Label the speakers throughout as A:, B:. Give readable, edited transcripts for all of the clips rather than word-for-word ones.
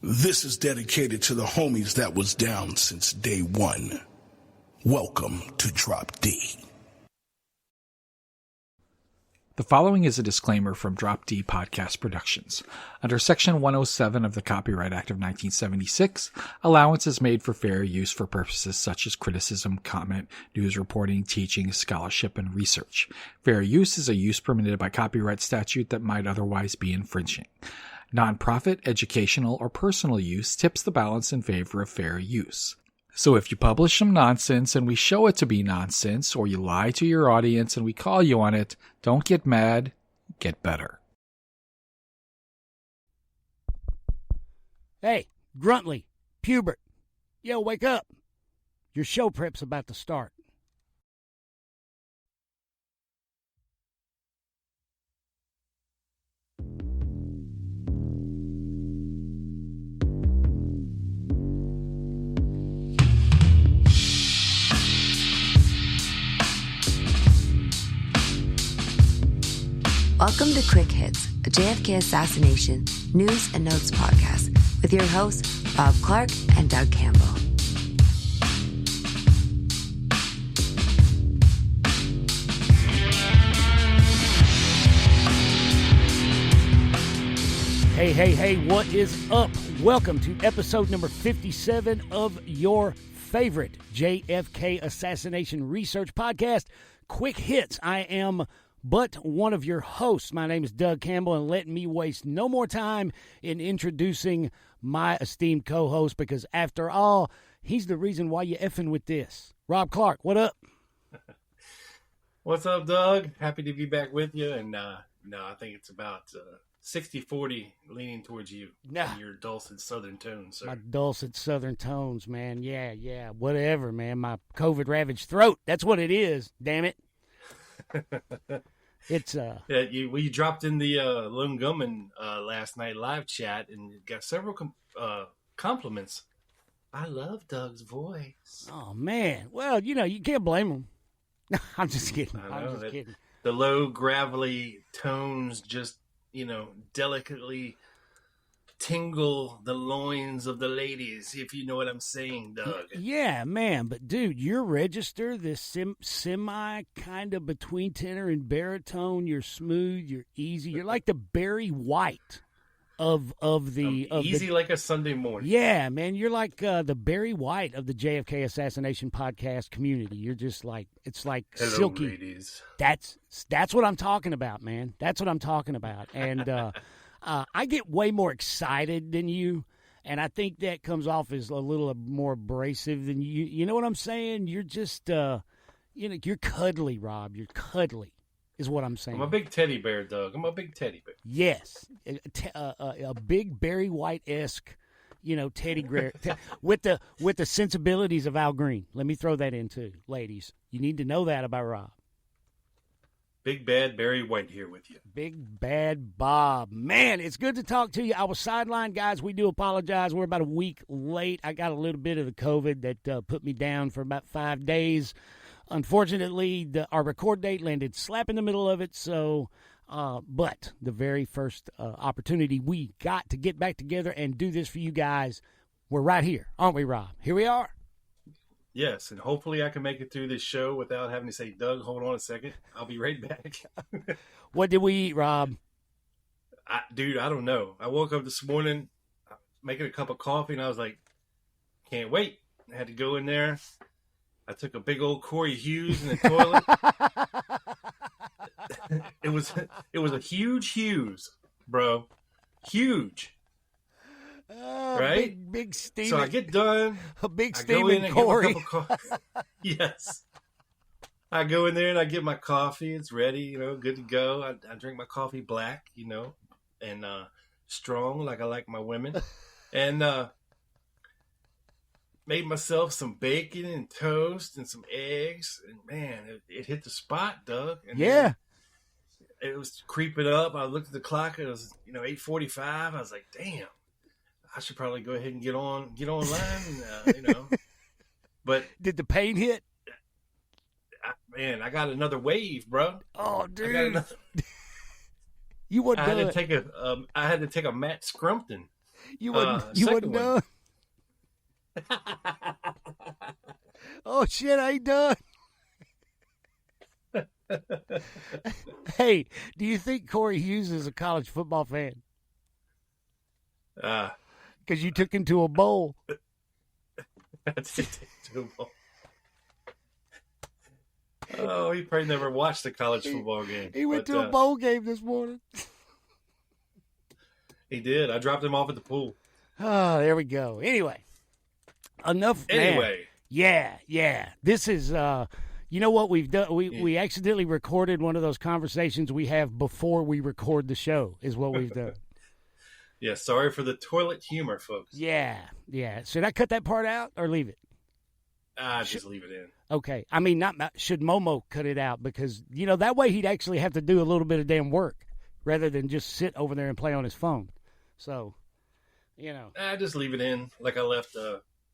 A: This is dedicated to the homies that was down since day one. Welcome to Drop D.
B: The following is a disclaimer from Drop D Podcast Productions. Under Section 107 of the Copyright Act of 1976, allowance is made for fair use for purposes such as criticism, comment, news reporting, teaching, scholarship, and research. Fair use is a use permitted by copyright statute that might otherwise be infringing. Nonprofit, educational, or personal use tips the balance in favor of fair use. So if you publish some nonsense and we show it to be nonsense, or you lie to your audience and we call you on it, don't get mad, get better.
C: Hey, Gruntley, Pubert, yo, wake up. Your show prep's about to start.
D: Welcome to Quick Hits, a JFK Assassination news and notes podcast with your hosts, Bob Clark and Doug Campbell.
C: Hey, what is up? Welcome to episode number 57 of your favorite JFK Assassination research podcast, Quick Hits. I am but one of your hosts. My name is Doug Campbell, and let me waste no more time in introducing my esteemed co-host, because after all, he's the reason why you effing with this. Rob Clark, what up?
E: What's up, Doug? Happy to be back with you, and I think it's about 60-40 leaning towards you and your dulcet southern tones, sir.
C: My dulcet southern tones, man. Yeah, whatever, man. My COVID-ravaged throat. That's what it is, damn it. It's
E: you dropped in the Lone Gunman last night live chat and got several compliments. I love Doug's voice.
C: Oh man, well, you can't blame him. I'm just kidding. I'm just kidding.
E: The low gravelly tones just delicately tingle the loins of the ladies, if you know what I'm saying, Doug.
C: Yeah, man, but dude, your register, this semi kind of between tenor and baritone, you're smooth, you're easy, you're like the Barry White of
E: easy like a Sunday morning.
C: Yeah, man, you're like the Barry White of the JFK Assassination podcast community. You're just like, it's like
E: hello,
C: silky.
E: Ladies.
C: That's what I'm talking about, man. That's what I'm talking about, and I get way more excited than you, and I think that comes off as a little more abrasive than you. You know what I'm saying? You're just, you're cuddly, Rob. You're cuddly, is what I'm saying.
E: I'm a big teddy bear, Doug. I'm a big teddy bear.
C: Yes, a big Barry White-esque, teddy bear with the sensibilities of Al Green. Let me throw that in too, ladies. You need to know that about Rob.
E: Big bad Barry White here with you.
C: Big bad Bob. Man, it's good to talk to you. I was sidelined, guys. We do apologize. We're about a week late. I got a little bit of the COVID that put me down for about 5 days. Unfortunately, our record date landed slap in the middle of it. So, but the very first opportunity we got to get back together and do this for you guys, we're right here, aren't we, Rob? Here we are.
E: Yes, and hopefully I can make it through this show without having to say, Doug, hold on a second. I'll be right back.
C: What did we eat, Rob?
E: I don't know. I woke up this morning making a cup of coffee, and I was like, can't wait. I had to go in there. I took a big old Corey Hughes in the toilet. It was a huge Hughes, bro. Huge. Right?
C: Big steaming.
E: So I get done.
C: A big steaming Corey.
E: Yes. I go in there and I get my coffee. It's ready, good to go. I drink my coffee black, and strong like I like my women. And made myself some bacon and toast and some eggs. And man, it hit the spot, Doug. And
C: yeah.
E: It was creeping up. I looked at the clock. It was, 8:45. I was like, damn. I should probably go ahead and get online, But
C: did the pain hit?
E: I got another wave, bro.
C: Oh, dude. You were done.
E: I had to take a Matt Scrumpton.
C: You wasn't done. Oh shit, I ain't done. Hey, do you think Corey Hughes is a college football fan?
E: Because
C: you took him to a bowl.
E: Oh, he probably never watched a college football game.
C: He went to a bowl game this morning.
E: He did. I dropped him off at the pool.
C: Oh, there we go. Anyway, enough.
E: Anyway.
C: Man. Yeah. This is, you know what we've done? We accidentally recorded one of those conversations we have before we record the show is what we've done.
E: Yeah, sorry for the toilet humor, folks.
C: Yeah. Should I cut that part out or leave it?
E: Just leave it in.
C: Okay. I mean, should Momo cut it out? Because, that way he'd actually have to do a little bit of damn work rather than just sit over there and play on his phone. So,
E: just leave it in like I left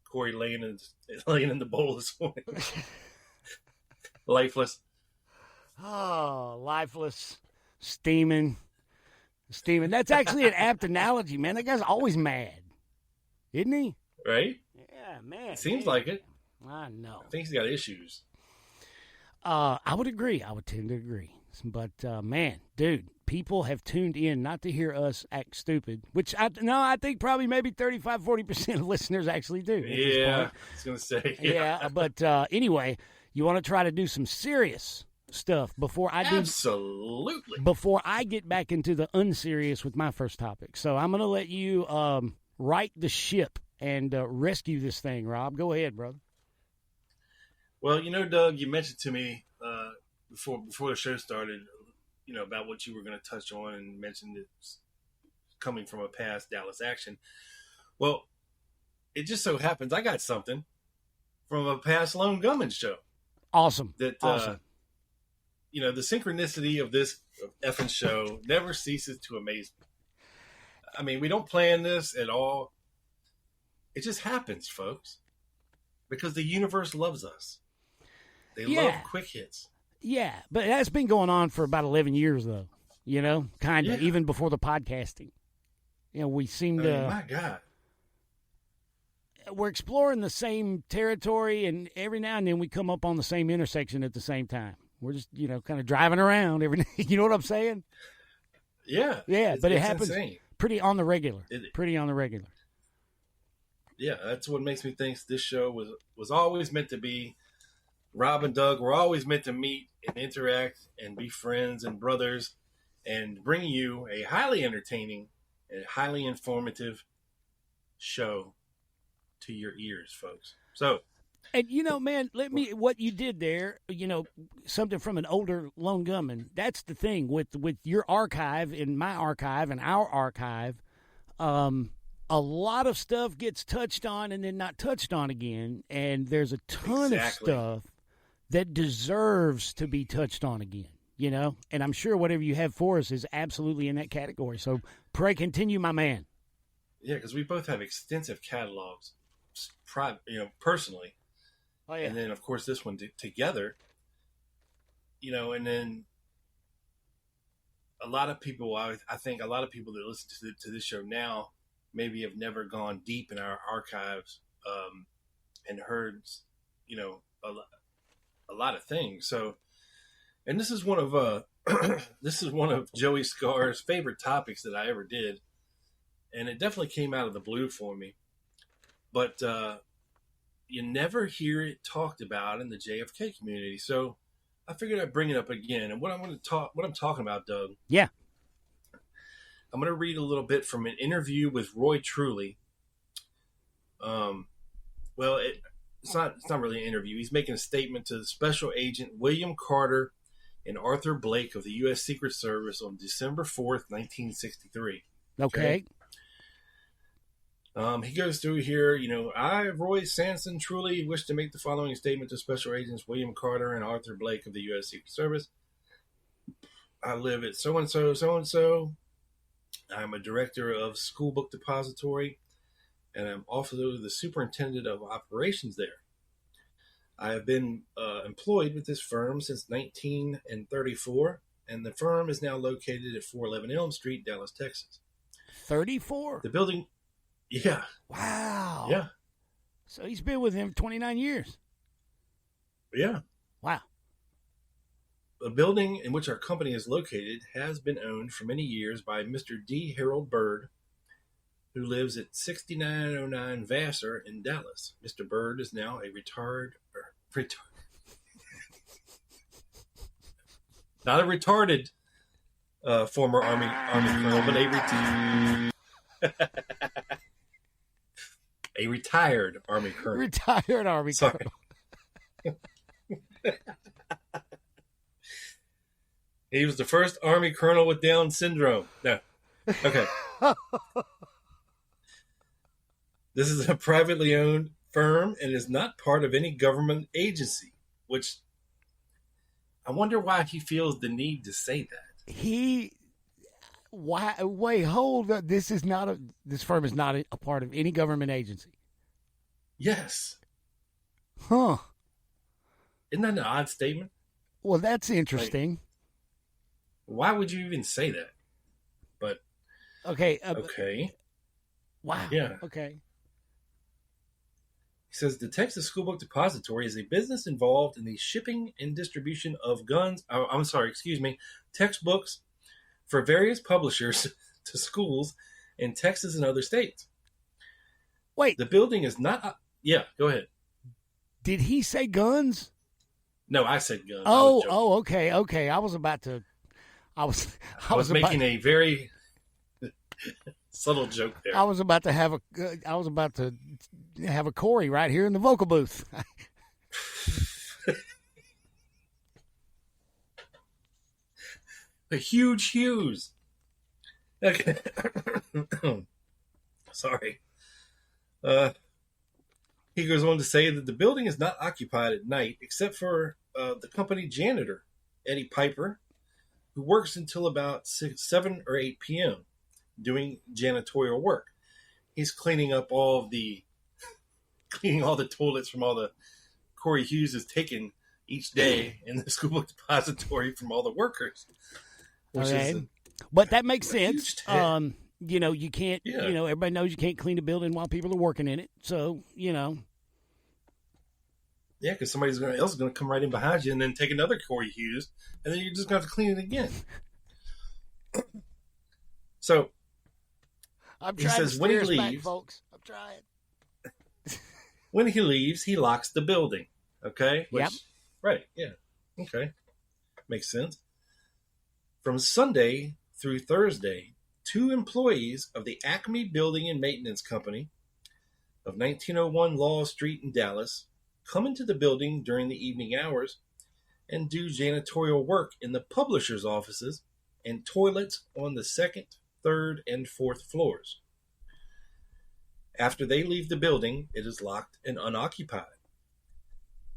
E: Corey laying in the bowl this morning. Lifeless.
C: Oh, lifeless. Steaming. That's actually an apt analogy, man. That guy's always mad. Isn't he?
E: Right?
C: Yeah, man.
E: It seems like it.
C: I know.
E: I think he's got issues.
C: I would agree. I would tend to agree. But, man, dude, people have tuned in not to hear us act stupid, which I think probably maybe 35, 40% of listeners actually do.
E: Yeah, I was going to say.
C: Yeah, but anyway, you want to try to do some serious stuff before I do.
E: Absolutely.
C: Before I get back into the unserious with my first topic. So I'm going to let you right the ship and rescue this thing, Rob. Go ahead, brother.
E: Well, Doug, you mentioned to me before the show started, about what you were going to touch on, and mentioned it's coming from a past Dallas action. Well, it just so happens I got something from a past Lone Gunman show.
C: Awesome.
E: Awesome. The synchronicity of this effing show never ceases to amaze me. I mean, we don't plan this at all. It just happens, folks, because the universe loves us. They love quick hits.
C: Yeah, but that's been going on for about 11 years, though, kind of, even before the podcasting. We seem to...
E: my God.
C: We're exploring the same territory, and every now and then we come up on the same intersection at the same time. We're just, kind of driving around every day. You know what I'm saying?
E: Yeah.
C: Yeah, but it happens
E: insane.
C: Pretty on the regular.
E: Yeah, that's what makes me think this show was always meant to be. Rob and Doug were always meant to meet and interact and be friends and brothers and bring you a highly entertaining and highly informative show to your ears, folks. So,
C: and man, what you did there, something from an older Lone Gunman. That's the thing with your archive and my archive and our archive. A lot of stuff gets touched on and then not touched on again, and there's a ton of stuff that deserves to be touched on again, and I'm sure whatever you have for us is absolutely in that category. So pray continue, my man.
E: Yeah, because we both have extensive catalogs, personally.
C: Oh, yeah.
E: And then, of course, this one together, and then a lot of people, I think a lot of people that listen to this show now maybe have never gone deep in our archives and heard, a lot of things. So, and this is one of Joey Scar's favorite topics that I ever did, and it definitely came out of the blue for me. But you never hear it talked about in the JFK community, so I figured I'd bring it up again. And what I'm talking about, Doug.
C: Yeah.
E: I'm going to read a little bit from an interview with Roy Truly. It's not really an interview. He's making a statement to Special Agent William Carter and Arthur Blake of the U.S. Secret Service on December 4th, 1963.
C: Okay.
E: He goes through here, I, Roy Sanson, truly wish to make the following statement to Special Agents William Carter and Arthur Blake of the U.S. Secret Service. I live at so-and-so, so-and-so. I'm a director of School Book Depository, and I'm also the superintendent of operations there. I have been employed with this firm since 1934, and the firm is now located at 411 Elm Street, Dallas, Texas.
C: 34?
E: The building, Yeah.
C: Wow.
E: Yeah.
C: So he's been with him 29 years.
E: Yeah.
C: Wow.
E: The building in which our company is located has been owned for many years by Mr. D. Harold Bird, who lives at 6909 Vassar in Dallas. Mr. Bird is now a not a retarded former Army colonel, but a retired Army colonel.
C: Retired Army colonel.
E: He was the first Army colonel with Down syndrome. No. Okay. This is a privately owned firm and is not part of any government agency, which I wonder why he feels the need to say that.
C: Wait, hold up. This firm is not a part of any government agency.
E: Yes.
C: Huh.
E: Isn't that an odd statement?
C: Well, that's interesting.
E: Like, why would you even say that? But
C: okay.
E: Okay.
C: Wow.
E: Yeah.
C: Okay.
E: He says the Texas School Book Depository is a business involved in the shipping and distribution of textbooks for various publishers to schools in Texas and other states.
C: Wait.
E: The building is not... yeah, go ahead.
C: Did he say guns?
E: No, I said guns.
C: Okay. I was
E: making a very subtle joke there.
C: I was about to have a Corey right here in the vocal booth.
E: The huge Hughes. Okay. Sorry. He goes on to say that the building is not occupied at night except for the company janitor, Eddie Piper, who works until about 7 or 8 p.m. doing janitorial work. He's cleaning up all the toilets from all the Corey Hughes has taken each day in the school book depository from all the workers.
C: But that makes sense. You can't, everybody knows you can't clean a building while people are working in it. So, Yeah,
E: because somebody else is going to come right in behind you and then take another Corey Hughes, and then you're just going to have to clean it again. So,
C: I'm trying to steer us back, folks. I'm trying.
E: When he leaves, he locks the building. Okay?
C: Yep.
E: Right, yeah. Okay. Makes sense. From Sunday through Thursday, 2 employees of the Acme Building and Maintenance Company of 1901 Law Street in Dallas come into the building during the evening hours and do janitorial work in the publisher's offices and toilets on the 2nd, 3rd, and 4th floors. After they leave the building, it is locked and unoccupied.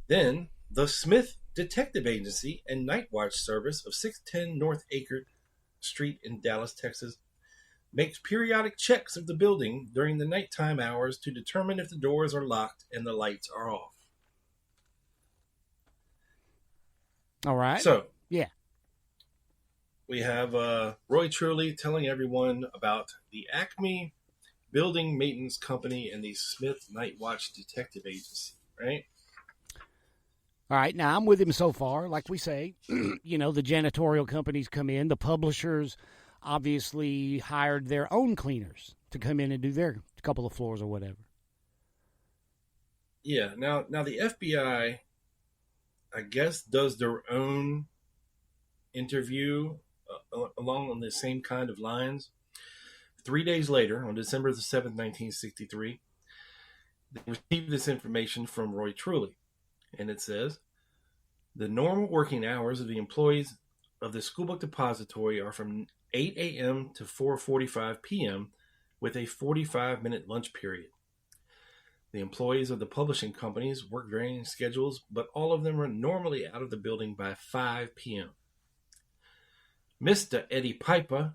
E: Then, the Smith Detective Agency and Night Watch Service of 610 North Acre Street in Dallas, Texas, makes periodic checks of the building during the nighttime hours to determine if the doors are locked and the lights are off.
C: All right.
E: So,
C: yeah,
E: we have Roy Truly telling everyone about the Acme Building Maintenance Company and the Smith Night Watch Detective Agency, right?
C: All right. Now, I'm with him so far. Like we say, the janitorial companies come in. The publishers obviously hired their own cleaners to come in and do their couple of floors or whatever.
E: Yeah. Now the FBI, I guess, does their own interview along on the same kind of lines. 3 days later, on December the 7th, 1963, they received this information from Roy Truly. And it says, the normal working hours of the employees of the School Book Depository are from 8 a.m. to 4:45 p.m. with a 45-minute lunch period. The employees of the publishing companies work varying schedules, but all of them are normally out of the building by 5 p.m. Mr. Eddie Piper,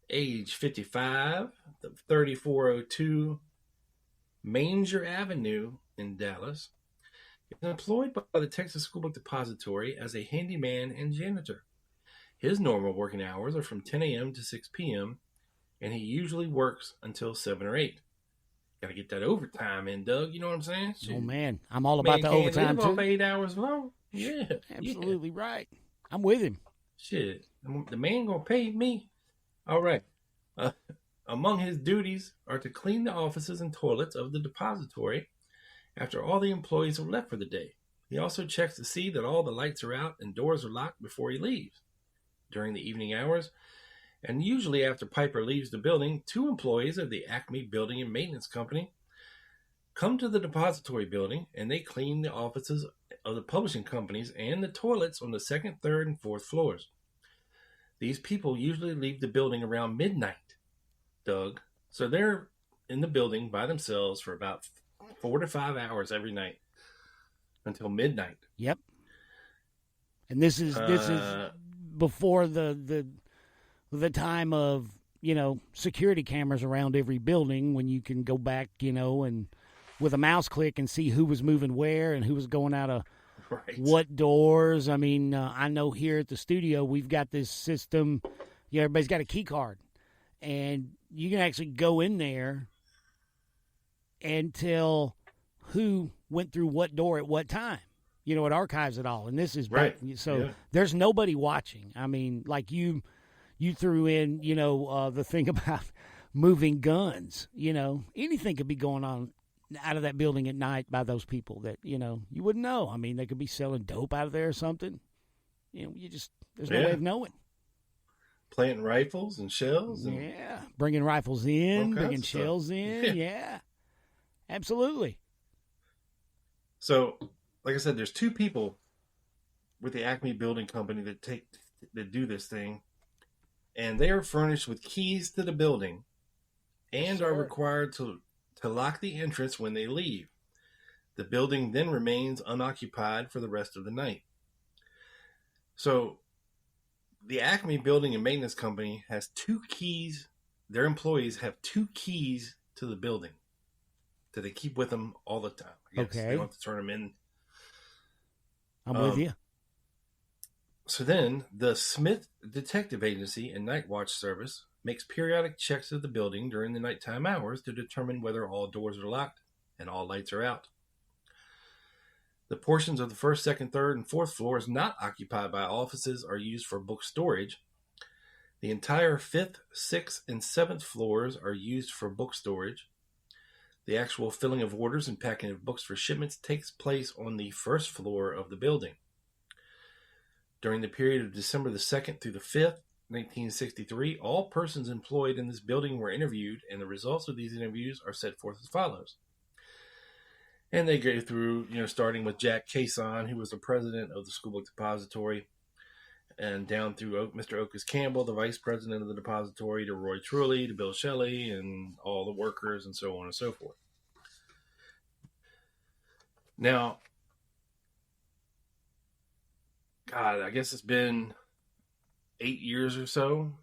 E: age 55, 3402 Manger Avenue in Dallas, is employed by the Texas School Book Depository as a handyman and janitor. His normal working hours are from 10 a.m. to 6 p.m., and he usually works until 7 or 8. Gotta get that overtime in, Doug. You know what I'm saying?
C: Oh, man. I'm all about the overtime,
E: too.
C: too.
E: 8 hours long. Yeah.
C: Absolutely right. I'm with him.
E: Shit. The man gonna pay me. All right. Among his duties are to clean the offices and toilets of the depository after all the employees are left for the day. He also checks to see that all the lights are out and doors are locked before he leaves. During the evening hours, and usually after Piper leaves the building, 2 employees of the Acme Building and Maintenance Company come to the depository building, and they clean the offices of the publishing companies and the toilets on the 2nd, 3rd, and 4th floors. These people usually leave the building around midnight, Doug. So they're in the building by themselves for about 4 to 5 hours every night until midnight.
C: Yep. And this is before the time of, security cameras around every building, when you can go back, and with a mouse click and see who was moving where and who was going out of what doors. I mean, I know here at the studio we've got this system. Everybody's got a key card, and you can actually go in there and tell who went through what door at what time. It archives it all. And this is
E: right.
C: There's nobody watching. I mean, like you threw in, the thing about moving guns. Anything could be going on out of that building at night by those people that, you wouldn't know. I mean, they could be selling dope out of there or something. There's no way of knowing.
E: Planting rifles and shells. And
C: bringing rifles in, bringing shells in. Yeah, absolutely.
E: So, like I said, there's 2 people with the Acme Building Company that do this thing, and they are furnished with keys to the building and are required to lock the entrance when they leave. The building then remains unoccupied for the rest of the night. So, the Acme Building and Maintenance Company has 2 keys. Their employees have 2 keys to the building that they keep with them all the time. I guess they don't have to turn them in.
C: I'm with you.
E: So then, the Smith Detective Agency and Night Watch Service makes periodic checks of the building during the nighttime hours to determine whether all doors are locked and all lights are out. The portions of the 1st, 2nd, 3rd, and 4th floors not occupied by offices are used for book storage. The entire 5th, 6th, and 7th floors are used for book storage. The actual filling of orders and packing of books for shipments takes place on the 1st floor of the building. During the period of December the 2nd through the 5th, 1963, all persons employed in this building were interviewed, and the results of these interviews are set forth as follows. And they go through, starting with Jack Cason, who was the president of the School Book Depository, and down through Mr. Otis Campbell, the vice president of the depository, to Roy Truly, to Bill Shelly, and all the workers, and so on and so forth. Now, God, I guess it's been 8 years or so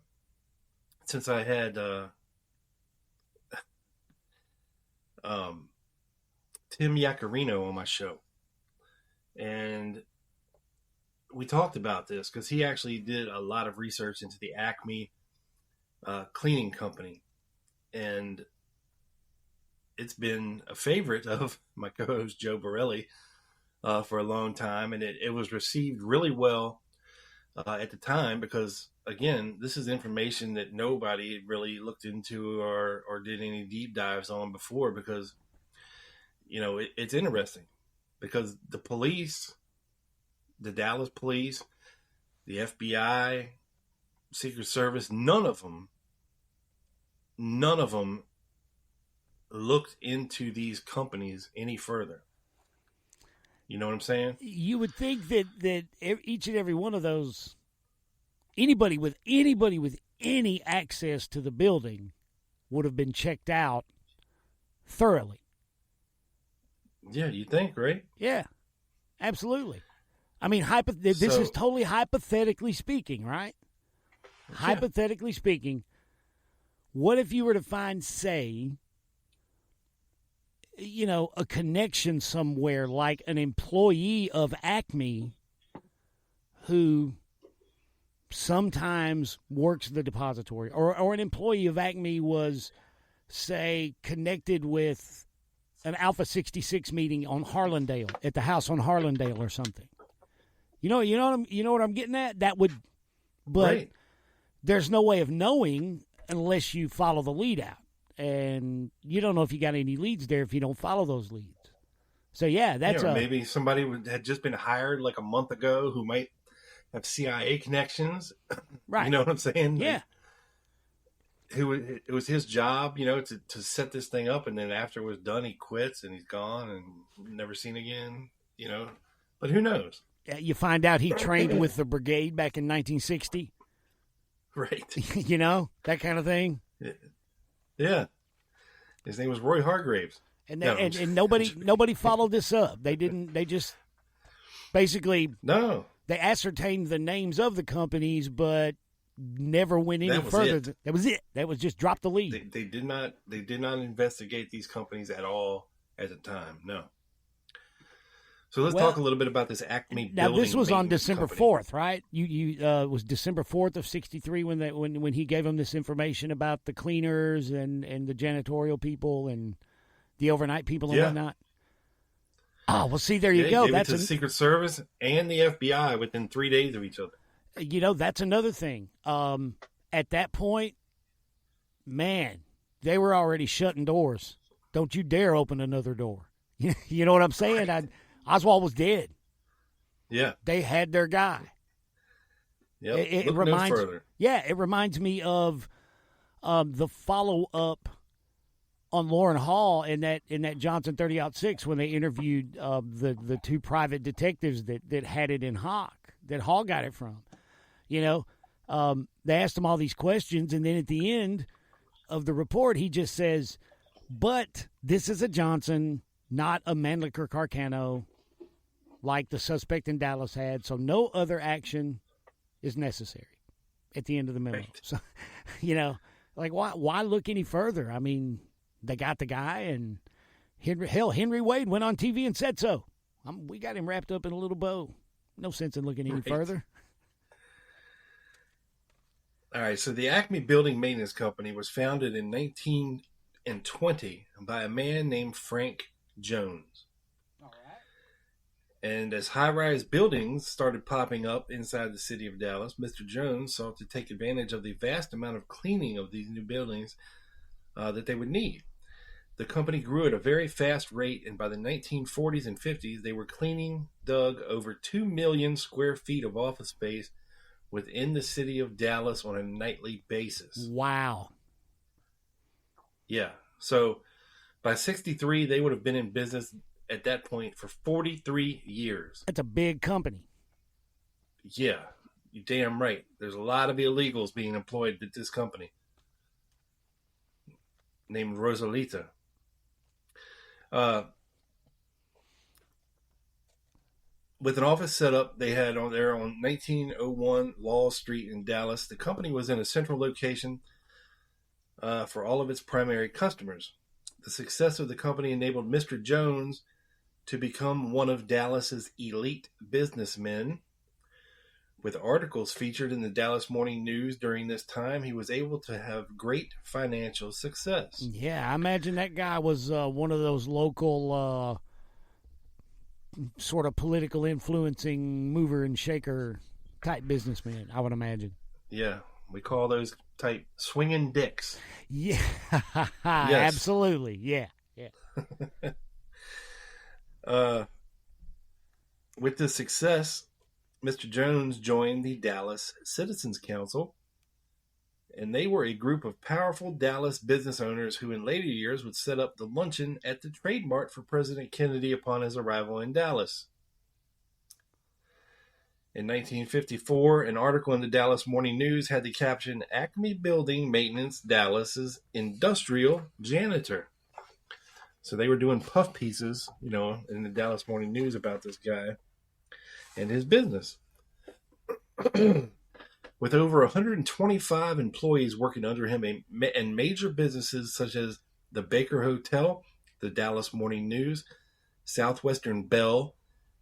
E: since I had Tim Yacarino on my show. And we talked about this because he actually did a lot of research into the Acme cleaning company. And it's been a favorite of my co-host Joe Borelli for a long time. And it was received really well at the time because, again, this is information that nobody really looked into or did any deep dives on before because, it's interesting because the police, the Dallas police, the FBI, Secret Service, none of them looked into these companies any further. You know what I'm saying?
C: You would think that each and every one of those, anybody with any access to the building would have been checked out thoroughly.
E: Yeah, you think, right?
C: Yeah, absolutely. I mean, this is totally hypothetically speaking, right? Yeah. Hypothetically speaking, what if you were to find, say, a connection somewhere like an employee of Acme who sometimes works the depository or an employee of Acme was say, connected with an Alpha 66 meeting on Harlandale, at the house on Harlandale or something. You know what I'm getting at? That would, but
E: Right.
C: there's no way of knowing unless you follow the lead out. And you don't know if you got any leads there if you don't follow those leads. So, yeah, that's
E: maybe somebody had just been hired like a month ago who might have CIA connections.
C: right.
E: You know what I'm saying?
C: Yeah.
E: It was his job, to set this thing up, and then after it was done, he quits and he's gone and never seen again, But who knows?
C: You find out he trained with the brigade back in 1960.
E: Right.
C: That kind of thing.
E: Yeah. His name was Roy Hargraves.
C: And
E: No.
C: and nobody followed this up. They didn't. They just basically
E: No.
C: they ascertained the names of the companies, but never went any
E: That was
C: further.
E: it.
C: That was it. That was just drop the lead.
E: They did not investigate these companies at all at the time. No. So let's talk a little bit about this Acme
C: Now
E: building
C: this was on
E: maintenance
C: December
E: company.
C: 4th, right? You was December 4th of 63 when he gave them this information about the cleaners and the janitorial people and the overnight people and
E: Yeah.
C: whatnot. Oh, well, see, there you
E: Yeah,
C: go.
E: he gave
C: That's
E: it to the Secret Service and the FBI within 3 days of each other.
C: that's another thing. At that point, man, they were already shutting doors. Don't you dare open another door. You know what I'm saying?
E: Right.
C: Oswald was dead.
E: Yeah.
C: They had their guy.
E: Yep.
C: It
E: Look
C: reminds,
E: no further.
C: yeah, it reminds me of the follow up on Lauren Hall in that Johnson 30-06 when they interviewed the two private detectives that had it in Hawk, that Hall got it from. They asked him all these questions, and then at the end of the report, he just says, "But this is a Johnson, not a Mannlicher Carcano, like the suspect in Dallas had, so no other action is necessary." At the end of the memo.
E: Right.
C: So, why look any further? I mean, they got the guy, and Henry Wade went on TV and said so. We got him wrapped up in a little bow. No sense in looking any
E: Right.
C: further.
E: All right, so the Acme Building Maintenance Company was founded in 1920 by a man named Frank Jones.
C: All right.
E: And as high-rise buildings started popping up inside the city of Dallas, Mr. Jones sought to take advantage of the vast amount of cleaning of these new buildings that they would need. The company grew at a very fast rate, and by the 1940s and 50s, they were dug over 2 million square feet of office space within the city of Dallas on a nightly basis.
C: Wow.
E: Yeah. So by 63, they would have been in business at that point for 43 years.
C: That's a big company.
E: Yeah. You're damn right. There's a lot of illegals being employed at this company named Rosalita. With an office set up they had on 1901 Law Street in Dallas, the company was in a central location for all of its primary customers. The success of the company enabled Mr. Jones to become one of Dallas's elite businessmen. With articles featured in the Dallas Morning News during this time, he was able to have great financial success.
C: Yeah, I imagine that guy was one of those local sort of political influencing mover and shaker type businessmen, I would imagine.
E: Yeah, we call those type swinging dicks.
C: Yeah, absolutely. Yeah.
E: With this success, Mr. Jones joined the Dallas Citizens Council, and they were a group of powerful Dallas business owners who in later years would set up the luncheon at the Trade Mart for President Kennedy upon his arrival in Dallas. In 1954, an article in the Dallas Morning News had the caption, "Acme Building Maintenance Dallas's Industrial Janitor." So they were doing puff pieces, in the Dallas Morning News about this guy and his business. With over 125 employees working under him and major businesses such as the Baker Hotel, the Dallas Morning News, Southwestern Bell,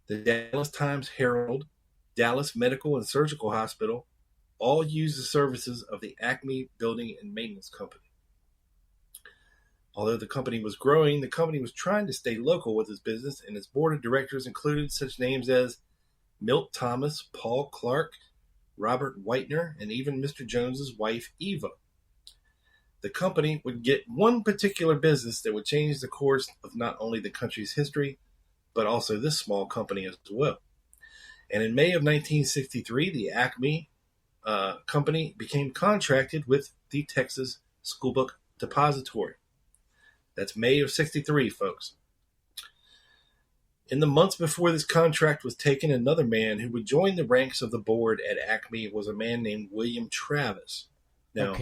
E: the Dallas Times Herald, Dallas Medical and Surgical Hospital, all use the services of the Acme Building and Maintenance Company. Although the company was growing, the company was trying to stay local with its business, and its board of directors included such names as Milt Thomas, Paul Clark, Robert Whitener, and even Mr. Jones's wife, Eva. The company would get one particular business that would change the course of not only the country's history, but also this small company as well. And in May of 1963, the Acme company became contracted with the Texas Schoolbook Depository. That's May of 63, folks. In the months before this contract was taken, another man who would join the ranks of the board at Acme was a man named William Travis. Now,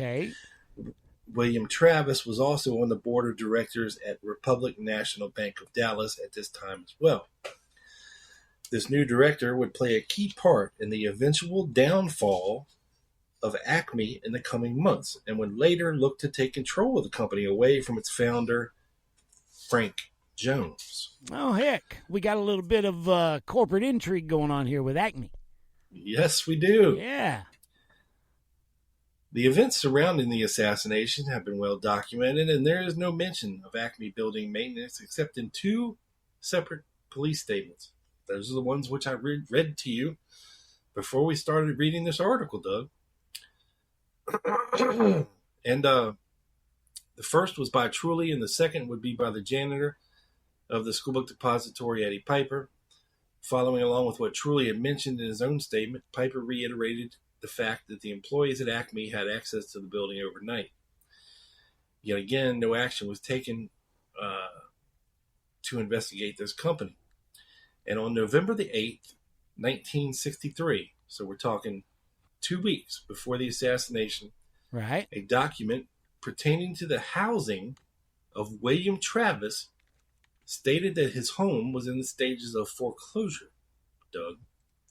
E: William Travis was also on the board of directors at Republic National Bank of Dallas at this time as well. This new director would play a key part in the eventual downfall of Acme in the coming months, and would later look to take control of the company away from its founder, Frank Jones.
C: Oh, heck. We got a little bit of corporate intrigue going on here with Acme.
E: Yes, we do.
C: Yeah.
E: The events surrounding the assassination have been well documented, and there is no mention of Acme building maintenance except in two separate police statements. Those are the ones which I read to you before we started reading this article, Doug. And the first was by Truly, and the second would be by the janitor of the Schoolbook Depository, Eddie Piper. Following along with what Truly had mentioned in his own statement, Piper reiterated the fact that the employees at Acme had access to the building overnight. Yet again, no action was taken to investigate this company. And on November the 8th, 1963, so we're talking 2 weeks before the assassination,
C: right,
E: a document pertaining to the housing of William Travis stated that his home was in the stages of foreclosure, Doug.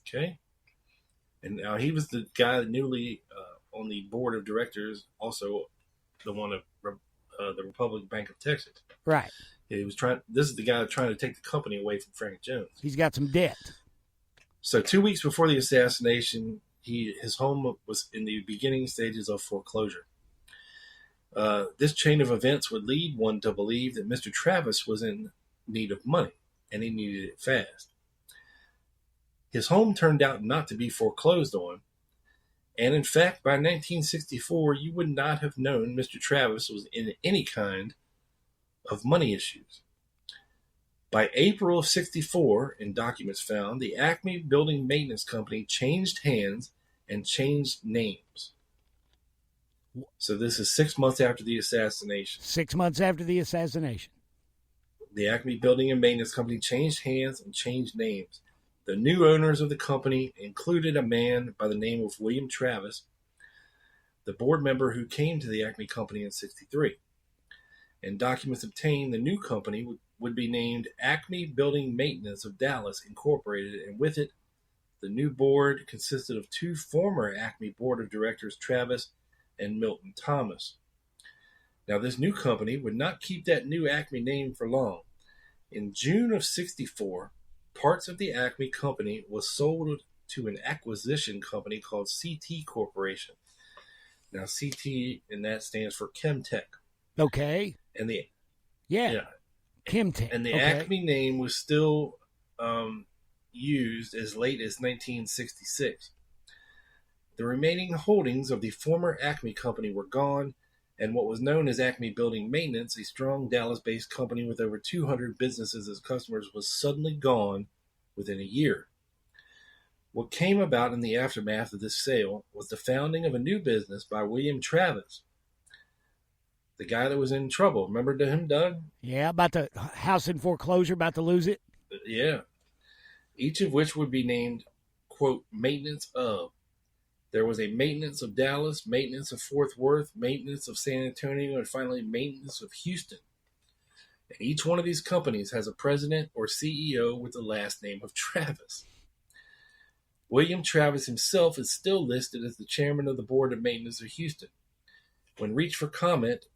E: Okay? And now he was the guy newly on the board of directors, also the one of the Republic Bank of Texas.
C: Right.
E: He was trying. This is the guy trying to take the company away from Frank Jones.
C: He's got some debt.
E: So 2 weeks before the assassination, his home was in the beginning stages of foreclosure. This chain of events would lead one to believe that Mr. Travis was in need of money, and he needed it fast. His home turned out not to be foreclosed on, and in fact, by 1964, you would not have known Mr. Travis was in any kind of money issues. By April of 64, in documents found, the Acme Building Maintenance Company changed hands and changed names. So this is 6 months after the assassination.
C: 6 months after the assassination.
E: The Acme Building and Maintenance Company changed hands and changed names. The new owners of the company included a man by the name of William Travis, the board member who came to the Acme Company in 63. In documents obtained, the new company would be named Acme Building Maintenance of Dallas Incorporated, and with it, the new board consisted of two former Acme board of directors, Travis and Milton Thomas. Now, this new company would not keep that new Acme name for long. In June of 64, parts of the Acme company was sold to an acquisition company called CT Corporation. Now, CT, and that stands for Chemtech.
C: Okay.
E: And the
C: Chemtech.
E: And the Acme name was still used as late as 1966. The remaining holdings of the former Acme company were gone, and what was known as Acme Building Maintenance, a strong Dallas-based company with over 200 businesses as customers, was suddenly gone within a year. What came about in the aftermath of this sale was the founding of a new business by William Travis, the guy that was in trouble. Remember him, Doug?
C: Yeah, about the house in foreclosure, about to lose it.
E: Yeah. Each of which would be named, quote, maintenance of. There was a maintenance of Dallas, maintenance of Fort Worth, maintenance of San Antonio, and finally maintenance of Houston. And each one of these companies has a president or CEO with the last name of Travis. William Travis himself is still listed as the chairman of the board of maintenance of Houston. When reached for comment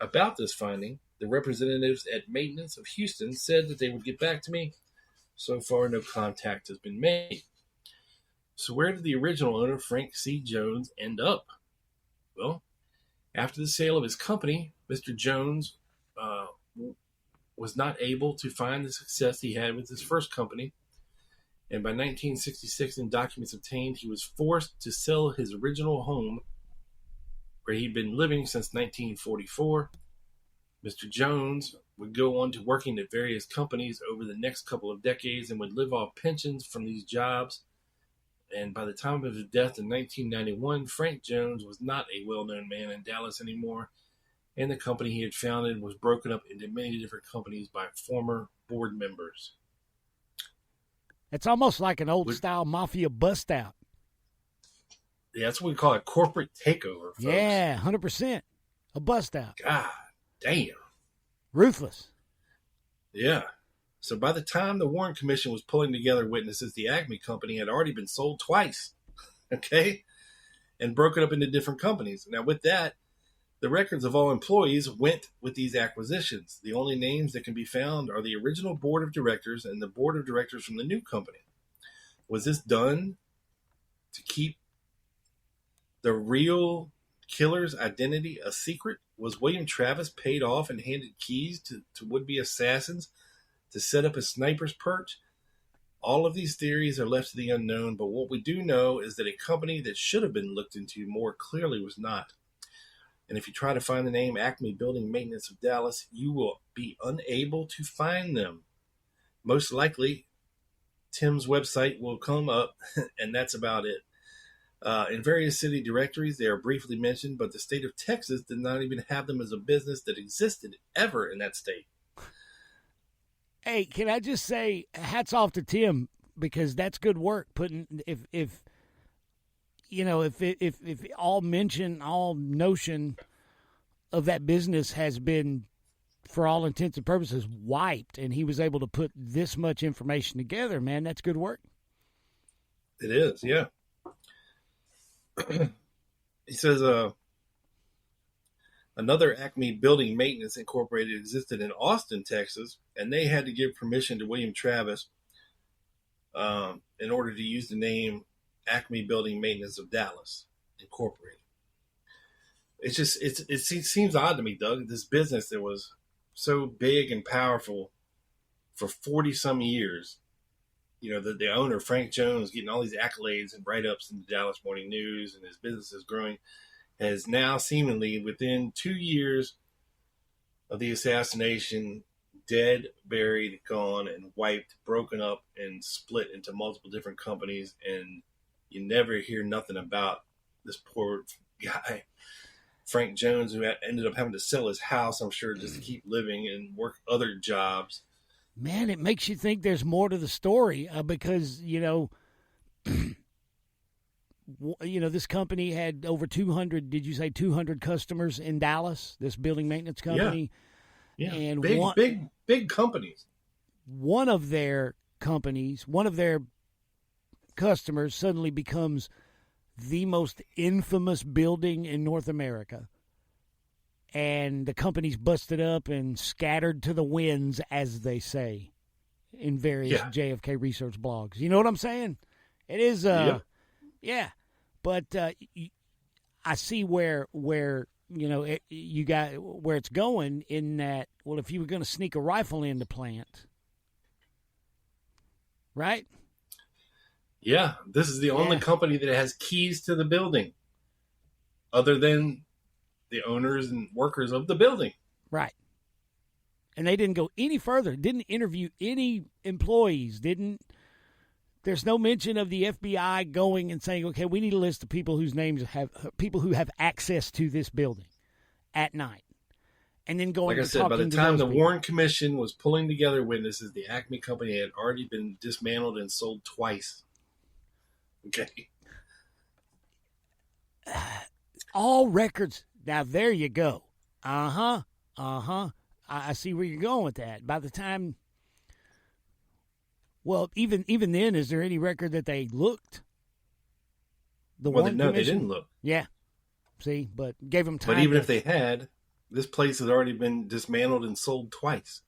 E: about this finding, the representatives at Maintenance of Houston said that they would get back to me. So far, no contact has been made. So where did the original owner, Frank C. Jones, end up? Well, after the sale of his company, Mr. Jones was not able to find the success he had with his first company. And by 1966, in documents obtained, he was forced to sell his original home where he'd been living since 1944. Mr. Jones would go on to working at various companies over the next couple of decades and would live off pensions from these jobs. And by the time of his death in 1991, Frank Jones was not a well-known man in Dallas anymore, and the company he had founded was broken up into many different companies by former board members.
C: It's almost like an old-style mafia bust-out.
E: Yeah, that's what we call a corporate takeover, folks.
C: Yeah, 100%. A bust-out.
E: God damn.
C: Ruthless.
E: Yeah. So by the time the Warren Commission was pulling together witnesses, the Acme company had already been sold twice, okay, and broken up into different companies. Now, with that, the records of all employees went with these acquisitions. The only names that can be found are the original board of directors and the board of directors from the new company. Was this done to keep the real killer's identity a secret? Was William Travis paid off and handed keys to would-be assassins to set up a sniper's perch? All of these theories are left to the unknown, but what we do know is that a company that should have been looked into more clearly was not. And if you try to find the name Acme Building Maintenance of Dallas, you will be unable to find them. Most likely, Tim's website will come up, and that's about it. In various city directories, they are briefly mentioned, but the state of Texas did not even have them as a business that existed ever in that state.
C: Hey, can I just say hats off to Tim, because that's good work. Putting if all notion of that business has been, for all intents and purposes, wiped, and he was able to put this much information together, man, that's good work.
E: It is, yeah. He says, another Acme Building Maintenance Incorporated existed in Austin, Texas, and they had to give permission to William Travis in order to use the name Acme Building Maintenance of Dallas Incorporated. It seems odd to me, Doug, this business that was so big and powerful for 40 some years, you know, the owner, Frank Jones, getting all these accolades and write-ups in the Dallas Morning News, and his business is growing, has now seemingly, within 2 years of the assassination, dead, buried, gone, and wiped, broken up, and split into multiple different companies, and you never hear nothing about this poor guy, Frank Jones, who ended up having to sell his house, I'm sure, just to keep living and work other jobs.
C: Man, it makes you think there's more to the story because, this company had over 200, did you say 200 customers in Dallas, this building maintenance company?
E: Yeah.
C: And
E: big companies.
C: One of their customers suddenly becomes the most infamous building in North America. And the company's busted up and scattered to the winds, as they say in various JFK research blogs. You know what I'm saying? It is, yeah. But I see where you got where it's going in that. Well, if you were going to sneak a rifle in the plant, right?
E: Yeah, this is the only company that has keys to the building, other than the owners and workers of the building.
C: Right. And they didn't go any further, didn't interview any employees, there's no mention of the FBI going and saying, okay, we need a list of people whose names people who have access to this building at night. And then going,
E: like I said, by the time the Warren Commission was pulling together witnesses, the Acme company had already been dismantled and sold twice. Okay.
C: All records. Now, there you go. I see where you're going with that. By the time, well, even then, is there any record that they looked? They didn't look. Yeah. See, but gave them time.
E: But even if they had, this place had already been dismantled and sold twice.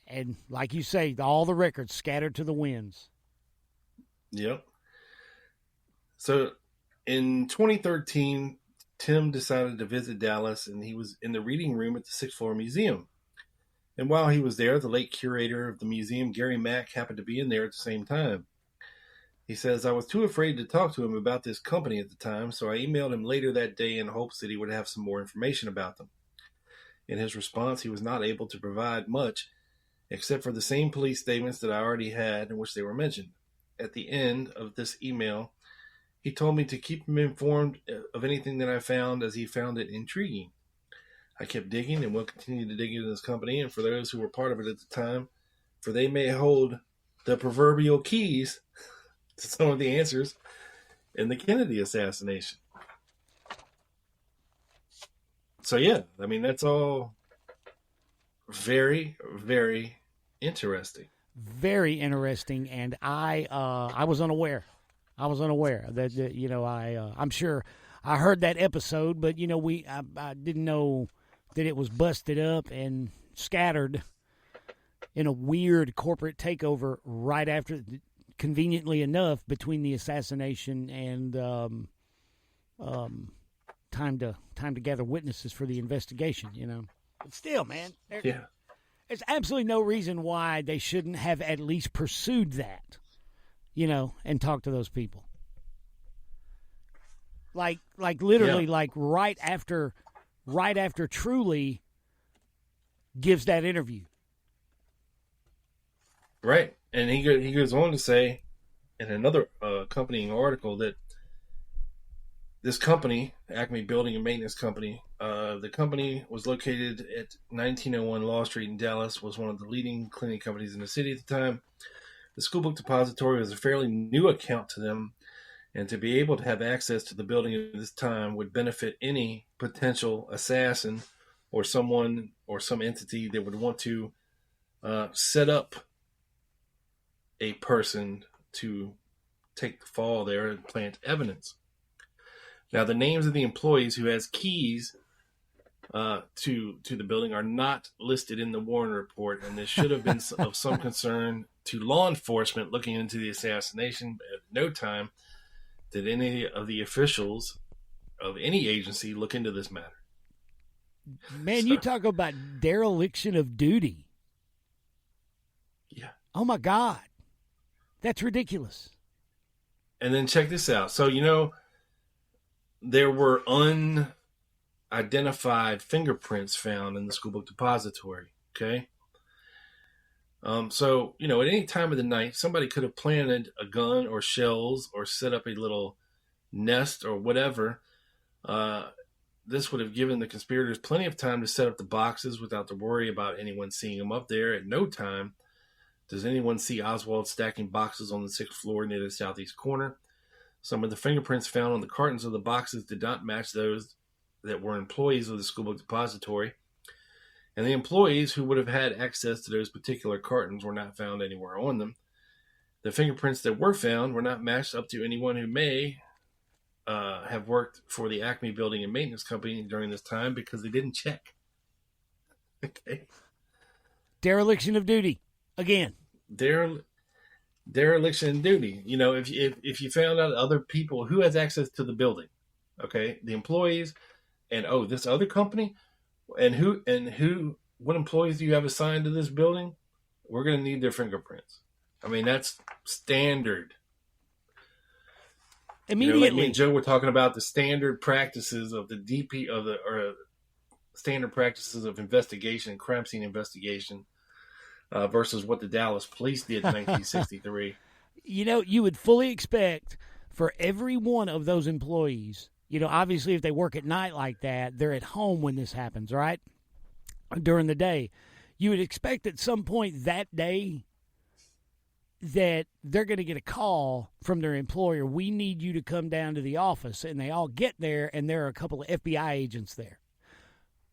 C: And like you say, all the records scattered to the winds.
E: Yep. So in 2013, Tim decided to visit Dallas, and he was in the reading room at the 6th Floor Museum. And while he was there, the late curator of the museum, Gary Mack, happened to be in there at the same time. He says, I was too afraid to talk to him about this company at the time, so I emailed him later that day in hopes that he would have some more information about them. In his response, he was not able to provide much, except for the same police statements that I already had in which they were mentioned. At the end of this email, he told me to keep him informed of anything that I found, as he found it intriguing. I kept digging and will continue to dig into this company, and for those who were part of it at the time, for they may hold the proverbial keys to some of the answers in the Kennedy assassination. So yeah, I mean, that's all very, very interesting.
C: Very interesting, and I was unaware. I was unaware that you know, I'm sure I heard that episode, but you know, I didn't know that it was busted up and scattered in a weird corporate takeover right after, conveniently enough, between the assassination and time to gather witnesses for the investigation. You know, but still, man, there's absolutely no reason why they shouldn't have at least pursued that, you know, and talked to those people. Like literally, like right after Truly gives that interview.
E: Right. And he goes on to say in another accompanying article that this company, Acme Building and Maintenance Company, the company was located at 1901 Law Street in Dallas, was one of the leading cleaning companies in the city at the time. The schoolbook depository was a fairly new account to them, and to be able to have access to the building at this time would benefit any potential assassin or someone or some entity that would want to set up a person to take the fall there and plant evidence. Now, the names of the employees who has keys to the building are not listed in the Warren report, and this should have been of some concern to law enforcement looking into the assassination. At no time did any of the officials of any agency look into this matter.
C: Man, so, you talk about dereliction of duty.
E: Yeah.
C: Oh, my God. That's ridiculous.
E: And then check this out. So, you know, there were unidentified fingerprints found in the schoolbook depository, okay? So, you know, at any time of the night, somebody could have planted a gun or shells or set up a little nest or whatever. This would have given the conspirators plenty of time to set up the boxes without the worry about anyone seeing them up there. At no time does anyone see Oswald stacking boxes on the 6th floor near the southeast corner. Some of the fingerprints found on the cartons of the boxes did not match those that were employees of the schoolbook depository. And the employees who would have had access to those particular cartons were not found anywhere on them. The fingerprints that were found were not matched up to anyone who may have worked for the Acme Building and Maintenance Company during this time because they didn't check. Okay.
C: Dereliction of duty. Again.
E: Dereliction of duty. You know, if you found out other people who has access to the building, okay, the employees, and this other company, what employees do you have assigned to this building? We're going to need their fingerprints. I mean, that's standard.
C: Immediately,
E: like me and Joe were talking about the standard practices of the standard practices of investigation, crime scene investigation, versus what the Dallas police did in 1963.
C: You know, you would fully expect for every one of those employees, you know, obviously if they work at night like that, they're at home when this happens, right? During the day. You would expect at some point that day that they're going to get a call from their employer. We need you to come down to the office. And they all get there, and there are a couple of FBI agents there.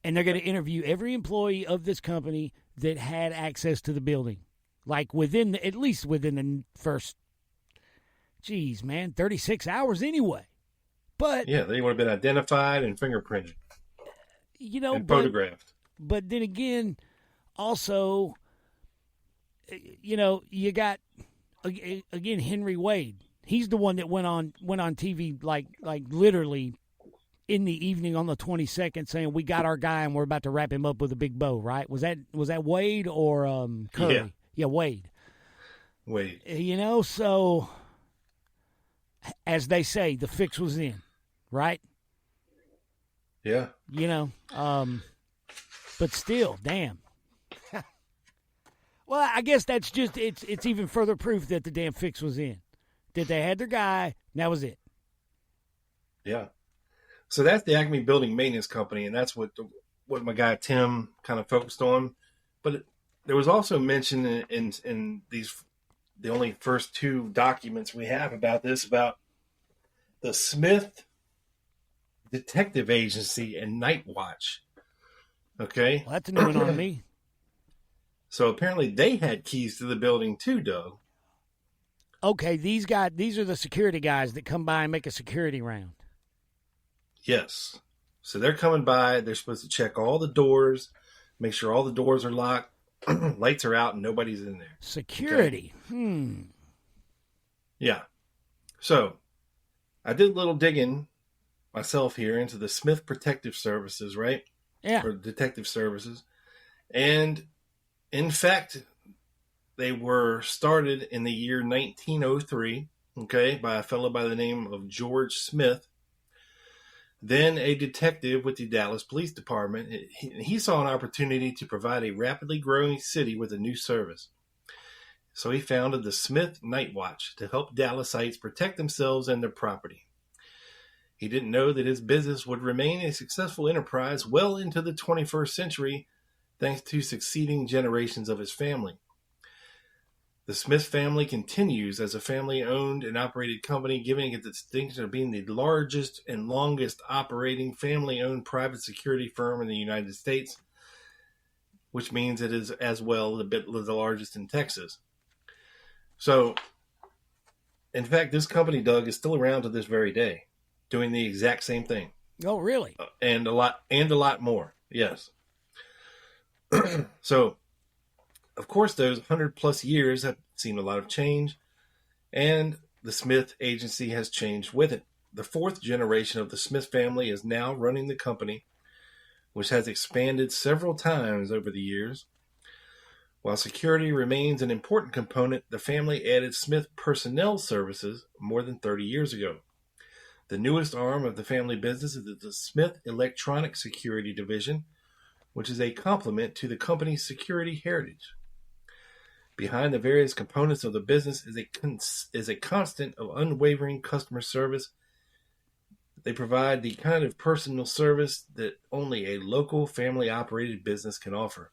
C: And they're going to interview every employee of this company that had access to the building. Like at least within the first, 36 hours anyway. But
E: yeah, they would have been identified and fingerprinted.
C: You know,
E: and photographed.
C: But then again, also, you know, you got again Henry Wade. He's the one that went on TV like literally in the evening on the 22nd saying, we got our guy and we're about to wrap him up with a big bow, right? Was that Wade or Curry? Yeah, Wade.
E: Wade.
C: You know, so as they say, the fix was in, right?
E: Yeah.
C: You know, but still, damn. Well, I guess that's just, it's even further proof that the damn fix was in. That they had their guy, and that was it.
E: Yeah. So that's the Acme Building Maintenance Company, and that's what my guy Tim kind of focused on. But there was also mention in these, the only first two documents we have about this, about the Smith Detective Agency and Night Watch. Okay?
C: Well, that's a new one on me.
E: So apparently they had keys to the building too, Doug.
C: Okay, these are the security guys that come by and make a security round.
E: Yes. So they're coming by. They're supposed to check all the doors, make sure all the doors are locked, lights are out, and nobody's in there.
C: Security.
E: Okay? Yeah. So I did a little digging myself here into the Smith Protective Services, right?
C: Yeah.
E: Or Detective Services. And in fact, they were started in the year 1903, okay, by a fellow by the name of George Smith, then a detective with the Dallas Police Department. He saw an opportunity to provide a rapidly growing city with a new service. So he founded the Smith Night Watch to help Dallasites protect themselves and their property. He didn't know that his business would remain a successful enterprise well into the 21st century, thanks to succeeding generations of his family. The Smith family continues as a family-owned and operated company, giving it the distinction of being the largest and longest operating family-owned private security firm in the United States, which means it is as well the largest in Texas. So, in fact, this company, Doug, is still around to this very day, doing the exact same thing.
C: Oh, really?
E: And a lot more. Yes. So, of course, those 100+ years have seen a lot of change, and the Smith Agency has changed with it. The fourth generation of the Smith family is now running the company, which has expanded several times over the years. While security remains an important component, the family added Smith Personnel Services more than 30 years ago. The newest arm of the family business is the Smith Electronic Security Division, which is a complement to the company's security heritage. Behind the various components of the business is a constant of unwavering customer service. They provide the kind of personal service that only a local family-operated business can offer.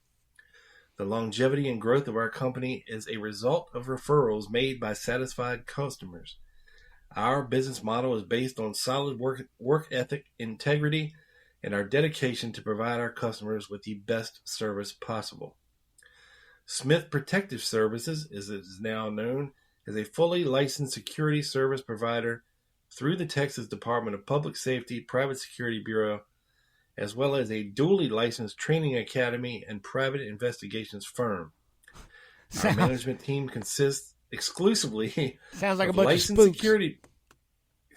E: The longevity and growth of our company is a result of referrals made by satisfied customers. Our business model is based on solid work ethic, integrity, and our dedication to provide our customers with the best service possible. Smith Protective Services, as it is now known, is a fully licensed security service provider through the Texas Department of Public Safety Private Security Bureau, as well as a duly licensed training academy and private investigations firm. Our management team consists exclusively
C: sounds like
E: of
C: a bunch
E: licensed
C: of spooks.
E: security.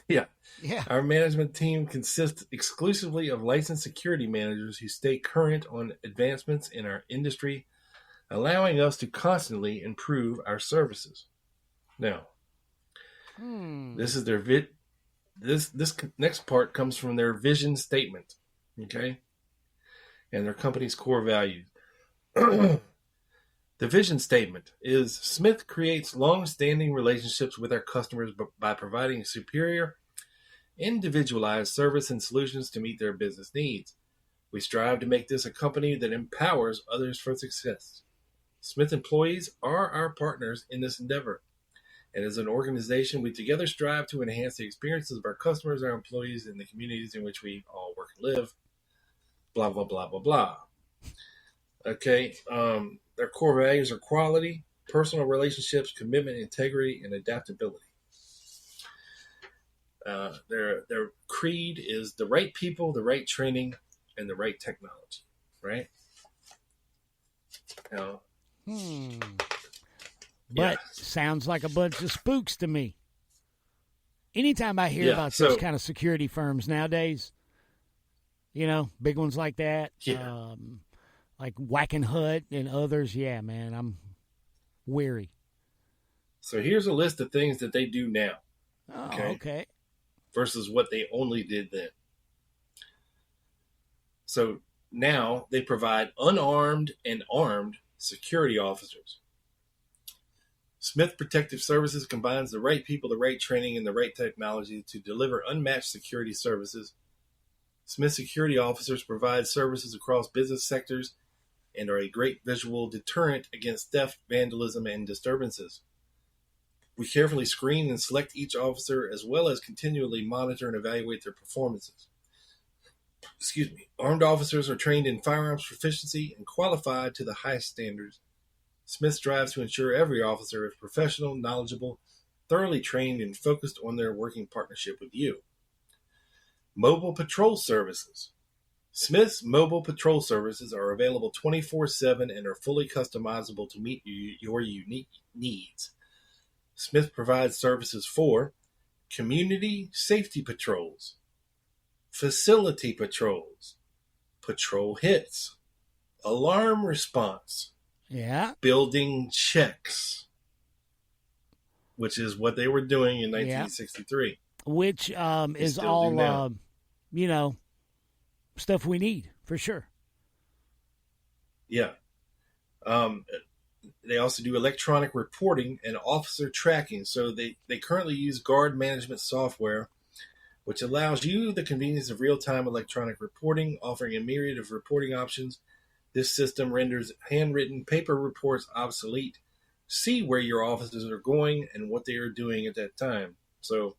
E: Yeah.
C: Yeah.
E: Our management team consists exclusively of licensed security managers who stay current on advancements in our industry, allowing us to constantly improve our services. Now, this is their this next part comes from their vision statement, okay? And their company's core values. The vision statement is Smith creates long-standing relationships with our customers by providing superior, individualized service and solutions to meet their business needs. We strive to make this a company that empowers others for success. Smith employees are our partners in this endeavor. And as an organization, we together strive to enhance the experiences of our customers, our employees, and the communities in which we all work and live. Blah, blah, blah, blah, blah. Okay. Their core values are quality, personal relationships, commitment, integrity, and adaptability. Their creed is the right people, the right training, and the right technology. Right? Now,
C: But sounds like a bunch of spooks to me. Anytime I hear about those kind of security firms nowadays, big ones like that.
E: Yeah.
C: Like Whacking Hut and others. Yeah, man, I'm weary.
E: So here's a list of things that they do now.
C: Oh, okay.
E: Versus what they only did then. So now they provide unarmed and armed security officers. Smith Protective Services combines the right people, the right training, and the right technology to deliver unmatched security services. Smith security officers provide services across business sectors and are a great visual deterrent against theft, vandalism, and disturbances. We carefully screen and select each officer as well as continually monitor and evaluate their performances. Armed officers are trained in firearms proficiency and qualified to the highest standards. Smith strives to ensure every officer is professional, knowledgeable, thoroughly trained, and focused on their working partnership with you. Mobile patrol services. Smith's mobile patrol services are available 24/7 and are fully customizable to meet your unique needs. Smith provides services for community safety patrols, facility patrols, patrol hits, alarm response, building checks, which is what they were doing in 1963.
C: Which is all, stuff we need, for sure.
E: Yeah. They also do electronic reporting and officer tracking. So they currently use guard management software, which allows you the convenience of real-time electronic reporting, offering a myriad of reporting options. This system renders handwritten paper reports obsolete. See where your officers are going and what they are doing at that time. So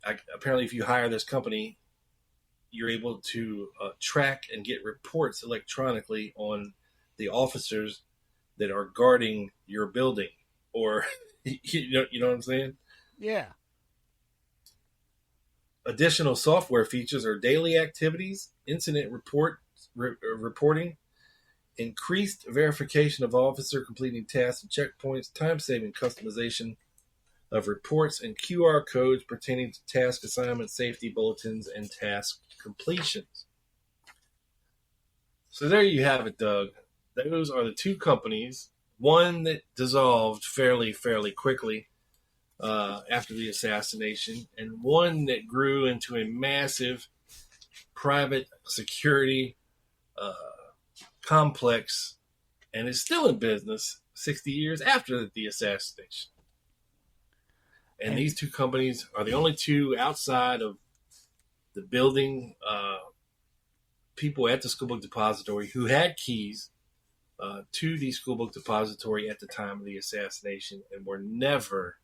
E: apparently if you hire this company, you're able to track and get reports electronically on the officers that are guarding your building, or you know what I'm saying?
C: Yeah.
E: Additional software features are daily activities, incident reporting, increased verification of officer completing tasks and checkpoints, time-saving customization of reports, and QR codes pertaining to task assignment, safety bulletins, and task completions. So there you have it, Doug. Those are the two companies, one that dissolved fairly quickly after the assassination, and one that grew into a massive private security complex and is still in business 60 years after the assassination. And these two companies are the only two outside of the building people at the Schoolbook Depository who had keys to the Schoolbook Depository at the time of the assassination and were never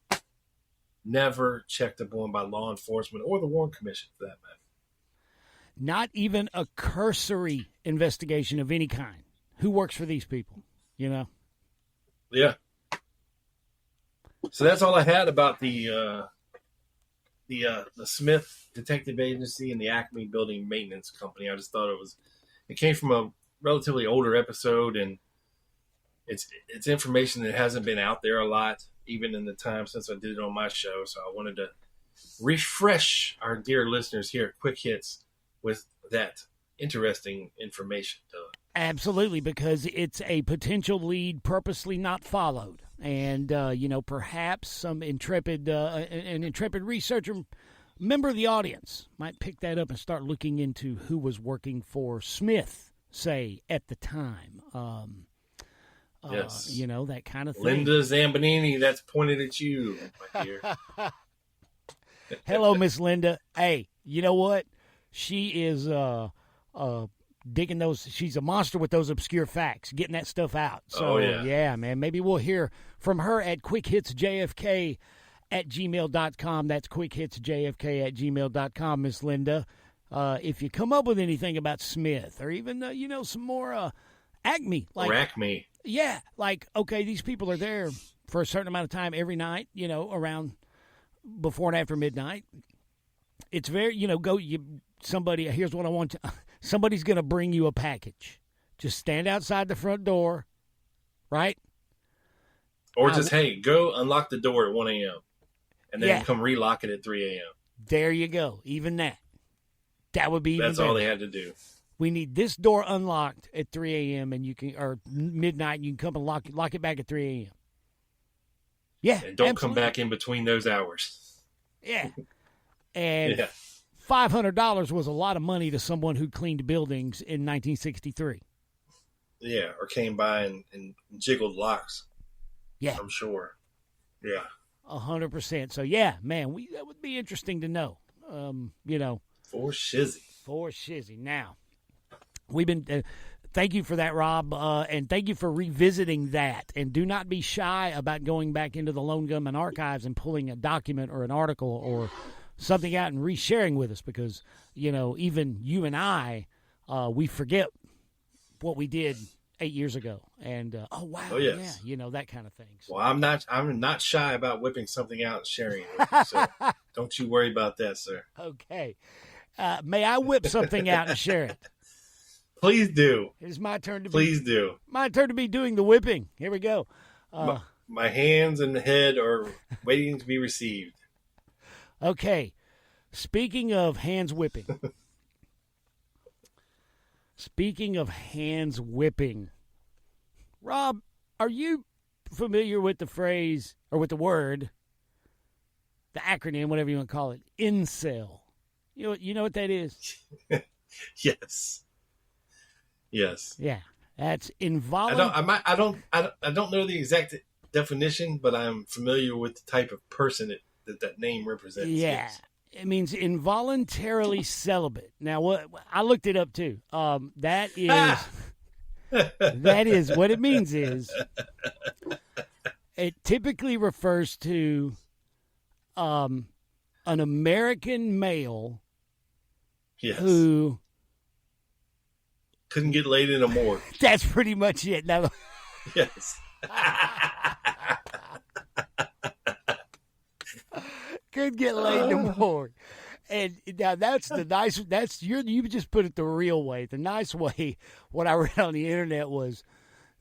E: checked upon by law enforcement or the Warren Commission, for that matter.
C: Not even a cursory investigation of any kind. Who works for these people,
E: Yeah. So that's all I had about the Smith Detective Agency and the Acme Building Maintenance Company. I just thought it came from a relatively older episode, and it's information that hasn't been out there a lot, even in the time since I did it on my show. So I wanted to refresh our dear listeners here at Quick Hits with that interesting information.
C: Absolutely, because it's a potential lead purposely not followed. And, perhaps some intrepid researcher, member of the audience, might pick that up and start looking into who was working for Smith, say, at the time.
E: Yes.
C: That kind of thing.
E: Linda Zambonini, that's pointed at you, my dear.
C: Hello, Miss Linda. Hey, you know what? She is digging those. She's a monster with those obscure facts, getting that stuff out. So, yeah, man, maybe we'll hear from her at quickhitsjfk@gmail.com. That's quickhitsjfk@gmail.com, Miss Linda. If you come up with anything about Smith or even, some more Acme.
E: Or Acme.
C: Yeah, okay, these people are there for a certain amount of time every night, around before and after midnight. It's very, somebody, here's what I want to, somebody's going to bring you a package. Just stand outside the front door, right?
E: Or just, hey, go unlock the door at 1 a.m. and then come relock it at 3 a.m.
C: There you go. Even that. That would be even
E: That's all
C: better.
E: they had to do.
C: We need this door unlocked at 3 a.m. and you can, or midnight, and you can come and lock it back at 3 a.m. Yeah,
E: And don't
C: absolutely.
E: come back in between those hours.
C: Yeah. And
E: Yeah.
C: $500 was a lot of money to someone who cleaned buildings in 1963.
E: Yeah, or came by and jiggled locks.
C: Yeah.
E: I'm sure. Yeah.
C: 100%. So, yeah, man, that would be interesting to know.
E: For shizzy.
C: For shizzy. Now, we've been... thank you for that, Rob, and thank you for revisiting that. And do not be shy about going back into the Lone Gunman archives and pulling a document or an article or something out and resharing with us because, even you and I, we forget what we did 8 years ago. And, oh, wow,
E: Oh, yes.
C: yeah, that kind of thing. So,
E: Well, I'm not shy about whipping something out and sharing it with you, so don't you worry about that, sir.
C: okay. May I whip something out and share it?
E: Please do.
C: It's my turn to
E: Please do.
C: My turn to be doing the whipping. Here we go.
E: My hands and head are waiting to be received.
C: Okay. Speaking of hands whipping. Rob, are you familiar with the phrase, or with the word, the acronym, whatever you want to call it, incel? You know what that is?
E: Yes. Yes.
C: Yeah. That's involuntary.
E: I don't know the exact definition, but I'm familiar with the type of person that name represents.
C: Yeah.
E: Yes.
C: It means involuntarily celibate. Now, what I looked it up too. That is what it means is it typically refers to an American male
E: Yes.
C: who
E: Couldn't get laid in a morgue.
C: that's pretty much it. Now,
E: Yes.
C: could get laid in the morgue. And now that's the nice. You just put it the real way. The nice way. What I read on the internet was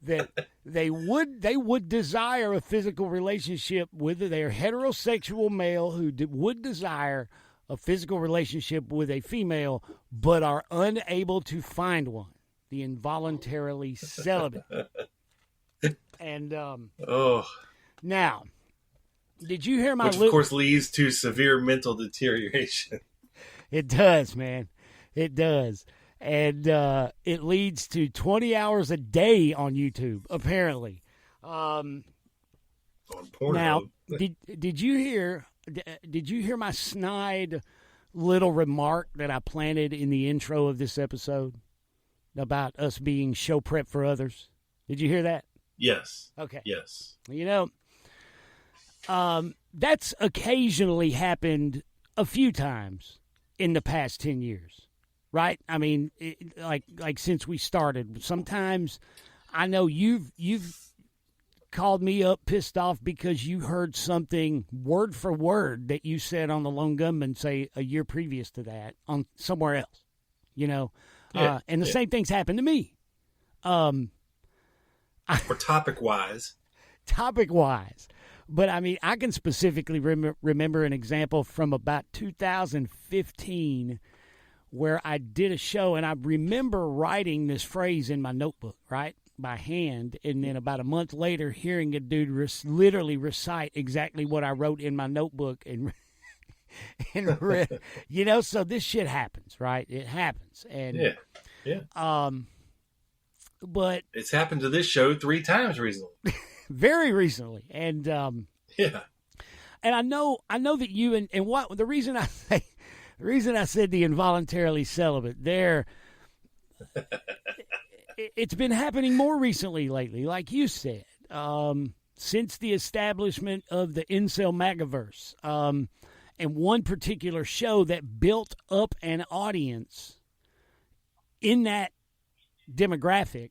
C: that they would desire a physical relationship with their heterosexual male who would desire a physical relationship with a female, but are unable to find one. The involuntarily celibate. And now, did you hear my?
E: Which of course leads to severe mental deterioration.
C: It does, man. It does. And it leads to 20 hours a day on YouTube, apparently.
E: On Pornhub.
C: Now, did you hear my snide little remark that I planted in the intro of this episode about us being show prep for others? Did you hear that?
E: Yes.
C: Okay.
E: Yes.
C: That's occasionally happened a few times in the past 10 years, right? I mean, like since we started, sometimes I know you've called me up pissed off because you heard something word for word that you said on the Lone Gunman, say a year previous to that, on somewhere else, and the same things happened to me.
E: Or topic-wise.
C: Topic-wise. But, I mean, I can specifically remember an example from about 2015 where I did a show, and I remember writing this phrase in my notebook, right, by hand, and then about a month later hearing a dude literally recite exactly what I wrote in my notebook and read. So this shit happens, right? It happens. And,
E: Yeah.
C: But
E: it's happened to this show 3 times recently.
C: Very recently. And
E: yeah.
C: And I know that you and what the reason I said the involuntarily celibate there, it's been happening more recently lately, like you said, since the establishment of the Incel Magaverse, and one particular show that built up an audience in that demographic,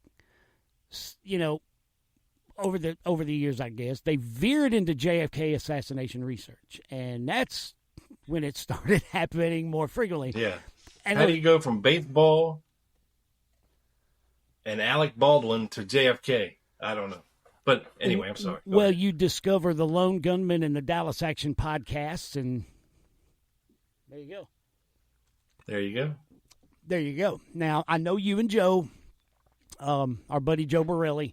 C: over the years, I guess, they veered into JFK assassination research, and that's when it started happening more frequently.
E: Yeah.
C: And
E: how do you go from baseball and Alec Baldwin to JFK? I don't know. But anyway, I'm sorry. Go ahead.
C: You discover the Lone Gunman and the Dallas Action podcasts, and there you go.
E: There you go.
C: there you go. Now, I know you and Joe, our buddy Joe Borelli,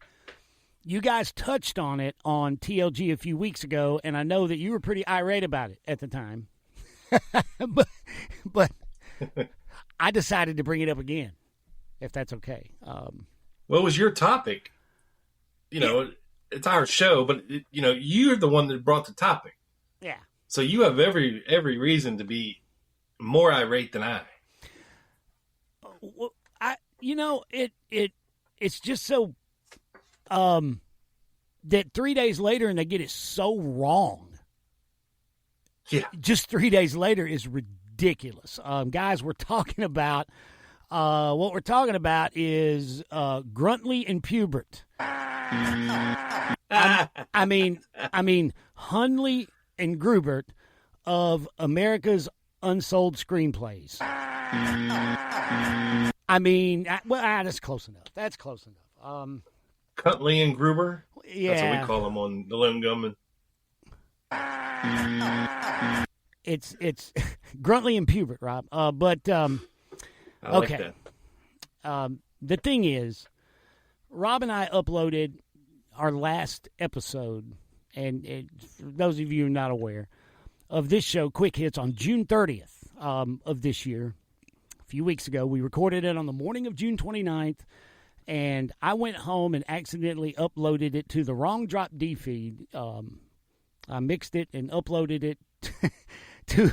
C: you guys touched on it on TLG a few weeks ago, and I know that you were pretty irate about it at the time. but I decided to bring it up again, if that's okay.
E: What was your topic? You know, it's our show, but you're the one that brought the topic.
C: Yeah.
E: So you have every reason to be more irate than I.
C: Well, it's just so that 3 days later and they get it so wrong.
E: Yeah.
C: Just 3 days later is ridiculous. Guys, we're talking about what we're talking about is Gruntley and Pubert. I mean Hunley and Grubert of America's Unsold Screenplays. That's close enough. That's close enough.
E: Cuntley and Gruber?
C: Yeah.
E: That's what we call them on the Limb Gummin.
C: It's Gruntley and Pubert, Rob.
E: I like
C: okay.
E: that.
C: The thing is, Rob and I uploaded our last episode, and for those of you who are not aware of this show, Quick Hits, on June 30th of this year. A few weeks ago, we recorded it on the morning of June 29th, and I went home and accidentally uploaded it to the wrong Drop D feed. I mixed it and uploaded it to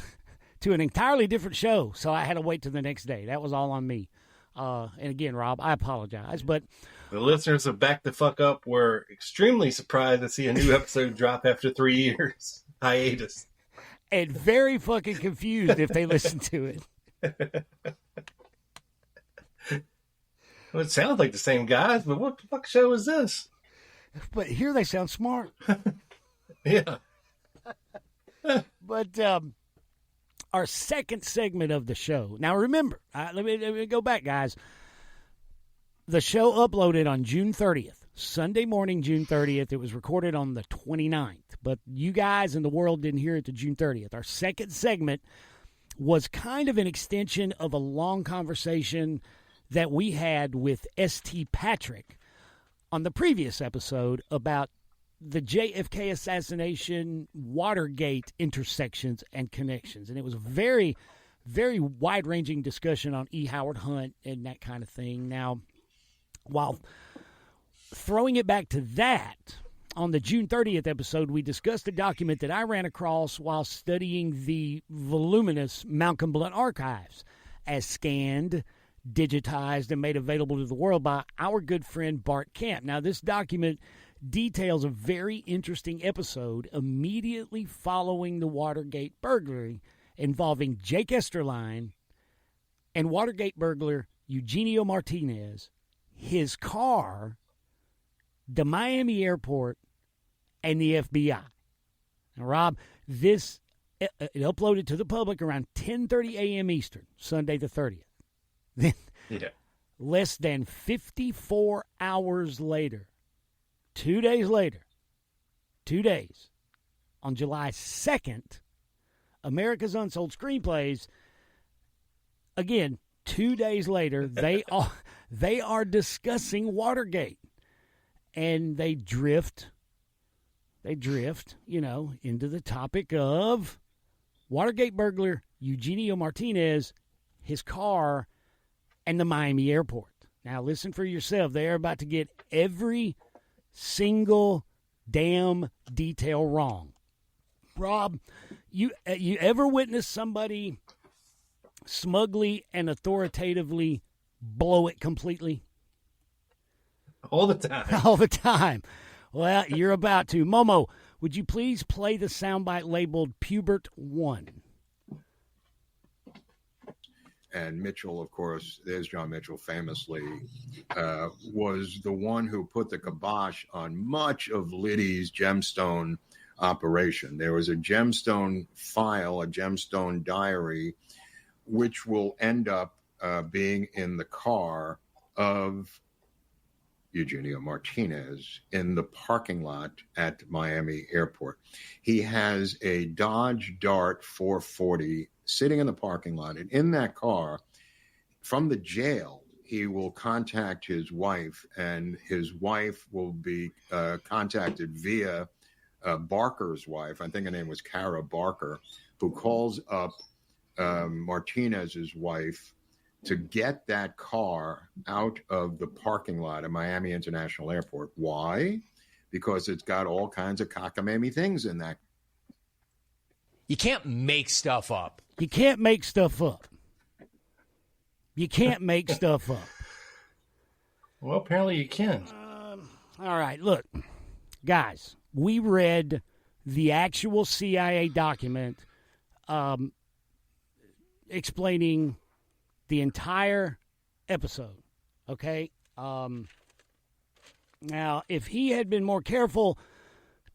C: an entirely different show, so I had to wait till the next day. That was all on me. And again, Rob, I apologize, but
E: the listeners of Back the Fuck Up were extremely surprised to see a new episode drop after 3 years hiatus.
C: And very fucking confused if they listen to it.
E: Well, it sounds like the same guys, but what the fuck show is this?
C: But here they sound smart.
E: Yeah.
C: But our second segment of the show. Now, remember, let me go back, guys. The show uploaded on June 30th, Sunday morning, June 30th. It was recorded on the 29th, but you guys in the world didn't hear it to June 30th. Our second segment was kind of an extension of a long conversation that we had with S.T. Patrick on the previous episode about the JFK assassination, Watergate intersections and connections. And it was a very, very wide-ranging discussion on E. Howard Hunt and that kind of thing. Now, while throwing it back to that, on the June 30th episode, we discussed a document that I ran across while studying the voluminous Malcolm Blunt archives, as scanned, digitized, and made available to the world by our good friend Bart Camp. Now, this document details a very interesting episode immediately following the Watergate burglary involving Jake Esterline and Watergate burglar Eugenio Martinez, his car, the Miami airport, and the FBI. Now, Rob, this it uploaded to the public around 10:30 a.m. Eastern, Sunday the 30th. Then, less than 54 hours later, 2 days later, 2 days, on July 2nd, America's Unsold Screenplays, again, 2 days later, they are discussing Watergate. And they drift, into the topic of Watergate burglar Eugenio Martinez, his car, and the Miami airport. Now, listen for yourself. They're about to get every single damn detail wrong. Rob, you ever witnessed somebody smugly and authoritatively blow it completely?
E: All the time.
C: All the time. Well, you're about to. Momo, would you please play the soundbite labeled Pubert 1?
F: And Mitchell, of course, there's John Mitchell, famously, was the one who put the kibosh on much of Liddy's gemstone operation. There was a gemstone file, a gemstone diary, which will end up being in the car of Eugenio Martinez in the parking lot at Miami Airport. He has a Dodge Dart 440 sitting in the parking lot, and in that car, from the jail, he will contact his wife, and his wife will be contacted via Barker's wife. I think her name was Kara Barker, who calls up Martinez's wife to get that car out of the parking lot at Miami International Airport. Why? Because it's got all kinds of cockamamie things in that.
G: You can't make stuff up.
C: You can't make stuff up. You can't make stuff up.
E: Well, apparently you can.
C: All right, look, guys, we read the actual CIA document explaining the entire episode, okay? Now, if he had been more careful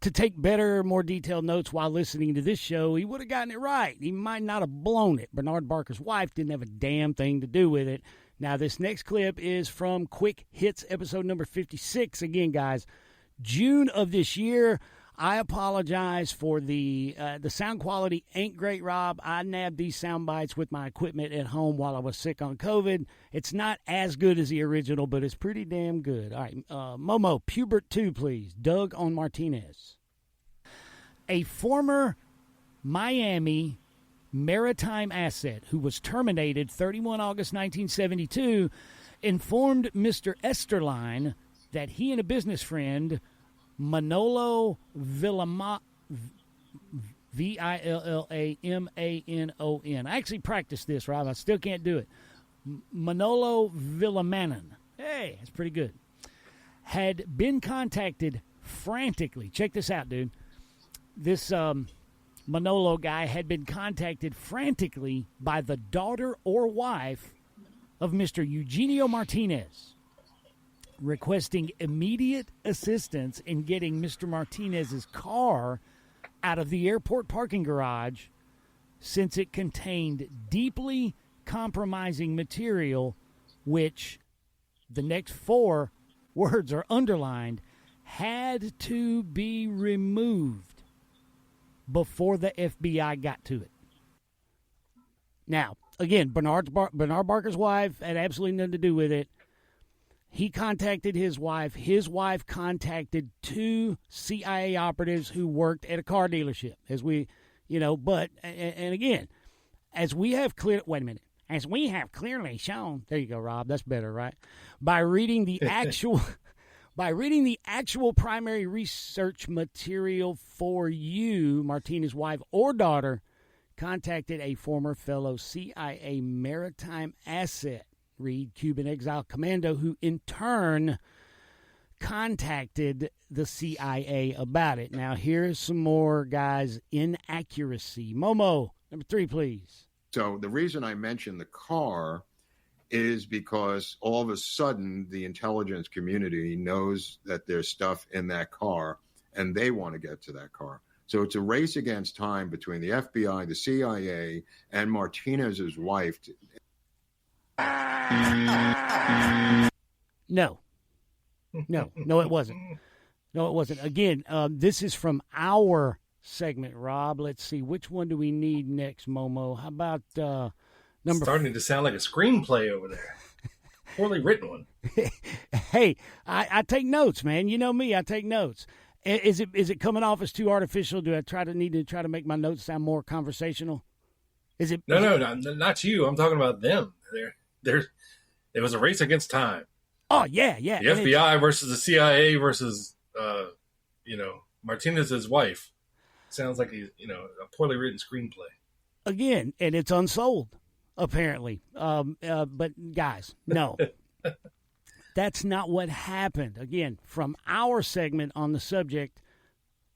C: to take better, more detailed notes while listening to this show, he would have gotten it right. He might not have blown it. Bernard Barker's wife didn't have a damn thing to do with it. Now, this next clip is from Quick Hits, episode number 56. Again, guys, June of this year. I apologize for the sound quality ain't great, Rob. I nabbed these sound bites with my equipment at home while I was sick on COVID. It's not as good as the original, but it's pretty damn good. All right, Momo, Pubert 2, please. Doug on Martinez. A former Miami maritime asset who was terminated 31 August 1972 informed Mr. Esterline that he and a business friend, Manolo Villamanon. I actually practiced this, Rob. I still can't do it. Manolo Villamanon. Hey, that's pretty good. Had been contacted frantically. Check this out, dude. This Manolo guy had been contacted frantically by the daughter or wife of Mr. Eugenio Martinez, requesting immediate assistance in getting Mr. Martinez's car out of the airport parking garage since it contained deeply compromising material, which the next 4 words are underlined, had to be removed before the FBI got to it. Now, again, Bernard Barker's wife had absolutely nothing to do with it. He contacted his wife. His wife contacted 2 CIA operatives who worked at a car dealership. As we, but, and again, as we have clearly shown, there you go, Rob, that's better, right? By reading the actual primary research material for you, Martinez's wife or daughter contacted a former fellow CIA maritime asset, read Cuban exile commando, who in turn contacted the CIA about it. Now, here's some more, guys, inaccuracy. Momo, number 3, please.
F: So the reason I mentioned the car is because all of a sudden the intelligence community knows that there's stuff in that car and they want to get to that car. So it's a race against time between the FBI, the CIA, and Martinez's wife. No, it wasn't. No, it wasn't. Again, this is from our segment, Rob. Let's see. Which one do we need next, Momo? How about number...
E: Starting to sound like a screenplay over there. Poorly written one.
C: Hey, I take notes, man. You know me. I take notes. Is it coming off as too artificial? Do I need to make my notes sound more conversational? Is it?
E: No, not you. I'm talking about them. It was a race against time.
C: Oh, yeah.
E: The FBI versus the CIA versus, Martinez's wife. Sounds like a poorly written screenplay.
C: Again, and it's unsold, apparently. But guys, no, that's not what happened. Again, from our segment on the subject,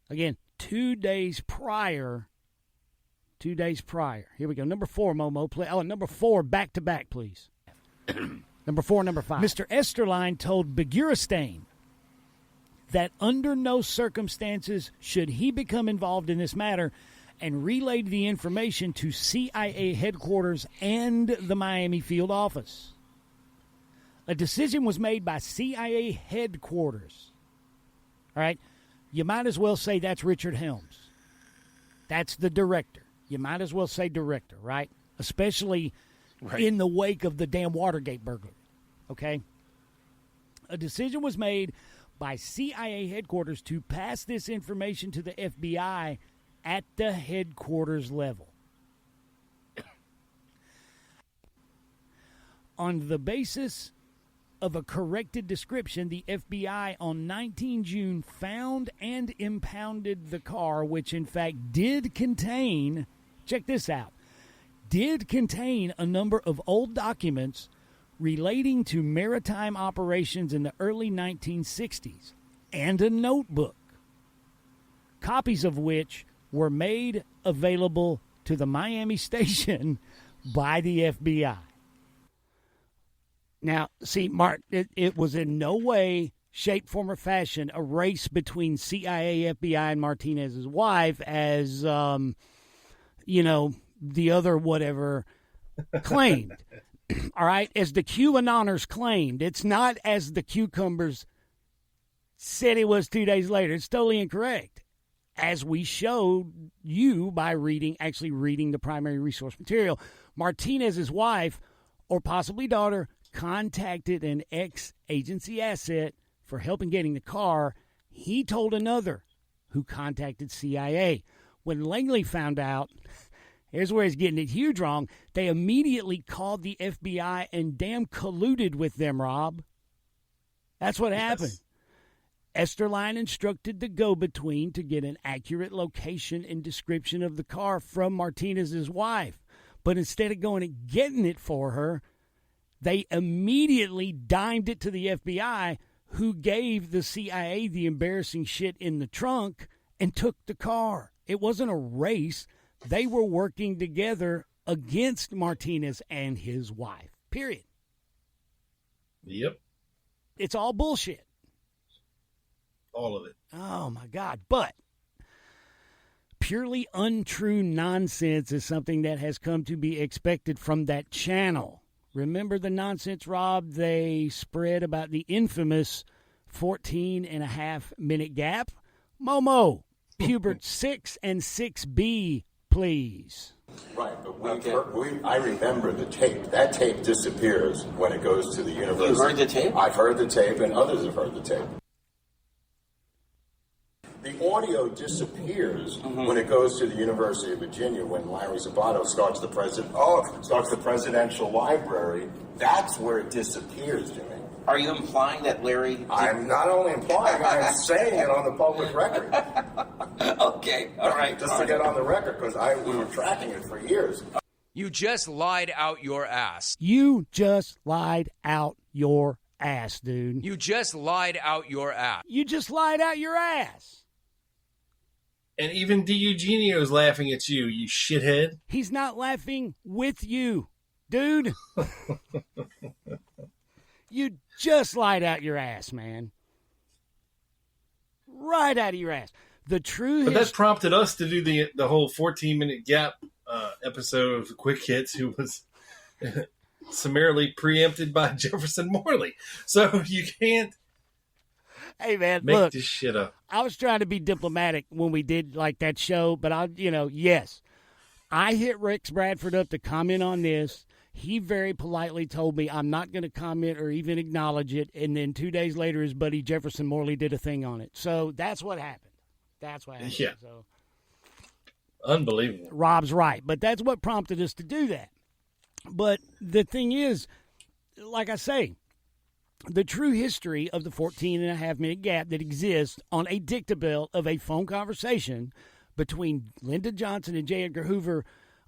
C: again, 2 days prior. 2 days prior. Here we go. Number 4, Momo. Play. Oh, number 4, back to back, please. Number 4, number 5. Mr. Esterline told Begurstein that under no circumstances should he become involved in this matter, and relayed the information to CIA headquarters and the Miami field office. A decision was made by CIA headquarters. All right? You might as well say that's Richard Helms. That's the director. You might as well say director, right? Especially in the wake of the damn Watergate burglary. Okay? A decision was made by CIA headquarters to pass this information to the FBI at the headquarters level. On the basis of a corrected description, the FBI on 19 June found and impounded the car, which in fact did contain, check this out, did contain a number of old documents relating to maritime operations in the early 1960s and a notebook, copies of which were made available to the Miami station by the FBI. Now, see, Mark, it was in no way, shape, form, or fashion a race between CIA, FBI, and Martinez's wife as, the other whatever claimed. All right? As the QAnoners claimed. It's not as the Cucumbers said it was 2 days later. It's totally incorrect. As we showed you by reading the primary resource material, Martinez's wife, or possibly daughter, contacted an ex-agency asset for help in getting the car. He told another who contacted CIA. When Langley found out, here's where he's getting it huge wrong, they immediately called the FBI and damn colluded with them, Rob. That's what happened. Esterline instructed the go-between to get an accurate location and description of the car from Martinez's wife. But instead of going and getting it for her, they immediately dimed it to the FBI, who gave the CIA the embarrassing shit in the trunk and took the car. It wasn't a race. They were working together against Martinez and his wife, period.
E: Yep.
C: It's all bullshit.
E: All of it.
C: Oh, my God. But purely untrue nonsense is something that has come to be expected from that channel. Remember the nonsense, Rob, they spread about the infamous 14.5-minute gap? Momo, Pubert 6 and 6B, please.
H: Right, but I remember the tape. That tape disappears when it goes to the university.
I: You heard the tape?
H: I've heard the tape, and others have heard the tape. The audio disappears when it goes to the University of Virginia when Larry Sabato starts the presidential library. That's where it disappears, Jimmy.
I: Are you implying that Larry...
H: I'm not only implying, I'm saying it on the public record.
I: Okay, all right.
H: Just to get on the record, because we were tracking it for years.
G: You just lied out your ass.
C: You just lied out your ass, dude.
G: You just lied out your ass.
C: You just lied out your ass.
E: And even D. Eugenio's laughing at you, you shithead.
C: He's not laughing with you, dude. You just lied out your ass, man. Right out of your ass. The true...
E: But that prompted us to do the whole 14-minute gap episode of Quick Hits, who was summarily preempted by Jefferson Morley. So you can't...
C: Hey, man,
E: make
C: look,
E: this shit up.
C: I was trying to be diplomatic when we did like that show, but yes, I hit Rex Bradford up to comment on this. He very politely told me I'm not going to comment or even acknowledge it. And then 2 days later, his buddy Jefferson Morley did a thing on it. So that's what happened.
E: Yeah.
C: So,
E: unbelievable.
C: Rob's right, but that's what prompted us to do that. But the thing is, like I say, the true history of the 14.5-minute gap that exists on a dictabel of a phone conversation between Lyndon Johnson and J. Edgar Hoover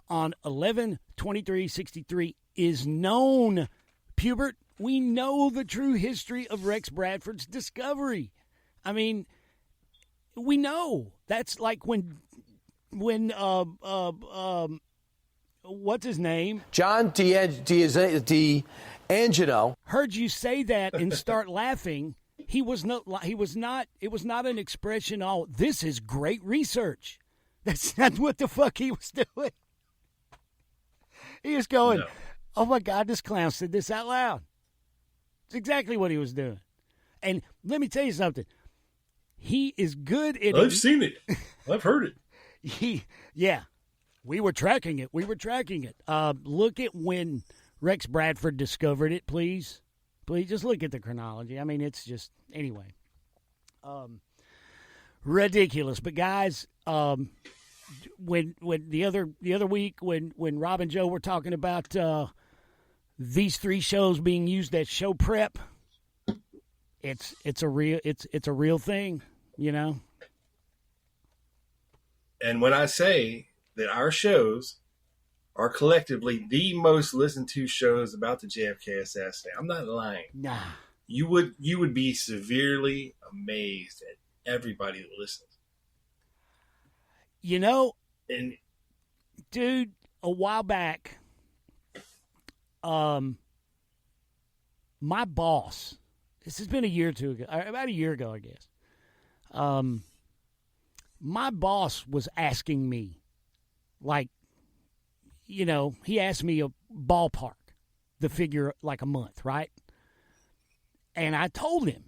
C: on 11/23/63 is known. Pubert, we know the true history of Rex Bradford's discovery. I mean, we know. That's like when what's his name?
J: John D'Angelo
C: heard you say that and start laughing. It was not an expression, oh, this is great research. That's not what the fuck he was doing. He was going, no. Oh my God, this clown said this out loud. It's exactly what he was doing. And let me tell you something. He is good at...
E: I've seen it. I've heard it.
C: Yeah. We were tracking it. Look at when Rex Bradford discovered it, please. Please just look at the chronology. I mean, it's just, anyway. Ridiculous. But guys, when the other week when Rob and Joe were talking about these 3 shows being used as show prep, it's a real thing, you know.
E: And when I say that our shows are collectively the most listened to shows about the JFK assassination, I'm not lying.
C: Nah.
E: You would be severely amazed at everybody that listens.
C: You know,
E: and
C: dude, a while back, my boss, this has been a year or two ago, about a year ago, I guess. My boss was asking me, like, you know, he asked me a ballpark, the figure like a month, right? And I told him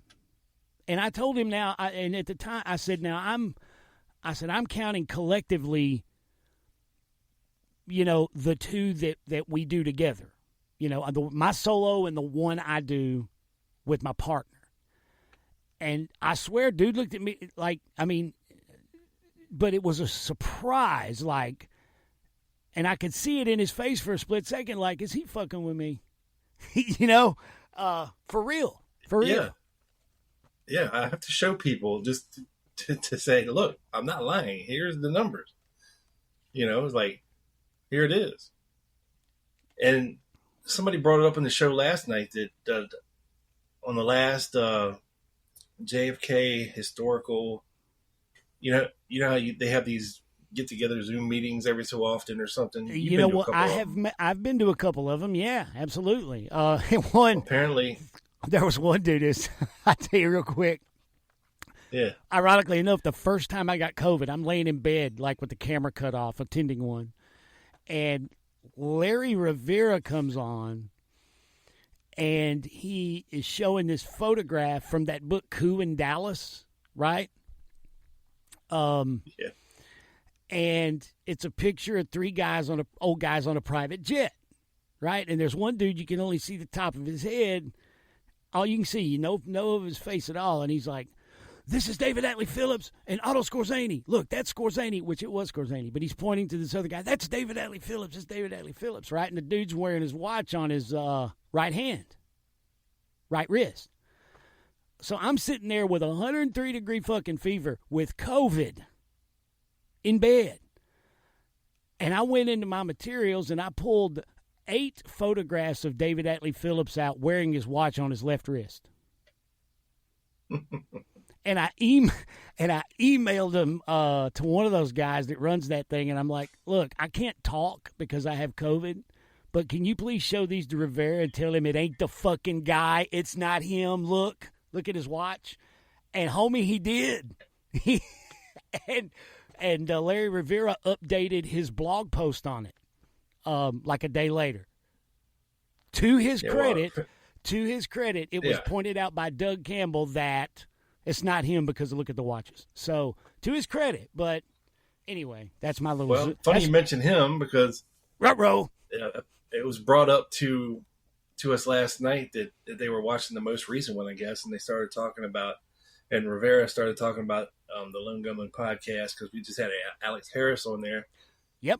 C: now, and at the time I said, I'm counting collectively, you know, the 2 that we do together, you know, my solo and the one I do with my partner. And I swear, dude looked at me like, I mean, but it was a surprise, like, and I could see it in his face for a split second, like, is he fucking with me? You know, for real.
E: Yeah, I have to show people just to say, look, I'm not lying. Here's the numbers. You know, it's like, here it is. And somebody brought it up in the show last night that on the last JFK historical, you know how they have these get-together Zoom meetings every so often or something.
C: You know what? I've been to a couple of them. Yeah, absolutely. One
E: apparently.
C: There was one dude, I'll tell you real quick.
E: Yeah.
C: Ironically enough, the first time I got COVID, I'm laying in bed, like with the camera cut off, attending one. And Larry Rivera comes on, and he is showing this photograph from that book, Coup in Dallas, right?
E: Yeah.
C: And it's a picture of 3 old guys on a private jet, right? And there's one dude, you can only see the top of his head. All you can see, you know of his face at all. And he's like, this is David Atlee Phillips and Otto Skorzeny. Look, that's Skorzeny, which it was Skorzeny. But he's pointing to this other guy. That's David Atlee Phillips. It's David Atlee Phillips, right? And the dude's wearing his watch on his right hand, right wrist. So I'm sitting there with 103-degree fucking fever with COVID in bed. And I went into my materials and I pulled 8 photographs of David Atlee Phillips out wearing his watch on his left wrist. And I emailed him to one of those guys that runs that thing, and I'm like, look, I can't talk because I have COVID, but can you please show these to Rivera and tell him it ain't the fucking guy, it's not him, look at his watch. And homie, he did. And Larry Rivera updated his blog post on it like a day later. To his credit, it was pointed out by Doug Campbell that it's not him because look at the watches. So, to his credit. But anyway, that's my little...
E: Well, funny you mention him because...
C: Ruh-roh.
E: It was brought up to us last night that they were watching the most recent one, I guess, and they started talking about... And Rivera started talking about the Lone Gunman podcast because we just had Alex Harris on there.
C: Yep.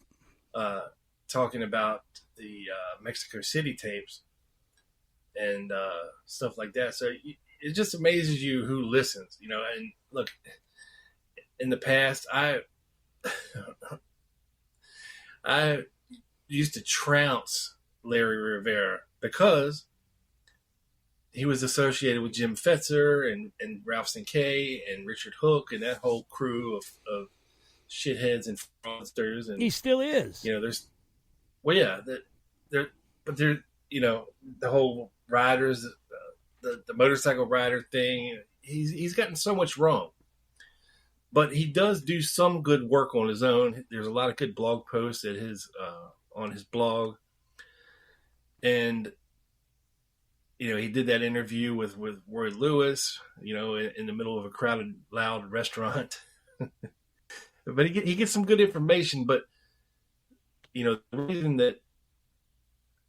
E: Talking about the Mexico City tapes and stuff like that. So it just amazes you who listens, you know. And look, in the past, I used to trounce Larry Rivera because he was associated with Jim Fetzer and Ralph Sinkay and Richard Hook and that whole crew of shitheads and fraudsters. And
C: he still is.
E: You know, there's, well, yeah, but you know, the whole riders, the motorcycle rider thing. He's gotten so much wrong, but he does do some good work on his own. There's a lot of good blog posts at his on his blog, and you know, he did that interview with Roy Lewis, you know, in the middle of a crowded, loud restaurant. But he gets some good information. But, you know, the reason that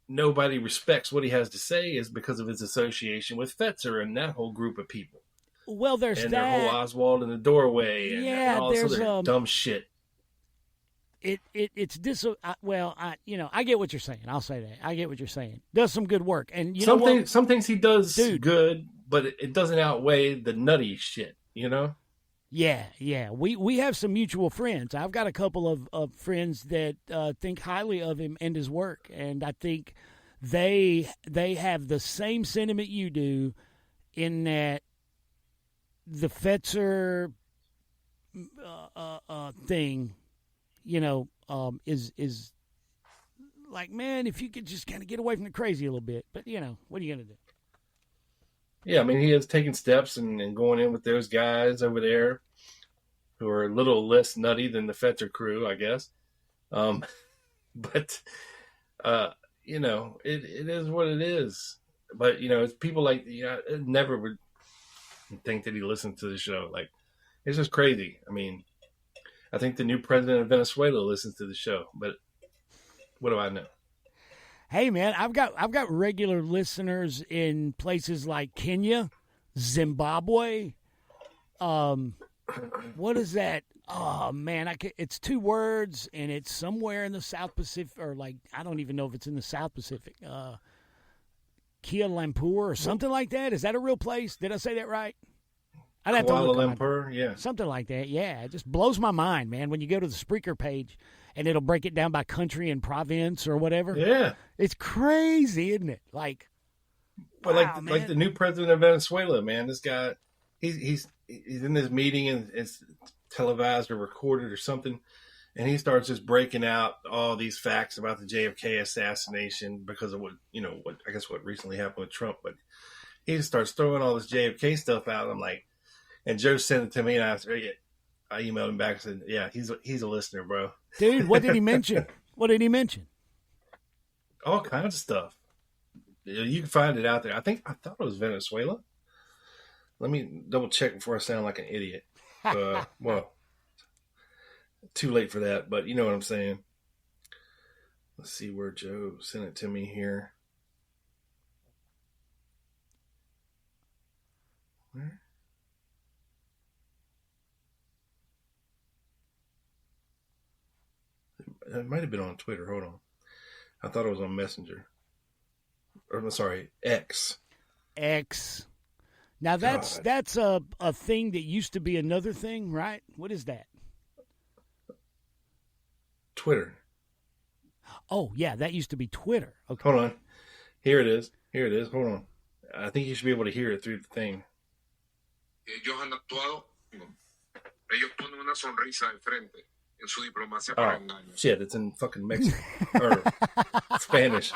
E: nobody respects what he has to say is because of his association with Fetzer and that whole group of people.
C: Well, there's
E: and
C: that.
E: their whole Oswald in the doorway and all this other dumb shit.
C: It's I get what you're saying. I'll say that. I get what you're saying. Does some good work. And you
E: some
C: know what?
E: Some things he does good, but it doesn't outweigh the nutty shit, you know?
C: Yeah. We have some mutual friends. I've got a couple of friends that think highly of him and his work, and I think they have the same sentiment you do in that the Fetzer thing, is like, man, if you could just kind of get away from the crazy a little bit. But, what are you going to do?
E: Yeah, I mean, he has taken steps and going in with those guys over there who are a little less nutty than the Fetzer crew, I guess. But it is what it is. But, it's people like, I never would think that he listened to the show. Like, it's just crazy. I mean, I think the new president of Venezuela listens to the show, but what do I know?
C: Hey, man, I've got regular listeners in places like Kenya, Zimbabwe. What is that? Oh, man, it's 2 words, and it's somewhere in the South Pacific, or like, I don't even know if it's in the South Pacific. Kuala Lumpur or something like that. Is that a real place? Did I say that right? I'd have
E: Kuala
C: to look
E: Lumpur, yeah.
C: Something like that, yeah. It just blows my mind, man, when you go to the Spreaker page and it'll break it down by country and province or whatever.
E: Yeah.
C: It's crazy, isn't it? Like,
E: but
C: wow,
E: like the new president of Venezuela, man, this guy, he's in this meeting and it's televised or recorded or something, and he starts just breaking out all these facts about the JFK assassination because of what recently happened with Trump. But he just starts throwing all this JFK stuff out. And I'm like, and Joe sent it to me, and I emailed him back and said, "Yeah, he's a listener, bro."
C: Dude, what did he mention? What did he mention?
E: All kinds of stuff. You can find it out there. I thought it was Venezuela. Let me double check before I sound like an idiot. Well, too late for that, but you know what I'm saying. Let's see where Joe sent it to me here. Where? It might have been on Twitter. Hold on. I thought it was on Messenger. Or, I'm sorry, X.
C: X. Now, that's a thing that used to be another thing, right? What is that?
E: Twitter.
C: Oh, yeah, that used to be Twitter. Okay.
E: Hold on. Here it is. Hold on. I think you should be able to hear it through the thing.
K: Ellos han actuado. Ellos ponen una sonrisa de frente en su diplomacia para engaño.
E: Shit, it's in fucking Mexican or Spanish.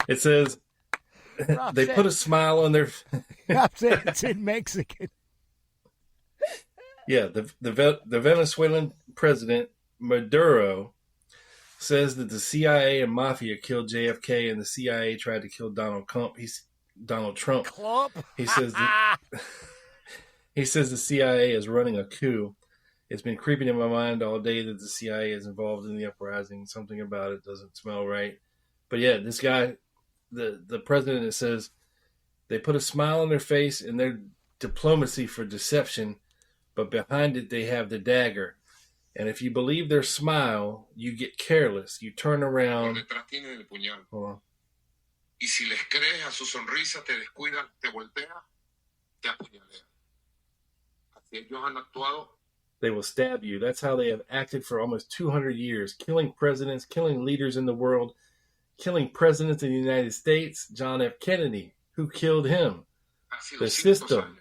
E: It says they put a smile on their.
C: It's in Mexican.
E: Yeah, the Venezuelan president Maduro says that the CIA and mafia killed JFK, and the CIA tried to kill Donald Trump. He says he says the CIA is running a coup. It's been creeping in my mind all day that the CIA is involved in the uprising. Something about it doesn't smell right. But yeah, this guy, the president, it says they put a smile on their face in their diplomacy for deception, but behind it they have the dagger. And if you believe their smile, you get careless. You turn around. Hold on.
K: Y si les crees a su sonrisa, te descuidan, te voltea, te apuñalea. Así ellos han actuado.
E: They will stab you. That's how they have acted for almost 200 years, killing presidents, killing leaders in the world, killing presidents in the United States. John F. Kennedy, who killed him? The system.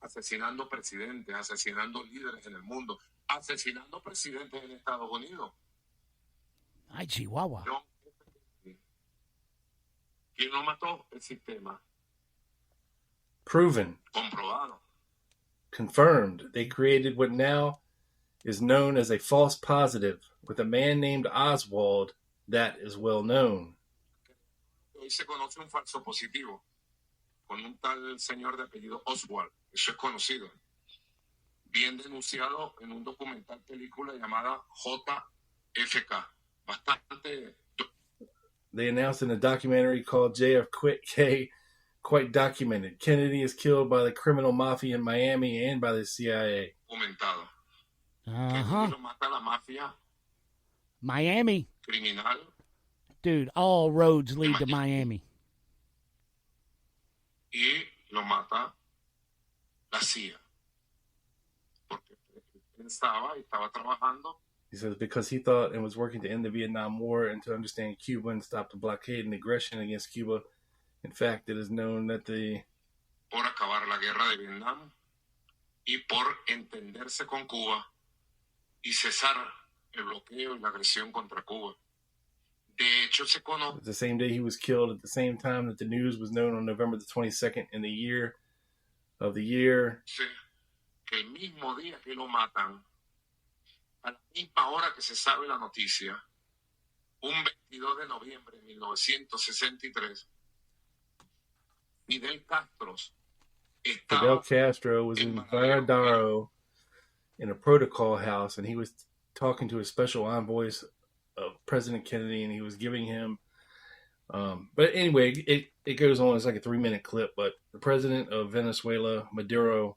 K: Asesinando presidentes, asesinando líderes en el mundo, asesinando presidentes en Estados Unidos.
C: Ay, Chihuahua.
K: ¿Quién lo mató? El sistema.
E: Proven.
K: Comprobado.
E: Confirmed. They created what now is known as a false positive with a man named Oswald that is well known.
K: Hoy se conoce un falso positivo con un tal señor de apellido Oswald. Eso es conocido. Bien denunciado en un documental película llamada JFK. Bastante
E: they announced in a documentary called JFK, quite documented. Kennedy is killed by the criminal mafia in Miami and by the CIA.
K: Documentado.
C: Uh-huh.
K: Lo mata la mafia
C: Miami.
K: criminal.
C: Dude, all roads lead to Miami.
K: Y lo mata la CIA. Porque pensaba y estaba trabajando.
E: He says because he thought and was working to end the Vietnam War and to understand Cuba and stop the blockade and aggression against Cuba. In fact, it is known that
K: por acabar la guerra de Vietnam y por entenderse con Cuba y cesar el bloqueo y la agresión contra Cuba. De hecho, se conoce.
E: The same day he was killed, at the same time that the news was known on November the 22nd in the year of the year.
K: Que el mismo día que lo matan, a la misma hora que se sabe la noticia, un 22 de noviembre de 1963, Fidel
E: Castro was in Maduro in a protocol house, and he was talking to a special envoy of President Kennedy, and he was giving him. But anyway, it goes on. It's like a 3-minute clip. But the president of Venezuela, Maduro,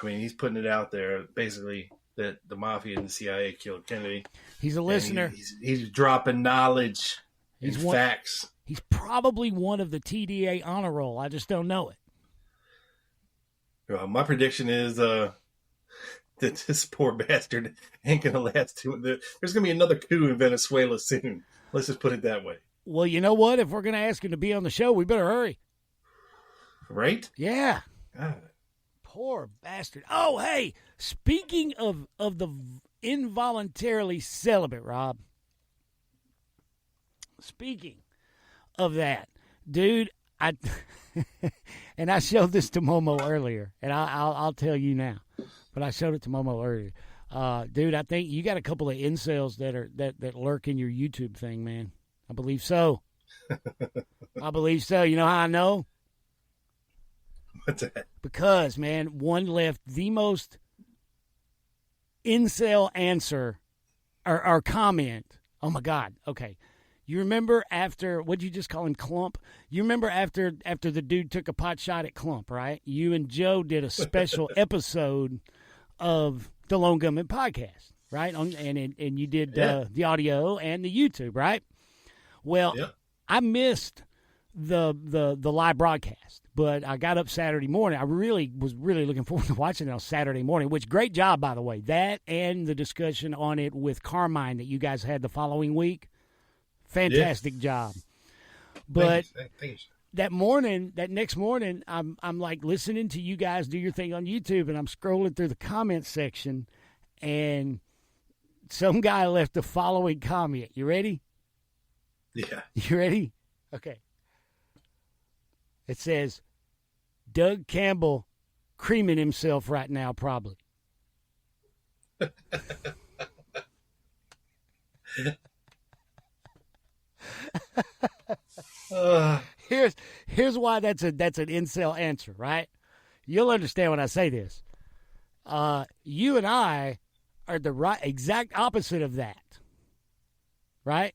E: I mean, he's putting it out there basically that the mafia and the CIA killed Kennedy.
C: He's a listener.
E: He's dropping knowledge and facts.
C: He's probably one of the TDA honor roll. I just don't know it.
E: My prediction is that this poor bastard ain't going to last too. There's going to be another coup in Venezuela soon. Let's just put it that way.
C: Well, you know what? If we're going to ask him to be on the show, we better hurry.
E: Right?
C: Yeah.
E: God.
C: Poor bastard. Oh, hey, speaking of the involuntarily celibate, Rob. Speaking of that, dude, and I showed this to Momo earlier, and I'll tell you now, but I showed it to Momo earlier. Dude, I think you got a couple of incels that lurk in your YouTube thing, man. I believe so. I believe so. You know how I know?
E: What's that?
C: Because, man, one left the most incel answer or comment. Oh, my God. Okay. You remember after, what'd you just call him, Clump? You remember after the dude took a pot shot at Clump, right? You and Joe did a special episode of the Lone Gunman podcast, right? And you did the audio and the YouTube, right? Well, I missed the live broadcast, but I got up Saturday morning. I was really looking forward to watching it on Saturday morning, which great job, by the way. That and the discussion on it with Carmine that you guys had the following week. Fantastic job. But
E: Thanks.
C: that next morning, I'm like listening to you guys do your thing on YouTube, and I'm scrolling through the comments section, and some guy left the following comment. You ready?
E: Yeah.
C: You ready? Okay. It says, Doug Campbell creaming himself right now, probably. Here's why that's an incel answer, right? You'll understand when I say this. You and I are the exact opposite of that, right?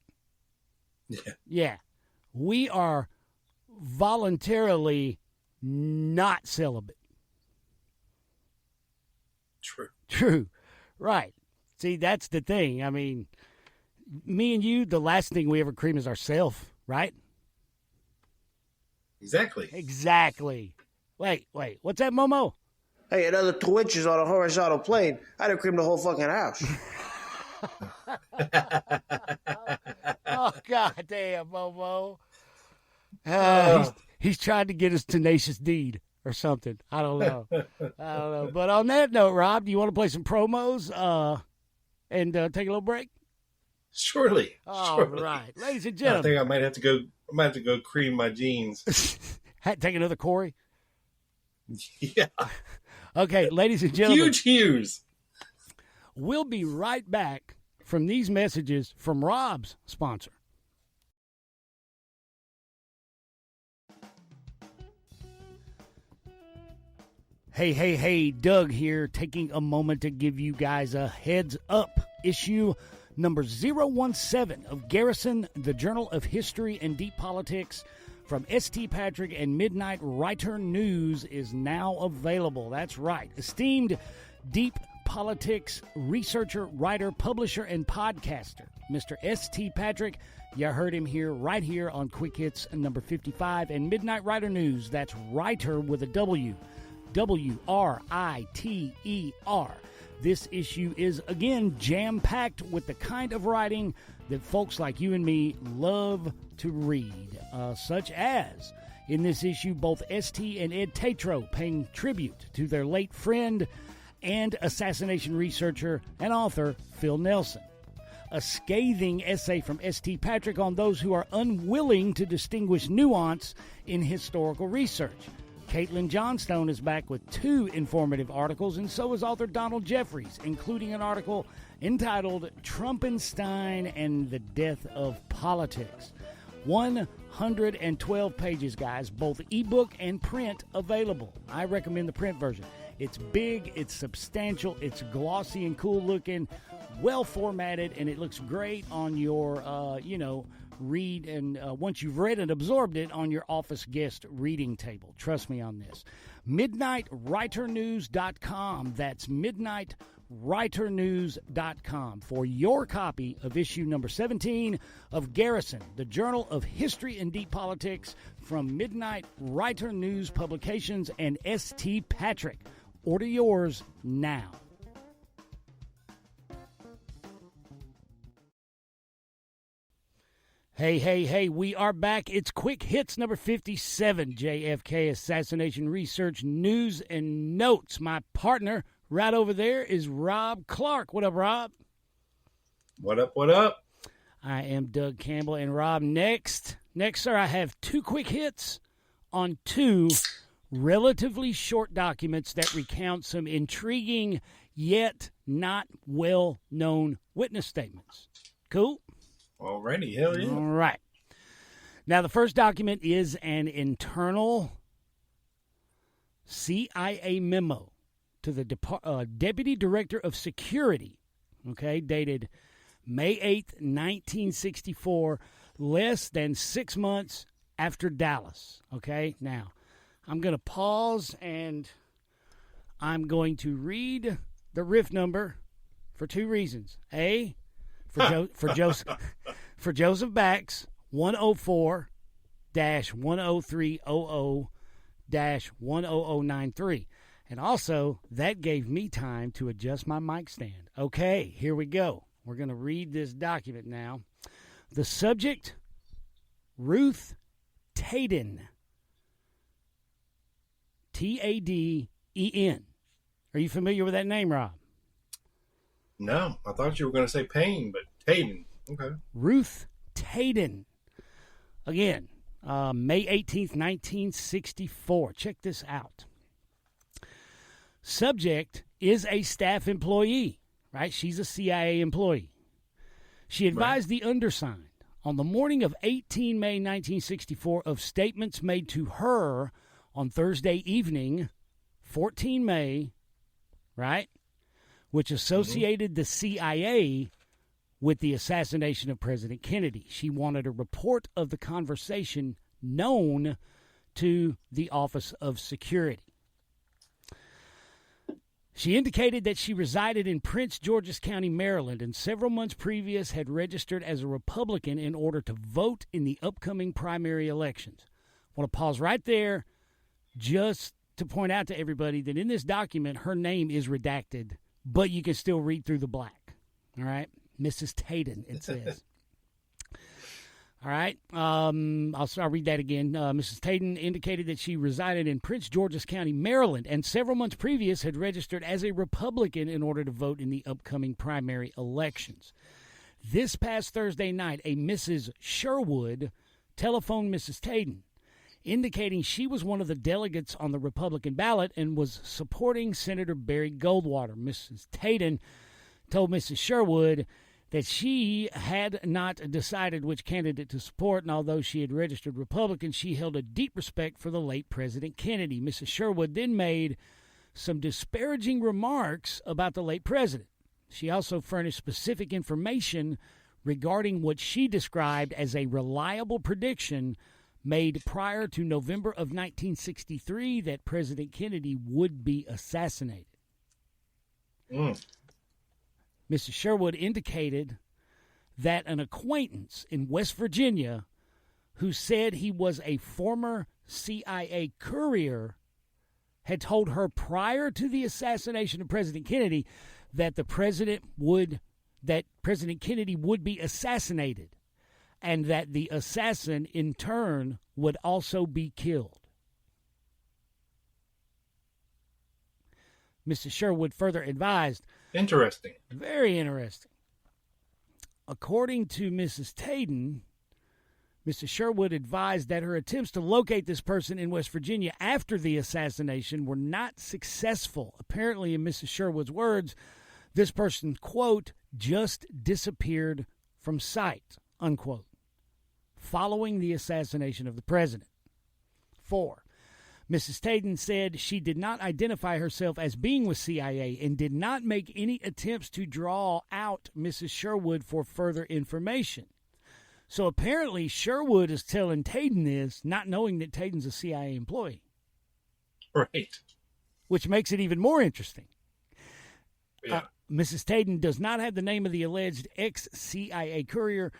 C: Yeah. We are voluntarily not celibate. True. Right. See, that's the thing. I mean, me and you, the last thing we ever cream is ourselves, right?
E: Exactly.
C: Wait. What's that, Momo?
J: Hey, another 2 inches on a horizontal plane. I'd have creamed the whole fucking house.
C: Oh, God damn, Momo. He's trying to get us Tenacious Deed or something. I don't know. But on that note, Rob, do you want to play some promos and take a little break?
E: Surely.
C: All right. Ladies and gentlemen.
E: I think I might have to go cream my jeans.
C: Take another Corey?
E: Yeah.
C: Okay, ladies and gentlemen.
E: Huge hues.
C: We'll be right back from these messages from Rob's sponsor. Hey, Doug here, taking a moment to give you guys a heads up. Issue number 017 of Garrison, the Journal of History and Deep Politics, from St. Patrick and Midnight Writer News is now available. That's right. Esteemed deep politics researcher, writer, publisher, and podcaster, Mr. St. Patrick. You heard him here, right here on Quick Hits number 55 and Midnight Writer News. That's writer with a W. W-R-I-T-E-R. This issue is, again, jam-packed with the kind of writing that folks like you and me love to read, such as, in this issue, both St. and Ed Tatro paying tribute to their late friend and assassination researcher and author Phil Nelson. A scathing essay from St. Patrick on those who are unwilling to distinguish nuance in historical research. Caitlin Johnstone is back with 2 informative articles, and so is author Donald Jeffries, including an article entitled Trumpenstein and the Death of Politics. 112 pages, guys, both ebook and print available. I recommend the print version. It's big, it's substantial, it's glossy and cool looking, well formatted, and it looks great on your, read, and once you've read and absorbed it, on your office guest reading table. Trust me on this. MidnightWriterNews.com. That's MidnightWriterNews.com for your copy of issue number 17 of Garrison, the Journal of History and Deep Politics, from Midnight Writer News Publications and St. Patrick. Order yours now. Hey, we are back. It's Quick Hits number 57, JFK Assassination Research News and Notes. My partner right over there is Rob Clark. What up, Rob?
E: What up?
C: I am Doug Campbell, and Rob, next, sir, I have 2 quick hits on 2 relatively short documents that recount some intriguing yet not well-known witness statements. Cool?
E: Already, hell yeah.
C: All right. Now, the first document is an internal CIA memo to the Deputy Director of Security, dated May 8th, 1964, less than 6 months after Dallas. Now, I'm going to pause and I'm going to read the RIF number for 2 reasons. A, for Joseph Bax, 104-10300-10093. And also, that gave me time to adjust my mic stand. Okay, here we go. We're going to read this document now. The subject, Ruth Taden. Taden. Are you familiar with that name, Rob?
E: No, I thought you were going to say Payne, but Taden. Okay.
C: Ruth Taden. Again, May 18th, 1964. Check this out. Subject is a staff employee, right? She's a CIA employee. She advised the undersigned on the morning of 18 May 1964 of statements made to her on Thursday evening, 14 May, right, which associated the CIA with the assassination of President Kennedy. She wanted a report of the conversation known to the Office of Security. She indicated that she resided in Prince George's County, Maryland, and several months previous had registered as a Republican in order to vote in the upcoming primary elections. I want to pause right there just to point out to everybody that in this document, her name is redacted, but you can still read through the black. All right? Mrs. Taden, it says. All right. I'll read that again. Mrs. Taden indicated that she resided in Prince George's County, Maryland, and several months previous had registered as a Republican in order to vote in the upcoming primary elections. This past Thursday night, a Mrs. Sherwood telephoned Mrs. Taden, indicating she was one of the delegates on the Republican ballot and was supporting Senator Barry Goldwater. Mrs. Taden told Mrs. Sherwood that she had not decided which candidate to support, and although she had registered Republican, she held a deep respect for the late President Kennedy. Mrs. Sherwood then made some disparaging remarks about the late president. She also furnished specific information regarding what she described as a reliable prediction made prior to November of 1963 that President Kennedy would be assassinated. Mrs. Sherwood indicated that an acquaintance in West Virginia who said he was a former CIA courier had told her prior to the assassination of President Kennedy that President Kennedy would be assassinated, and that the assassin in turn would also be killed. Mrs. Sherwood further advised.
E: Interesting.
C: Very interesting. According to Mrs. Tayden, Mrs. Sherwood advised that her attempts to locate this person in West Virginia after the assassination were not successful. Apparently, in Mrs. Sherwood's words, this person, quote, just disappeared from sight, unquote, following the assassination of the president. 4. Mrs. Tayden said she did not identify herself as being with CIA and did not make any attempts to draw out Mrs. Sherwood for further information. So apparently Sherwood is telling Tayden this, not knowing that Tayden's a CIA employee.
E: Right.
C: Which makes it even more interesting.
E: Yeah.
C: Mrs. Tayden does not have the name of the alleged ex-CIA courier,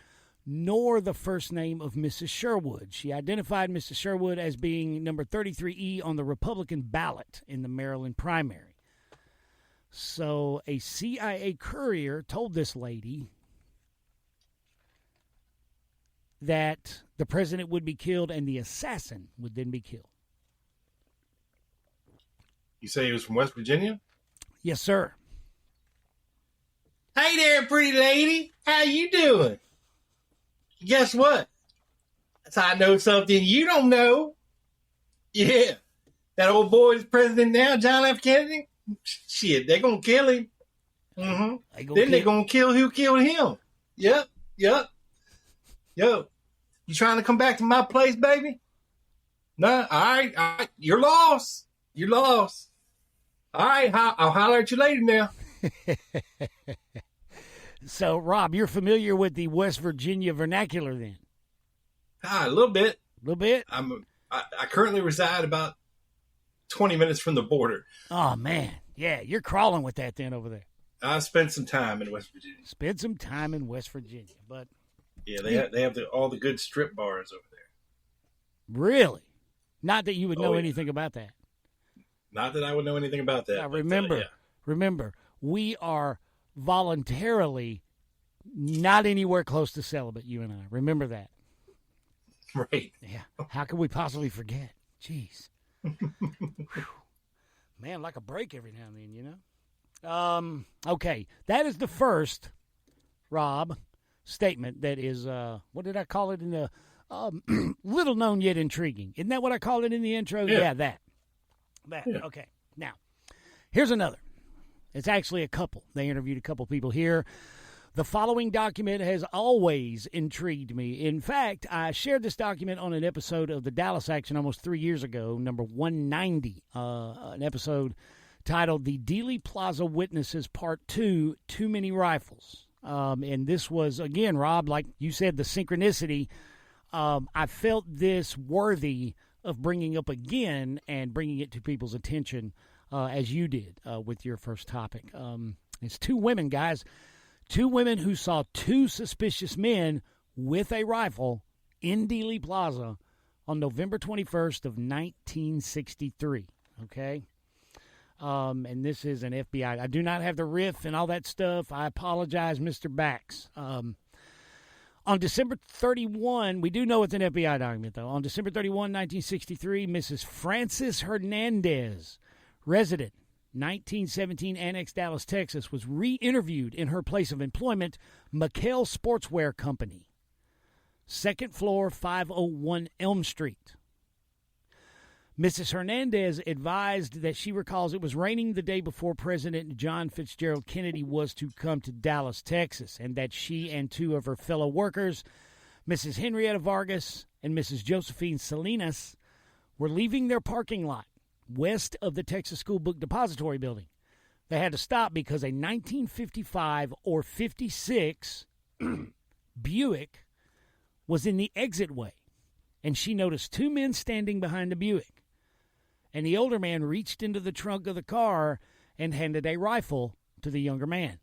C: nor the first name of Mrs. Sherwood. She identified Mrs. Sherwood as being number 33E on the Republican ballot in the Maryland primary. So a CIA courier told this lady that the president would be killed and the assassin would then be killed.
E: You say he was from West Virginia?
C: Yes, sir.
E: Hey there, pretty lady. How you doing? Guess what? That's how I know something you don't know. Yeah. That old boy's president now, John F. Kennedy. Shit, they're going to kill him. Mm-hmm. Then they're going to kill who killed him. Yep. Yo, you trying to come back to my place, baby? No, all right. You're lost. All right, I'll holler at you later now.
C: So, Rob, you're familiar with the West Virginia vernacular then?
E: A little bit.
C: A little bit?
E: I currently reside about 20 minutes from the border.
C: Oh, man. Yeah, you're crawling with that then over there.
E: I spent some time in West Virginia.
C: But
E: yeah, they have all the good strip bars over there.
C: Really? Not that you would know anything about that.
E: Not that I would know anything about that.
C: Now, remember, we are voluntarily not anywhere close to celibate, you and I. Remember that.
E: Right.
C: Yeah. How could we possibly forget? Jeez. Man, like a break every now and then, you know? Okay. That is the first, Rob, statement that is, what did I call it in the, little known yet intriguing. Isn't that what I called it in the intro? Yeah, that. Yeah. Okay. Now, here's another. It's actually a couple. They interviewed a couple people here. The following document has always intrigued me. In fact, I shared this document on an episode of the Dallas Action almost 3 years ago, number 190, an episode titled The Dealey Plaza Witnesses Part 2, Too Many Rifles. And this was, again, Rob, like you said, the synchronicity. I felt this worthy of bringing up again and bringing it to people's attention as you did with your first topic. It's two women, guys. Two women who saw two suspicious men with a rifle in Dealey Plaza on November 21st of 1963. Okay? And this is an FBI. I do not have the riff and all that stuff. I apologize, Mr. Bax. On December 31, we do know it's an FBI document, though. On December 31, 1963, Mrs. Frances Hernandez, resident, 1917 Annex, Dallas, Texas, was re-interviewed in her place of employment, McHale Sportswear Company, second floor, 501 Elm Street. Mrs. Hernandez advised that she recalls it was raining the day before President John Fitzgerald Kennedy was to come to Dallas, Texas, and that she and two of her fellow workers, Mrs. Henrietta Vargas and Mrs. Josephine Salinas, were leaving their parking lot west of the Texas School Book Depository building They had to stop because a 1955 or 56 Buick was in the exitway, and she noticed two men standing behind the Buick. And the older man reached into the trunk of the car and handed a rifle to the younger man.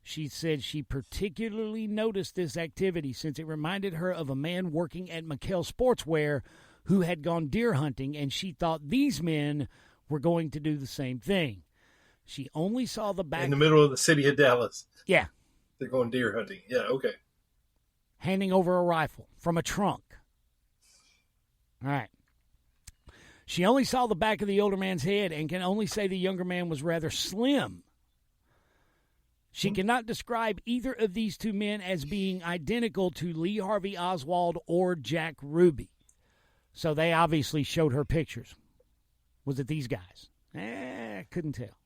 C: She said she particularly noticed this activity since it reminded her of a man working at McKell Sportswear who had gone deer hunting, and she thought these men were going to do the same thing. She only saw the back.
E: In the middle of the city of Dallas.
C: Yeah.
E: They're going deer hunting. Yeah, okay.
C: Handing over a rifle from a trunk. All right. She only saw the back of the older man's head and can only say the younger man was rather slim. She cannot describe either of these two men as being identical to Lee Harvey Oswald or Jack Ruby. So they obviously showed her pictures. Was it these guys? Couldn't tell.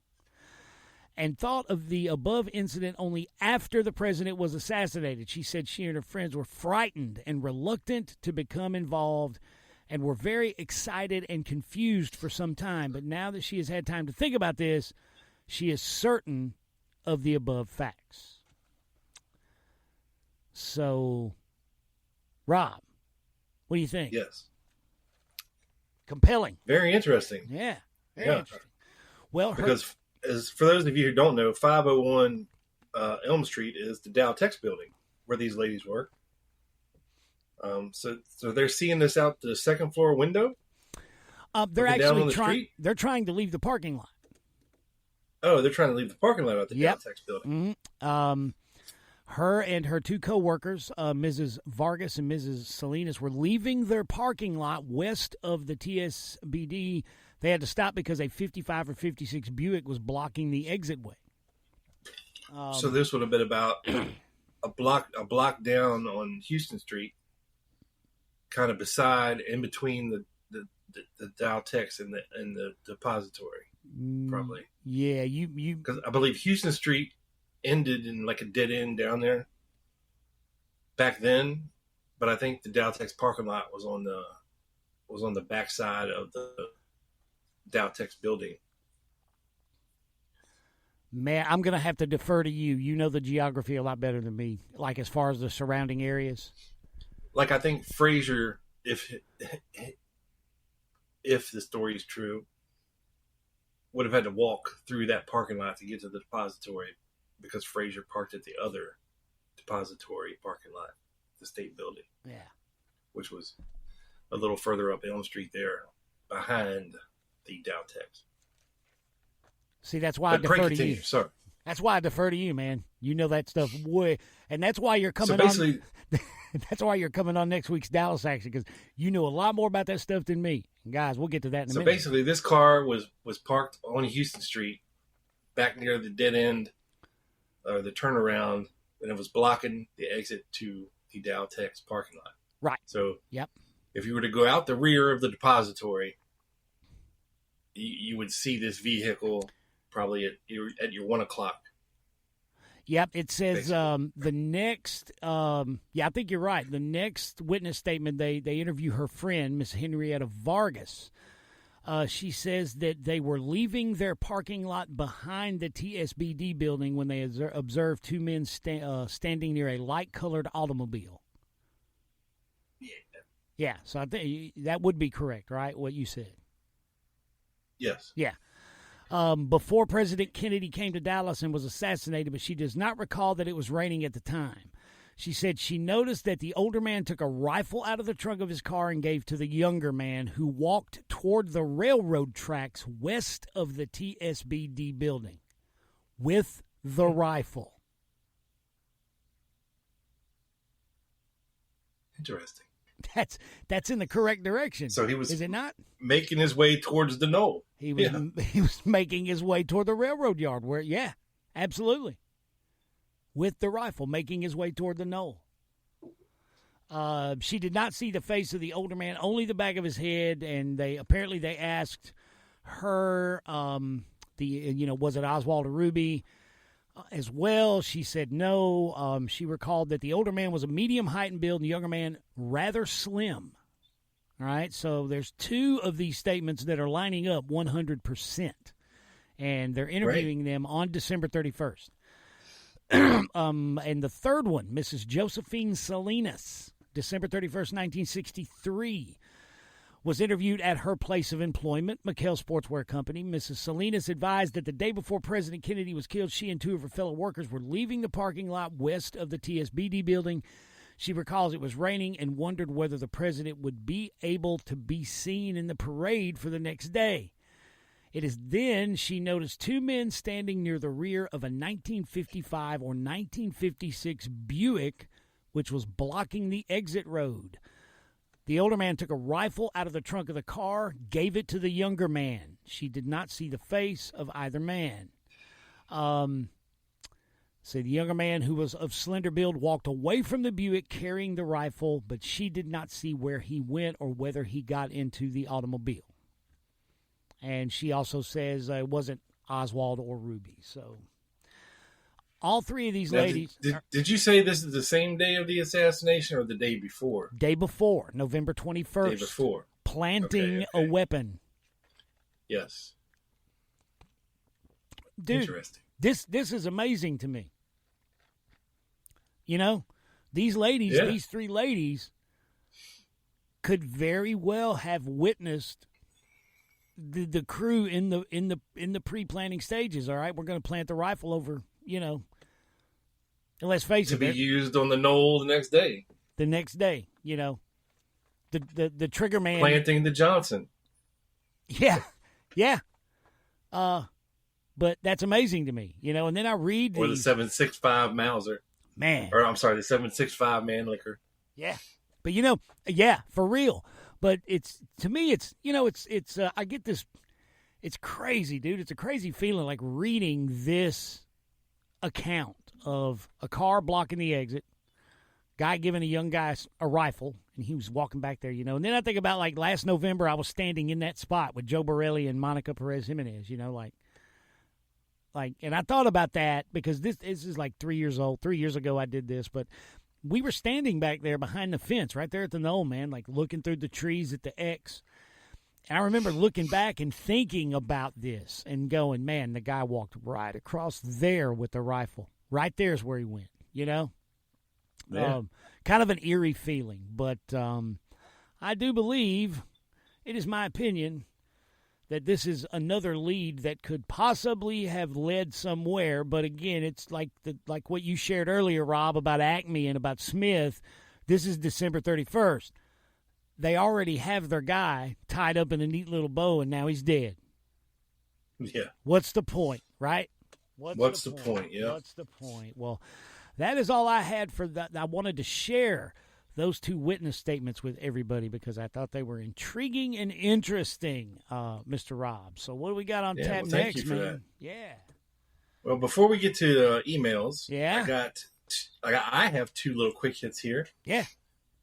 C: And thought of the above incident only after the president was assassinated. She said she and her friends were frightened and reluctant to become involved and were very excited and confused for some time. But now that she has had time to think about this, she is certain of the above facts. So, Rob, what do you think?
E: Yes.
C: Compelling.
E: Very interesting.
C: Yeah. Very interesting. Well,
E: because as for those of you who don't know, 501 Elm Street is the Dow Tex building where these ladies work. So they're seeing this out the second floor window.
C: They're actually trying. They're trying to leave the parking lot.
E: Oh, they're trying to leave the parking lot at the Dow Tex building.
C: Mm-hmm. Her and her two co-workers, Mrs. Vargas and Mrs. Salinas, were leaving their parking lot west of the TSBD. They had to stop because a 55 or 56 Buick was blocking the exitway.
E: So this would have been about a block down on Houston Street, kind of beside, in between the Dow Tex and the Depository, probably.
C: Yeah, you
E: because I believe Houston Street ended in like a dead end down there back then, but I think the Dow Tex parking lot was on the backside of the Dow Tex building.
C: Man, I'm going to have to defer to you. You know the geography a lot better than me, like as far as the surrounding areas.
E: Like I think Frazier, if the story is true, would have had to walk through that parking lot to get to the Depository because Frazier parked at the other Depository parking lot, the state building.
C: Yeah.
E: Which was a little further up Elm Street there behind the Dow Tex.
C: See, that's why I defer to you.
E: Sorry.
C: That's why I defer to you, man. You know that stuff way, and that's why you're coming
E: on.
C: That's why you're coming on next week's Dallas action, because you know a lot more about that stuff than me. And guys, we'll get to that in a minute.
E: So basically, this car was parked on Houston Street, back near the dead end, or the turnaround, and it was blocking the exit to the Dow Tex parking lot.
C: Right.
E: So,
C: yep.
E: If you were to go out the rear of the Depository, you would see this vehicle probably at your 1 o'clock.
C: Yep, it says the next. I think you're right. The next witness statement, they interview her friend, Miss Henrietta Vargas. She says that they were leaving their parking lot behind the TSBD building when they observed two men standing near a light-colored automobile. Yeah, so I think that would be correct, right? What you said.
E: Yes.
C: Yeah. Before President Kennedy came to Dallas and was assassinated, but she does not recall that it was raining at the time. She said she noticed that the older man took a rifle out of the trunk of his car and gave to the younger man, who walked toward the railroad tracks west of the TSBD building with the rifle.
E: Interesting.
C: That's in the correct direction.
E: So he was,
C: is it not?
E: Making his way towards the Knoll.
C: He was making his way toward the railroad yard where, yeah, absolutely. With the rifle, making his way toward the Knoll. She did not see the face of the older man, only the back of his head, and they asked her, was it Oswald or Ruby? As well, she said no. She recalled that the older man was a medium height and build, and the younger man rather slim. All right, so there's two of these statements that are lining up 100%. And they're interviewing them on December 31st. And the third one, Mrs. Josephine Salinas, December 31st, 1963, was interviewed at her place of employment, McHale Sportswear Company. Mrs. Salinas advised that the day before President Kennedy was killed, she and two of her fellow workers were leaving the parking lot west of the TSBD building. She recalls it was raining and wondered whether the president would be able to be seen in the parade for the next day. It is then she noticed two men standing near the rear of a 1955 or 1956 Buick, which was blocking the exit road. The older man took a rifle out of the trunk of the car, gave it to the younger man. She did not see the face of either man. The younger man, who was of slender build, walked away from the Buick carrying the rifle, but she did not see where he went or whether he got into the automobile. And she also says it wasn't Oswald or Ruby. So all three of these ladies.
E: Did you say this is the same day of the assassination or the day before?
C: Day before, November 21st.
E: Day before.
C: Planting a weapon.
E: Yes.
C: Dude,
E: interesting.
C: This is amazing to me. You know, these ladies, these three ladies, could very well have witnessed the crew in the pre-planning stages. All right, we're going to plant the rifle over, and let's face it,
E: to be used on the Knoll the next day.
C: The next day, the trigger man
E: planting the Johnson.
C: Yeah. But that's amazing to me, and then I read
E: or the 7.65 Mauser,
C: man,
E: or I'm sorry, the 7.65 Mannlicher.
C: Yeah, but for real. But it's, to me, it's, I get this, it's crazy, dude. It's a crazy feeling, like reading this account of a car blocking the exit, guy giving a young guy a rifle, and he was walking back there, and then I think about, like, last November, I was standing in that spot with Joe Borelli and Monica Perez Jimenez, and I thought about that because this is like 3 years old. 3 years ago I did this, but we were standing back there behind the fence right there at the Knoll, man, like looking through the trees at the X. And I remember looking back and thinking about this and going, man, the guy walked right across there with the rifle. Right there's where he went, Yeah. Kind of an eerie feeling. But I do believe, it is my opinion, that this is another lead that could possibly have led somewhere. But again, it's like what you shared earlier, Rob, about Acme and about Smith. This is December 31st. They already have their guy tied up in a neat little bow, and now he's dead.
E: Yeah.
C: What's the point, right?
E: What's the point? Yeah.
C: What's the point? Well, that is all I had for that. I wanted to share those two witness statements with everybody because I thought they were intriguing and interesting, Mr. Rob. So what do we got on tap next, man?
E: That.
C: Yeah.
E: Well, before we get to emails,
C: yeah,
E: I have two little quick hits here.
C: Yeah.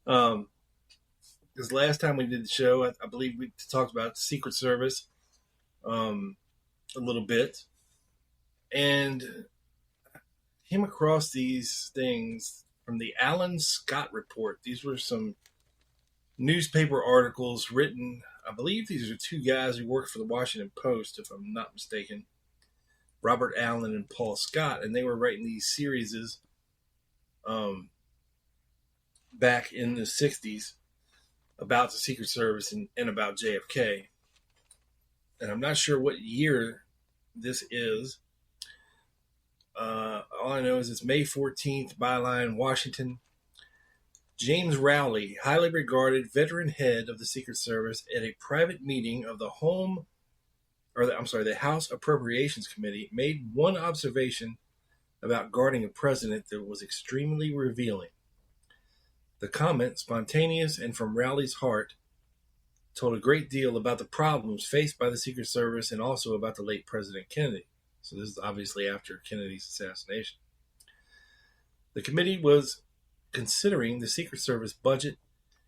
E: Because last time we did the show, I believe we talked about Secret Service a little bit, and came across these things from the Alan Scott Report. These were some newspaper articles written, I believe these are two guys who worked for the Washington Post, if I'm not mistaken, Robert Allen and Paul Scott, and they were writing these series back in the 60s about the Secret Service and about JFK. And I'm not sure what year this is. All I know is it's May 14th, byline, Washington. James Rowley, highly regarded veteran head of the Secret Service, at a private meeting of the House Appropriations Committee, made one observation about guarding a president that was extremely revealing. The comment, spontaneous and from Rowley's heart, told a great deal about the problems faced by the Secret Service and also about the late President Kennedy. So this is obviously after Kennedy's assassination. The committee was considering the Secret Service budget,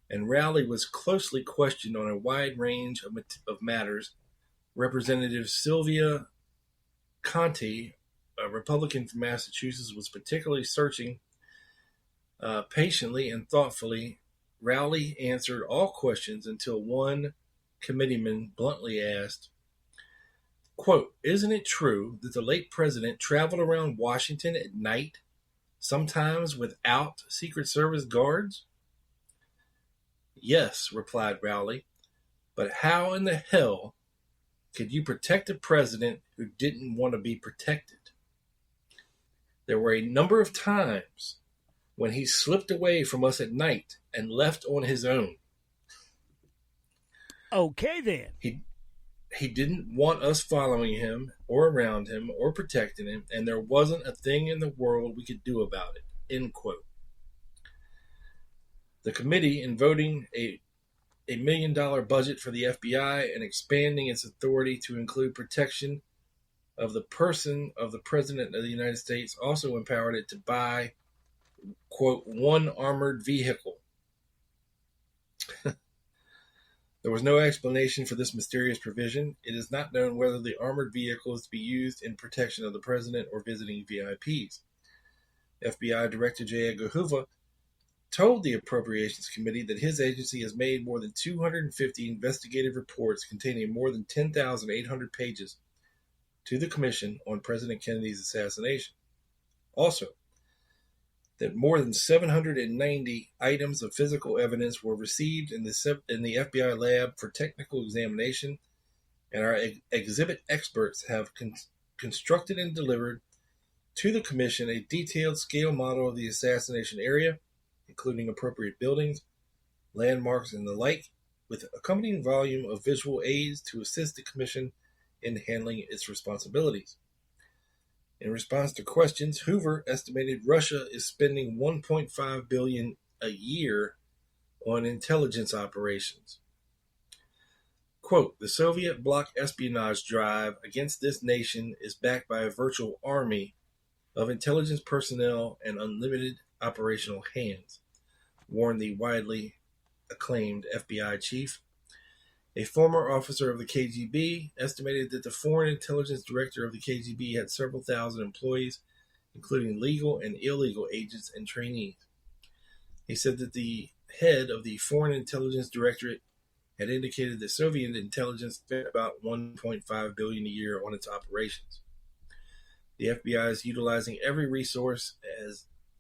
E: and Rowley was closely questioned on a wide range of matters. Representative Sylvia Conte, a Republican from Massachusetts, was particularly searching patiently and thoughtfully. Rowley answered all questions until one committeeman bluntly asked, Quote, isn't it true that the late president traveled around Washington at night, sometimes without Secret Service guards? Yes, replied Rowley, but how in the hell could you protect a president who didn't want to be protected? There were a number of times when he slipped away from us at night and left on his own.
C: Okay, then.
E: He didn't want us following him or around him or protecting him, and there wasn't a thing in the world we could do about it. End quote. The committee, in voting a $1 million budget for the FBI and expanding its authority to include protection of the person of the President of the United States, also empowered it to buy, quote, one armored vehicle. There was no explanation for this mysterious provision. It is not known whether the armored vehicle is to be used in protection of the president or visiting VIPs. FBI Director J. Edgar Hoover told the Appropriations Committee that his agency has made more than 250 investigative reports containing more than 10,800 pages to the Commission on President Kennedy's assassination. Also, that more than 790 items of physical evidence were received in the FBI lab for technical examination, and our exhibit experts have constructed and delivered to the Commission a detailed scale model of the assassination area, including appropriate buildings, landmarks, and the like, with accompanying volume of visual aids to assist the Commission in handling its responsibilities. In response to questions, Hoover estimated Russia is spending $1.5 billion a year on intelligence operations. Quote, the Soviet bloc espionage drive against this nation is backed by a virtual army of intelligence personnel and unlimited operational hands, warned the widely acclaimed FBI chief. A former officer of the KGB estimated that the foreign intelligence director of the KGB had several thousand employees, including legal and illegal agents and trainees. He said that the head of the Foreign Intelligence Directorate had indicated that Soviet intelligence spent about $1.5 billion a year on its operations. The FBI is utilizing every resource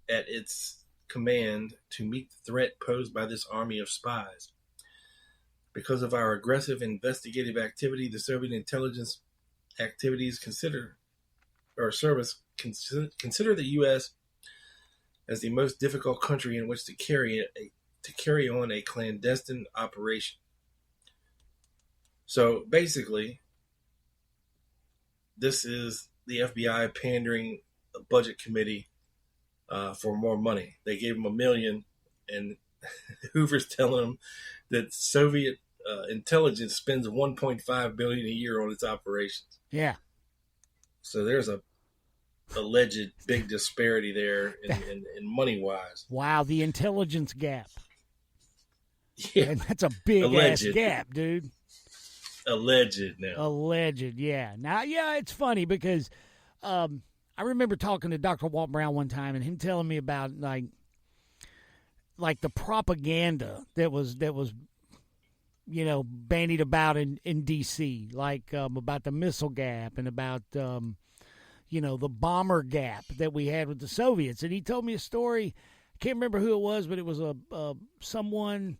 E: at its command to meet the threat posed by this army of spies. Because of our aggressive investigative activity, the Soviet intelligence activities consider the U.S. as the most difficult country in which to carry on a clandestine operation. So basically, this is the FBI pandering a budget committee for more money. They gave them $1 million, and Hoover's telling them that Soviet intelligence spends $1.5 billion a year on its operations.
C: Yeah. So
E: there's a alleged big disparity there in money wise.
C: Wow, the intelligence gap.
E: Yeah,
C: and that's a big ass gap, dude.
E: Alleged now.
C: Alleged, yeah. Now, yeah, it's funny because I remember talking to Dr. Walt Brown one time and him telling me about like the propaganda that was bandied about in D.C., like about the missile gap and about the bomber gap that we had with the Soviets. And he told me a story. I can't remember who it was, but it was someone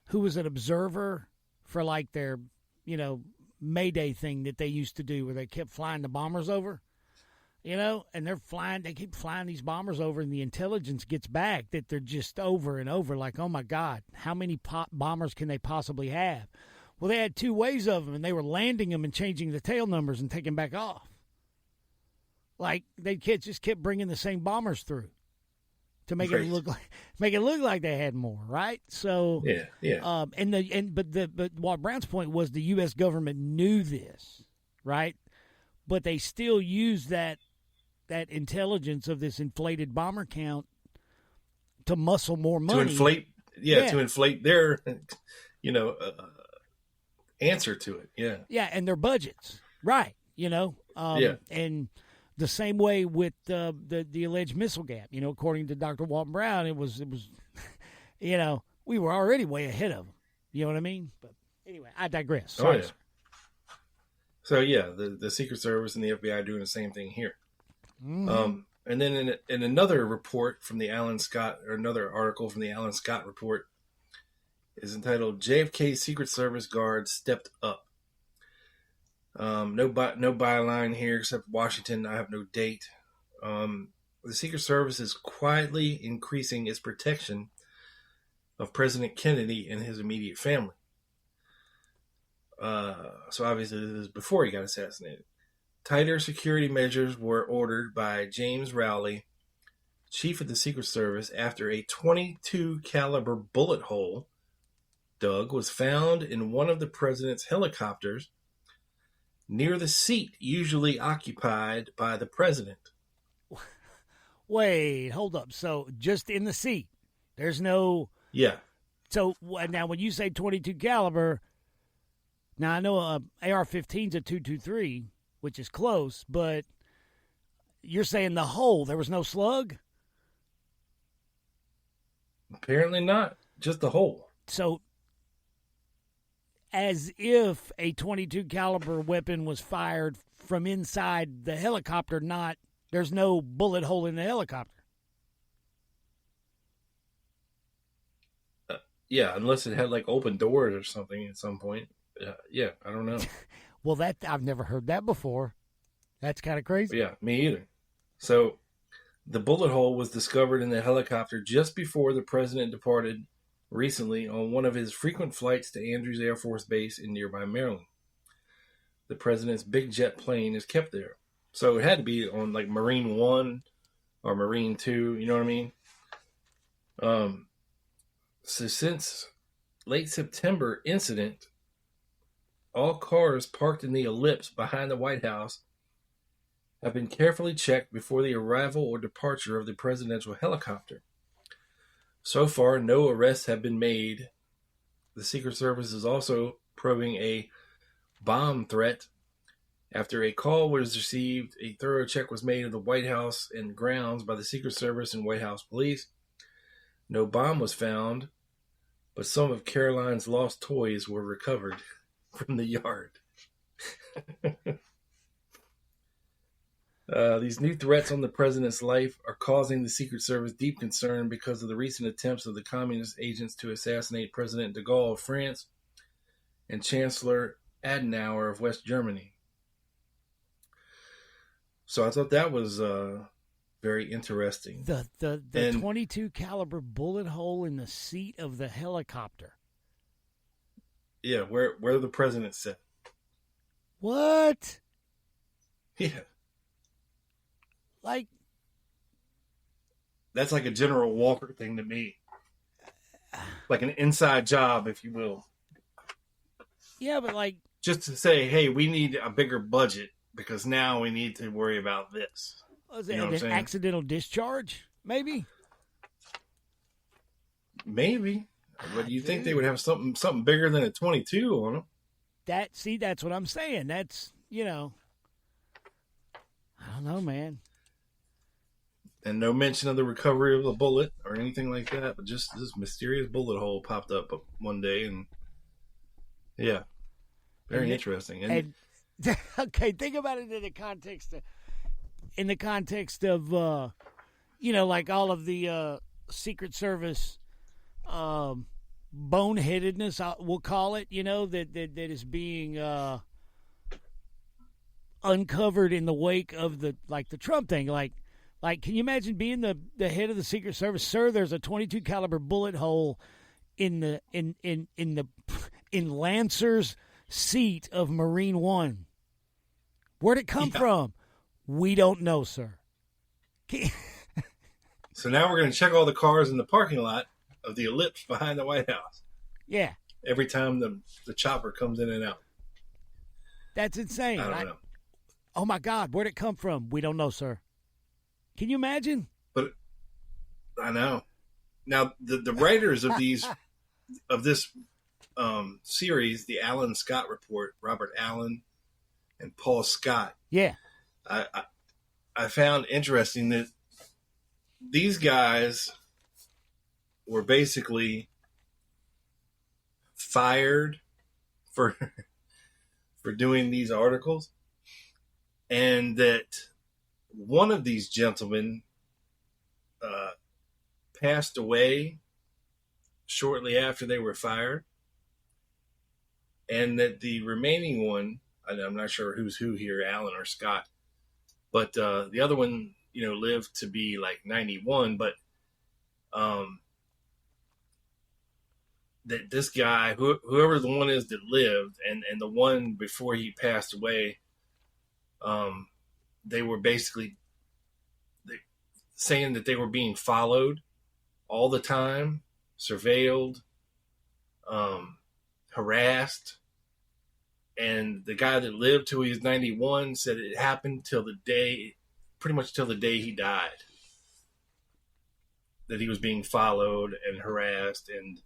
C: who was an observer for like their May Day thing that they used to do where they kept flying the bombers over. And they keep flying these bombers over, and the intelligence gets back that they're just over and over, like, oh, my God, how many bombers can they possibly have? Well, they had two ways of them, and they were landing them and changing the tail numbers and taking back off. Like, they just kept bringing the same bombers through to make it look like they had more, right? So,
E: yeah.
C: But Walt Brown's point was the U.S. government knew this, right? But they still use that intelligence of this inflated bomber count to muscle more money.
E: To inflate their, answer to it. Yeah.
C: Yeah, and their budgets. Right. And the same way with the alleged missile gap, according to Dr. Walton Brown, it was we were already way ahead of them. You know what I mean? But anyway, I digress. Sorry.
E: Oh, yeah. So yeah, the Secret Service and the FBI are doing the same thing here. Mm-hmm. And then in another report from the Alan Scott, or another article from the Alan Scott report, is entitled "JFK Secret Service Guards Stepped Up." No byline here except Washington. I have no date. The Secret Service is quietly increasing its protection of President Kennedy and his immediate family. So obviously this is before he got assassinated. Tighter security measures were ordered by James Rowley, chief of the Secret Service, after a .22 caliber bullet hole, Doug, was found in one of the president's helicopters near the seat usually occupied by the president.
C: Wait, hold up. So just in the seat. There's no...
E: Yeah.
C: So now when you say .22 caliber, now I know AR-15's a .223, which is close, but you're saying the hole, there was no slug?
E: Apparently not. Just the hole.
C: So as if a .22 caliber weapon was fired from inside the helicopter, there's no bullet hole in the helicopter.
E: Yeah, unless it had like open doors or something at some point. Yeah, I don't know.
C: Well, I've never heard that before. That's kind of crazy.
E: Yeah, me either. So the bullet hole was discovered in the helicopter just before the president departed recently on one of his frequent flights to Andrews Air Force Base in nearby Maryland. The president's big jet plane is kept there. So it had to be on like Marine 1 or Marine 2, you know what I mean? So since late September incident, all cars parked in the ellipse behind the White House have been carefully checked before the arrival or departure of the presidential helicopter. So far, no arrests have been made. The Secret Service is also probing a bomb threat. After a call was received, a thorough check was made of the White House and grounds by the Secret Service and White House police. No bomb was found, but some of Caroline's lost toys were recovered from the yard. These new threats on the president's life are causing the Secret Service deep concern because of the recent attempts of the communist agents to assassinate President de Gaulle of France and Chancellor Adenauer of West Germany. So I thought that was very interesting.
C: The .22 caliber bullet hole in the seat of the helicopter.
E: Yeah, where the president sat.
C: What?
E: Yeah.
C: Like,
E: that's like a General Walker thing to me. Like an inside job, if you will.
C: Yeah, but like...
E: just to say, hey, we need a bigger budget because now we need to worry about this.
C: Was it an accidental discharge, maybe?
E: Maybe. But you think they would have something bigger than a 22 on them?
C: That's what I'm saying. That's, I don't know, man.
E: And no mention of the recovery of the bullet or anything like that, but just this mysterious bullet hole popped up one day, and yeah, very interesting. And
C: okay, think about it in the context of like all of the Secret Service boneheadedness, we'll call it, that is being uncovered in the wake of the Trump thing. Like, can you imagine being the head of the Secret Service? Sir, there's a .22 caliber bullet hole in Lancer's seat of Marine 1. Where'd it come from? We don't know, sir.
E: So now we're going to check all the cars in the parking lot of the ellipse behind the White House.
C: Yeah.
E: Every time the chopper comes in and out.
C: That's insane.
E: I don't know.
C: Oh, my God. Where'd it come from? We don't know, sir. Can you imagine?
E: But I know. Now, the writers of this series, the Alan Scott Report, Robert Allen and Paul Scott.
C: Yeah.
E: I found interesting that these guys were basically fired for for doing these articles, and that one of these gentlemen passed away shortly after they were fired, and that the remaining one, I'm not sure who's who here, Alan or Scott, but the other one, lived to be like 91, but that this guy, whoever the one is that lived, and the one before he passed away, they were basically saying that they were being followed all the time, surveilled, harassed. And the guy that lived till he was 91 said it happened pretty much till the day he died, that he was being followed and harassed and,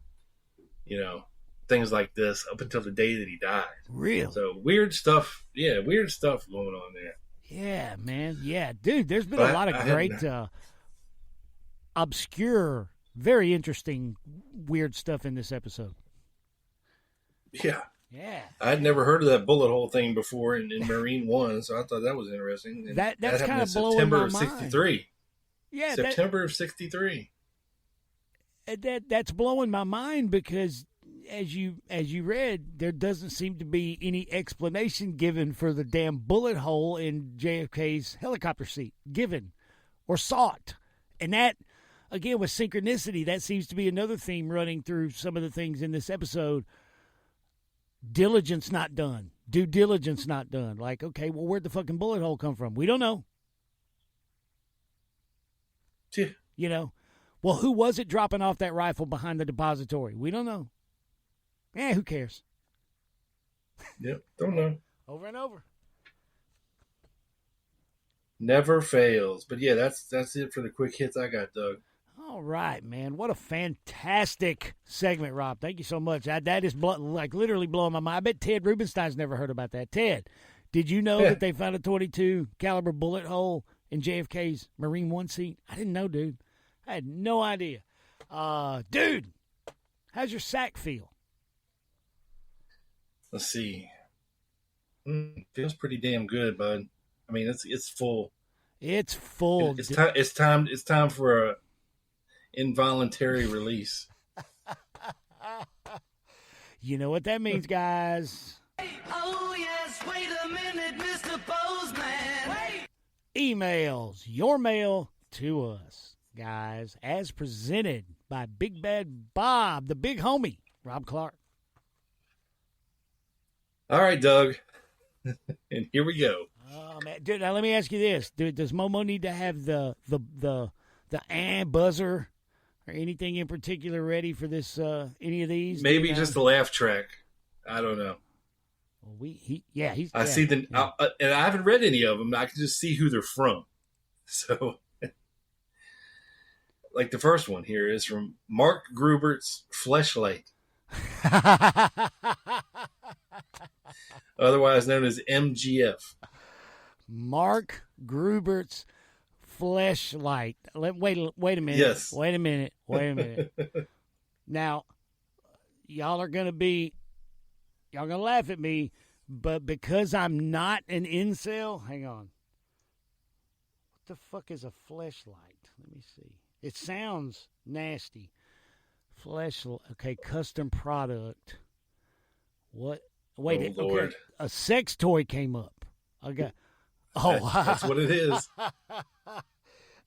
E: things like this up until the day that he died.
C: Real.
E: So weird stuff. Yeah, weird stuff going on there.
C: Yeah, man. Yeah, dude, there's been a lot of great, obscure, very interesting, weird stuff in this episode.
E: Yeah.
C: Yeah.
E: I'd never heard of that bullet hole thing before in Marine One, so I thought that was interesting. And
C: that's kind of blowing
E: September
C: my
E: of
C: mind.
E: 63.
C: Yeah,
E: September of 63.
C: That's blowing my mind because as you read, there doesn't seem to be any explanation given for the damn bullet hole in JFK's helicopter seat, given or sought. And that, again, with synchronicity, that seems to be another theme running through some of the things in this episode. Diligence not done. Due diligence not done. Like, okay, well, where'd the fucking bullet hole come from? We don't know.
E: Yeah.
C: Well, who was it dropping off that rifle behind the depository? We don't know. Who cares?
E: Yep, don't know.
C: Over and over.
E: Never fails. But yeah, that's it for the quick hits I got, Doug.
C: All right, man. What a fantastic segment, Rob. Thank you so much. That is literally blowing my mind. I bet Ted Rubenstein's never heard about that. Ted, did you know that they found a .22 caliber bullet hole in JFK's Marine One seat? I didn't know, dude. I had no idea. Dude, how's your sack feel?
E: Let's see. Feels pretty damn good, bud. I mean, it's full.
C: It's full.
E: It's time for a involuntary release.
C: You know what that means, guys.
L: Oh, yes, wait a minute, Mr. Bozeman. Wait.
C: Emails, your mail to us, guys, as presented by Big Bad Bob, the big homie, Rob Clark.
E: All right, Doug. And here we go.
C: Oh, man. Dude, now let me ask you this. Does Momo need to have the buzzer or anything in particular ready for this? Any of these?
E: Maybe just a laugh track. I don't know.
C: Well,
E: I see them, and I haven't read any of them. I can just see who they're from. So, like the first one here is from Mark Grubert's Fleshlight, otherwise known as MGF.
C: Mark Grubert's Fleshlight. Wait a minute.
E: Yes.
C: Wait a minute. Now, y'all gonna laugh at me, but because I'm not an incel, hang on. What the fuck is a fleshlight? Let me see. It sounds nasty. Fleshlight. Okay, custom product. What? Wait.
E: Oh, Lord.
C: Okay. A sex toy came up. Okay.
E: That's what it is.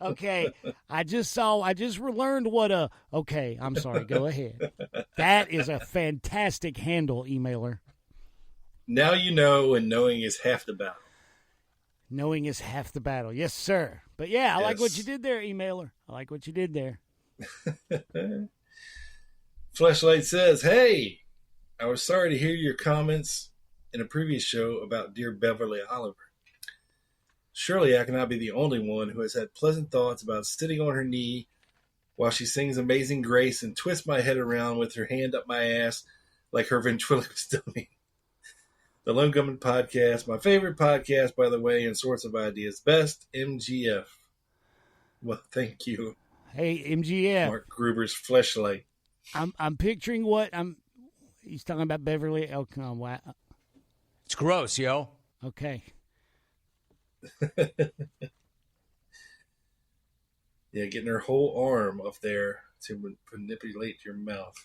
C: Okay, I just learned what okay, I'm sorry, go ahead. That is a fantastic handle, emailer.
E: Now you know, and knowing is half the battle.
C: Knowing is half the battle. Yes, sir. But yeah, I like what you did there, emailer. I like what you did there.
E: Fleshlight says, hey, I was sorry to hear your comments in a previous show about dear Beverly Oliver. Surely I cannot be the only one who has had pleasant thoughts about sitting on her knee while she sings Amazing Grace and twists my head around with her hand up my ass like her ventriloquist dummy. The Lone Gunman Podcast, my favorite podcast, by the way, and source of ideas. Best, MGF. Well, thank you.
C: Hey, MGF.
E: Mark Gruber's Fleshlight.
C: I'm picturing he's talking about Beverly. Oh, come on.
G: It's gross, yo.
C: Okay.
E: Yeah, getting her whole arm up there to manipulate your mouth.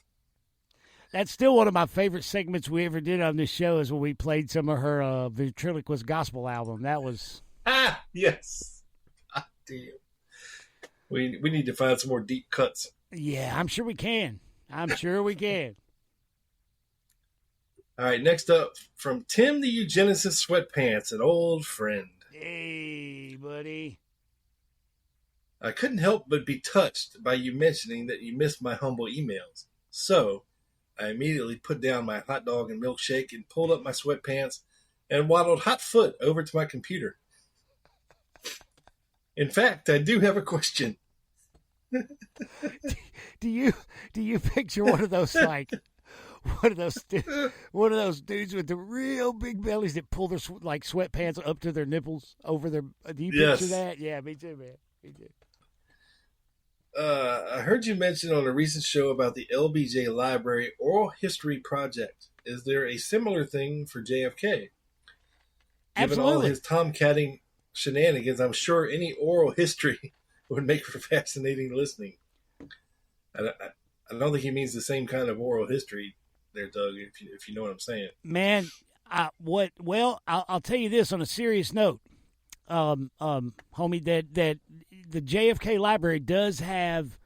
C: That's still one of my favorite segments we ever did on this show is when we played some of her ventriloquist gospel album. That was...
E: Yes. God damn. We need to find some more deep cuts.
C: Yeah, I'm sure we can. I'm sure we can.
E: All right, next up, from Tim the Eugenicist Sweatpants, an old friend.
C: Hey, buddy.
E: I couldn't help but be touched by you mentioning that you missed my humble emails. So, I immediately put down my hot dog and milkshake and pulled up my sweatpants and waddled hot foot over to my computer. In fact, I do have a question.
C: Do you picture one of those one of those dudes with the real big bellies that pull their sweatpants up to their nipples over their? Do you picture that? Yeah, me too, man. Me too.
E: I heard you mention on a recent show about the LBJ Library Oral History Project. Is there a similar thing for JFK?
C: Absolutely.
E: Given all his tomcatting shenanigans, I'm sure any oral history would make for fascinating listening. I don't think he means the same kind of oral history there, Doug, if you know what I'm saying.
C: Man, I'll tell you this on a serious note, homie, that the JFK Library does have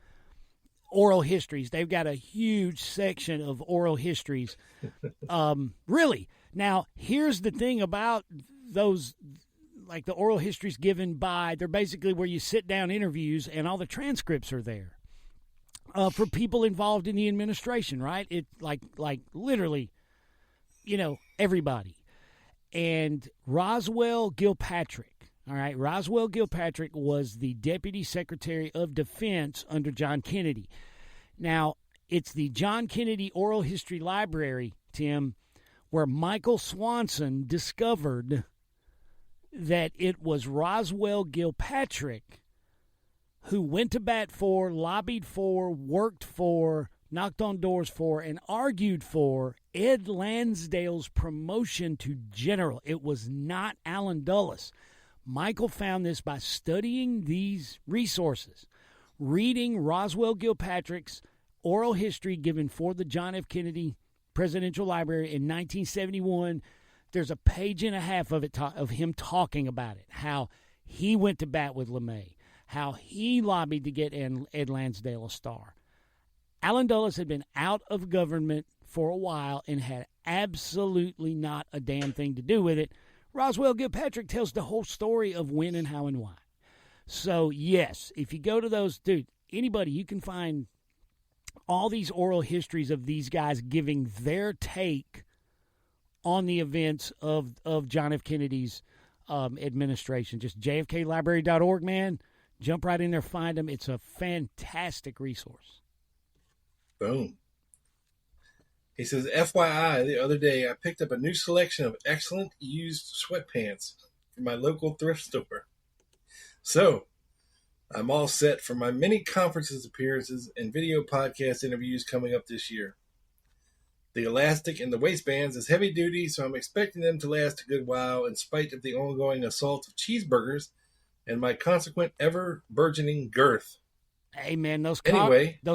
C: oral histories. They've got a huge section of oral histories. Really. Now, here's the thing about those, like the oral histories given by, they're basically where you sit down interviews and all the transcripts are there. For people involved in the administration, right? It like literally, everybody. And Roswell Gilpatrick, all right, Roswell Gilpatrick was the Deputy Secretary of Defense under John Kennedy. Now, it's the John Kennedy Oral History Library, Tim, where Michael Swanson discovered that it was Roswell Gilpatrick who went to bat for, lobbied for, worked for, knocked on doors for, and argued for Ed Lansdale's promotion to general. It was not Allen Dulles. Michael found this by studying these resources, reading Roswell Gilpatrick's oral history given for the John F. Kennedy Presidential Library in 1971. There's a page and a half of it of him talking about it, how he went to bat with LeMay, how he lobbied to get Ed Lansdale a star. Allen Dulles had been out of government for a while and had absolutely not a damn thing to do with it. Roswell Gilpatrick tells the whole story of when and how and why. So, yes, if you go to those, dude, anybody, you can find all these oral histories of these guys giving their take on the events of John F. Kennedy's administration. Just jfklibrary.org, man. Jump right in there, find them. It's a fantastic resource.
E: Boom. He says, FYI, the other day I picked up a new selection of excellent used sweatpants from my local thrift store. So, I'm all set for my many conferences appearances and video podcast interviews coming up this year. The elastic in the waistbands is heavy duty, so I'm expecting them to last a good while in spite of the ongoing assault of cheeseburgers and my consequent ever-burgeoning girth.
C: Hey, man, those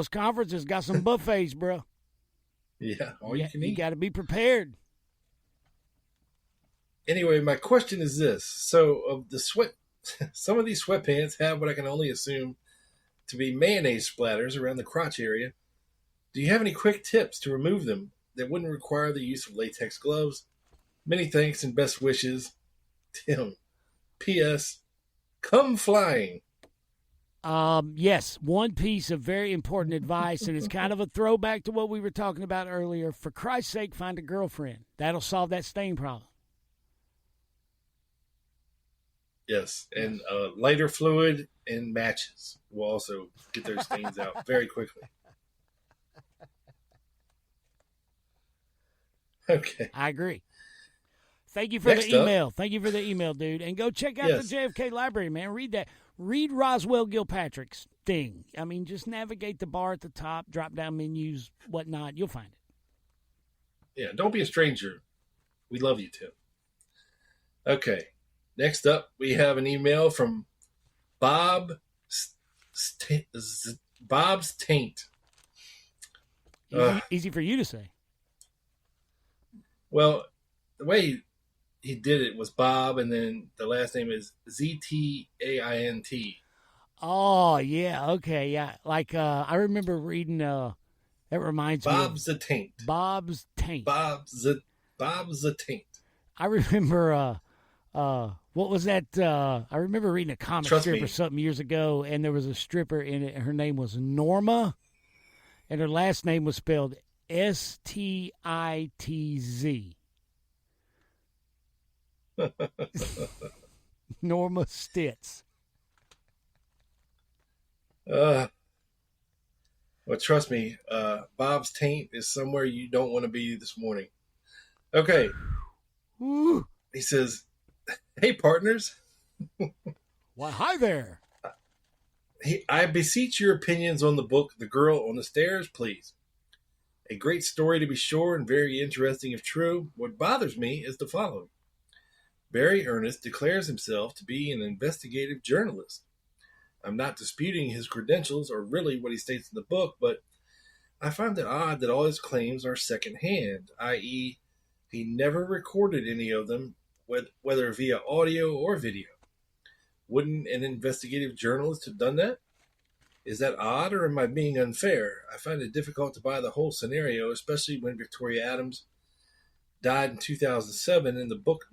C: conferences got some buffets, bro.
E: Yeah, all you can eat.
C: You got to be prepared.
E: Anyway, my question is this. So, of the some of these sweatpants have what I can only assume to be mayonnaise splatters around the crotch area. Do you have any quick tips to remove them that wouldn't require the use of latex gloves? Many thanks and best wishes, Tim. P.S. Come flying.
C: Yes, one piece of very important advice, and it's kind of a throwback to what we were talking about earlier. For Christ's sake, find a girlfriend. That'll solve that stain problem.
E: Yes, and lighter fluid and matches will also get those stains out very quickly. Okay.
C: I agree. Thank you for the email. Thank you for the email, dude. And go check out the JFK Library, man. Read that. Read Roswell Gilpatrick's thing. I mean, just navigate the bar at the top, drop down menus, whatnot. You'll find it.
E: Yeah, don't be a stranger. We love you, Tim. Okay. Next up, we have an email from Bob's Taint.
C: Easy for you to say.
E: Well, the way he did it was Bob, and then the last name is Ztaint.
C: Oh, yeah. Okay, yeah. Like, I remember reading, that reminds me
E: Bob's the Taint.
C: Bob's Taint.
E: Bob's the Taint.
C: I remember, what was that? I remember reading a comic strip or something years ago, and there was a stripper in it, and her name was Norma, and her last name was spelled Stitz. Norma Stitz.
E: Well, trust me, Bob's Taint is somewhere you don't want to be this morning. Okay.
C: Ooh.
E: He says, "Hey, partners."
C: Why, hi there.
E: I beseech your opinions on the book The Girl on the Stairs, please. A great story to be sure, and very interesting if true. What bothers me is the following. Barry Ernest declares himself to be an investigative journalist. I'm not disputing his credentials or really what he states in the book, but I find it odd that all his claims are secondhand, i.e., he never recorded any of them, whether via audio or video. Wouldn't an investigative journalist have done that? Is that odd, or am I being unfair? I find it difficult to buy the whole scenario, especially when Victoria Adams died in 2007 and the book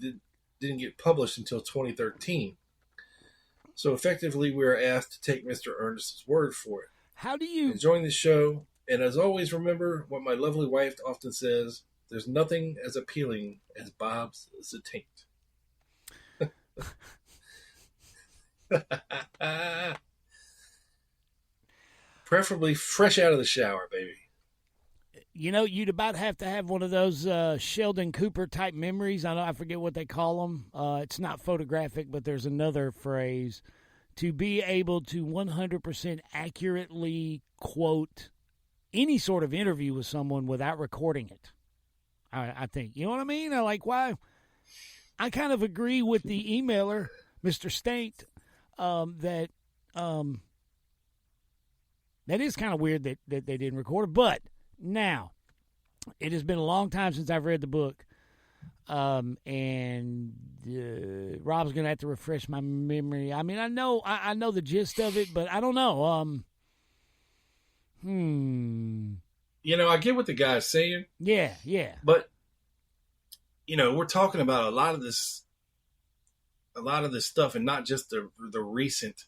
E: didn't get published until 2013. So effectively, we are asked to take Mr. Ernest's word for it.
C: How do you...
E: Enjoying the show, and as always, remember what my lovely wife often says, there's nothing as appealing as Bob's the Taint. Preferably fresh out of the shower, baby.
C: You know, you'd about have to have one of those Sheldon Cooper type memories. I forget what they call them. It's not photographic, but there's another phrase. To be able to 100% accurately quote any sort of interview with someone without recording it. I think. You know what I mean? Why? I kind of agree with the emailer, Mr. Staint, that is kind of weird that they didn't record it. But now, it has been a long time since I've read the book, and Rob's going to have to refresh my memory. I mean, I know the gist of it, but I don't know.
E: You know, I get what the guy's saying.
C: Yeah.
E: But, you know, we're talking about a lot of this stuff, and not just the recent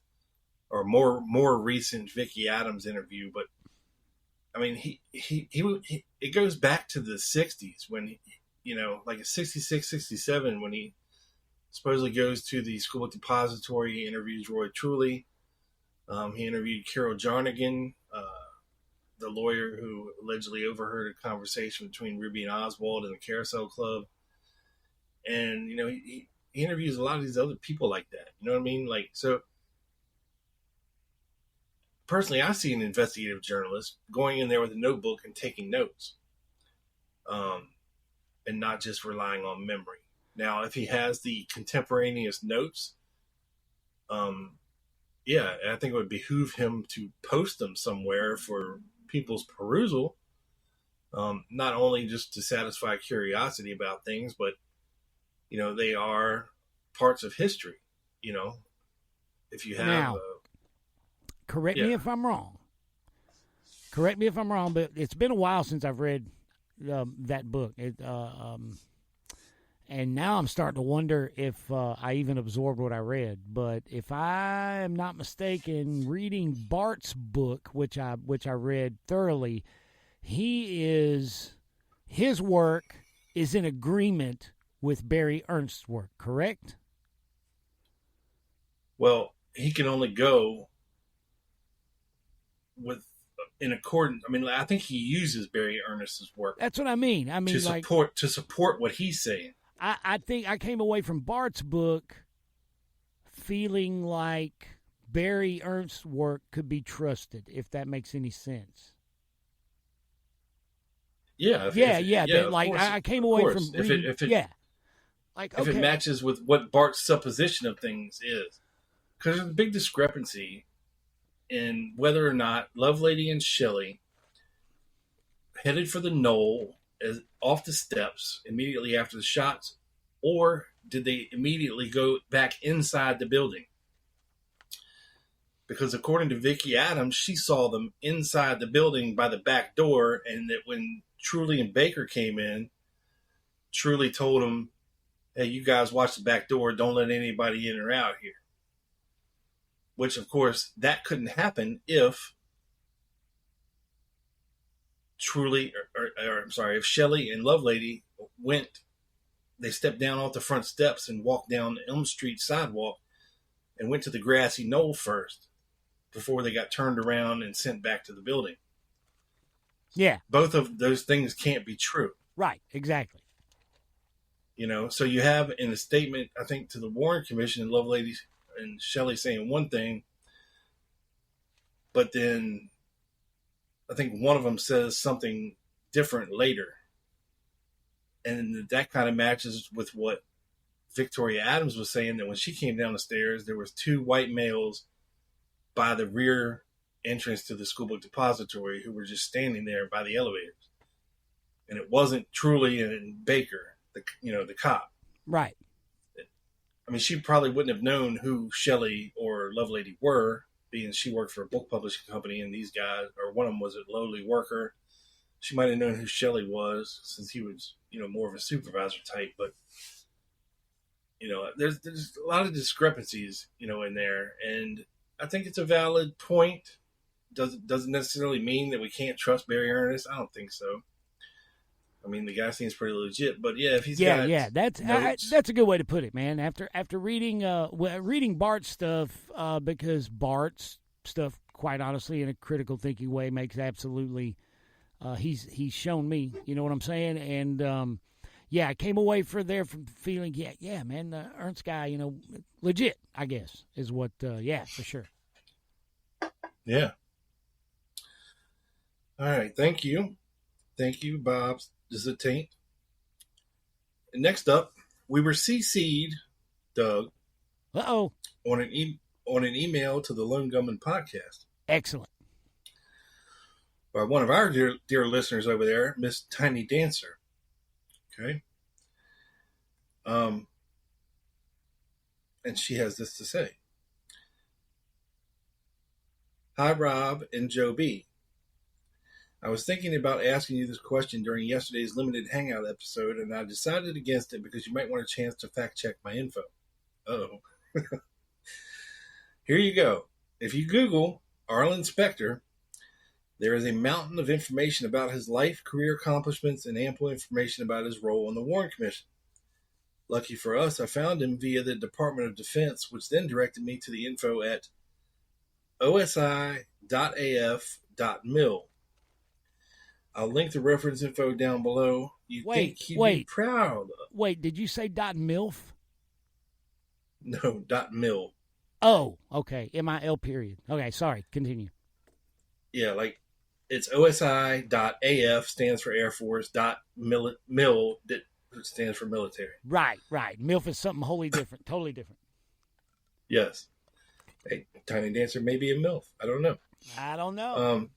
E: or more recent Vicki Adams interview, but I mean, he it goes back to the 60s when, like 66, 67, when he supposedly goes to the school at Depository. He interviews Roy Truly. He interviewed Carol Jarnigan, the lawyer who allegedly overheard a conversation between Ruby and Oswald in the Carousel Club. And, he interviews a lot of these other people like that. You know what I mean? So personally, I see an investigative journalist going in there with a notebook and taking notes, and not just relying on memory. Now, if he has the contemporaneous notes, I think it would behoove him to post them somewhere for people's perusal, not only just to satisfy curiosity about things, but, they are parts of history. If you have...
C: Now, correct me if I'm wrong. Correct me if I'm wrong, but it's been a while since I've read that book. And now I'm starting to wonder if I even absorbed what I read. But if I am not mistaken, reading Bart's book, which I read thoroughly, his work is in agreement with Barry Ernst's work, correct?
E: Well, he can only go in accordance. I mean, I think he uses Barry Ernest's work.
C: That's what I mean.
E: To support what he's saying.
C: I think I came away from Bart's book feeling like Barry Ernst's work could be trusted, if that makes any sense.
E: Yeah.
C: I came away from reading. Like,
E: if it matches with what Bart's supposition of things is. Because there's a big discrepancy in whether or not Lovelady and Shelly headed for the Knoll off the steps immediately after the shots, or did they immediately go back inside the building? Because according to Vicki Adams, she saw them inside the building by the back door, and that when Truly and Baker came in, Truly told them, hey, you guys watch the back door. Don't let anybody in or out here. Which, of course, that couldn't happen if if Shelly and Lovelady they stepped down off the front steps and walked down the Elm Street sidewalk and went to the grassy knoll first before they got turned around and sent back to the building.
C: Yeah.
E: Both of those things can't be true.
C: Right, exactly.
E: So you have in a statement, I think, to the Warren Commission, and Lovelady and Shelly saying one thing, but then I think one of them says something different later. And that kind of matches with what Victoria Adams was saying, that when she came down the stairs, there was 2 white males by the rear entrance to the schoolbook depository who were just standing there by the elevators. And it wasn't Truly and Baker, the cop.
C: Right.
E: I mean, she probably wouldn't have known who Shelly or Lovelady were, being she worked for a book publishing company, and these guys, or one of them was a lowly worker. She might have known who Shelly was, since he was, more of a supervisor type. But, there's a lot of discrepancies, in there. And I think it's a valid point. Doesn't necessarily mean that we can't trust Barry Ernest. I don't think so. I mean, the guy seems pretty legit, but yeah, if he's got
C: that's a good way to put it, man. After reading Bart's stuff, because Bart's stuff, quite honestly, in a critical thinking way, makes absolutely he's shown me, you know what I'm saying, and I came away from feeling man, the Ernst guy, legit, I guess, is what for sure.
E: Yeah. All right, thank you, Bob. This is a taint. And next up, we were CC'd, Doug.
C: On
E: an email to the Lone Gunman podcast.
C: Excellent.
E: By one of our dear listeners over there, Miss Tiny Dancer. Okay. And she has this to say. Hi, Rob and Joe B. I was thinking about asking you this question during yesterday's limited hangout episode, and I decided against it because you might want a chance to fact-check my info. Uh-oh. Here you go. If you Google Arlen Spectre, there is a mountain of information about his life, career accomplishments, and ample information about his role on the Warren Commission. Lucky for us, I found him via the Department of Defense, which then directed me to the info at osi.af.mil. I'll link the reference info down below. Think he'd be proud.
C: Wait, did you say .milf?
E: No, .mil.
C: Oh, okay. MIL period. Okay, sorry. Continue.
E: Yeah, like it's OSI.AF stands for Air Force, .mil that stands for military.
C: Right. MILF is something wholly different, totally different.
E: Yes. Hey, Tiny Dancer may be a MILF. I don't know.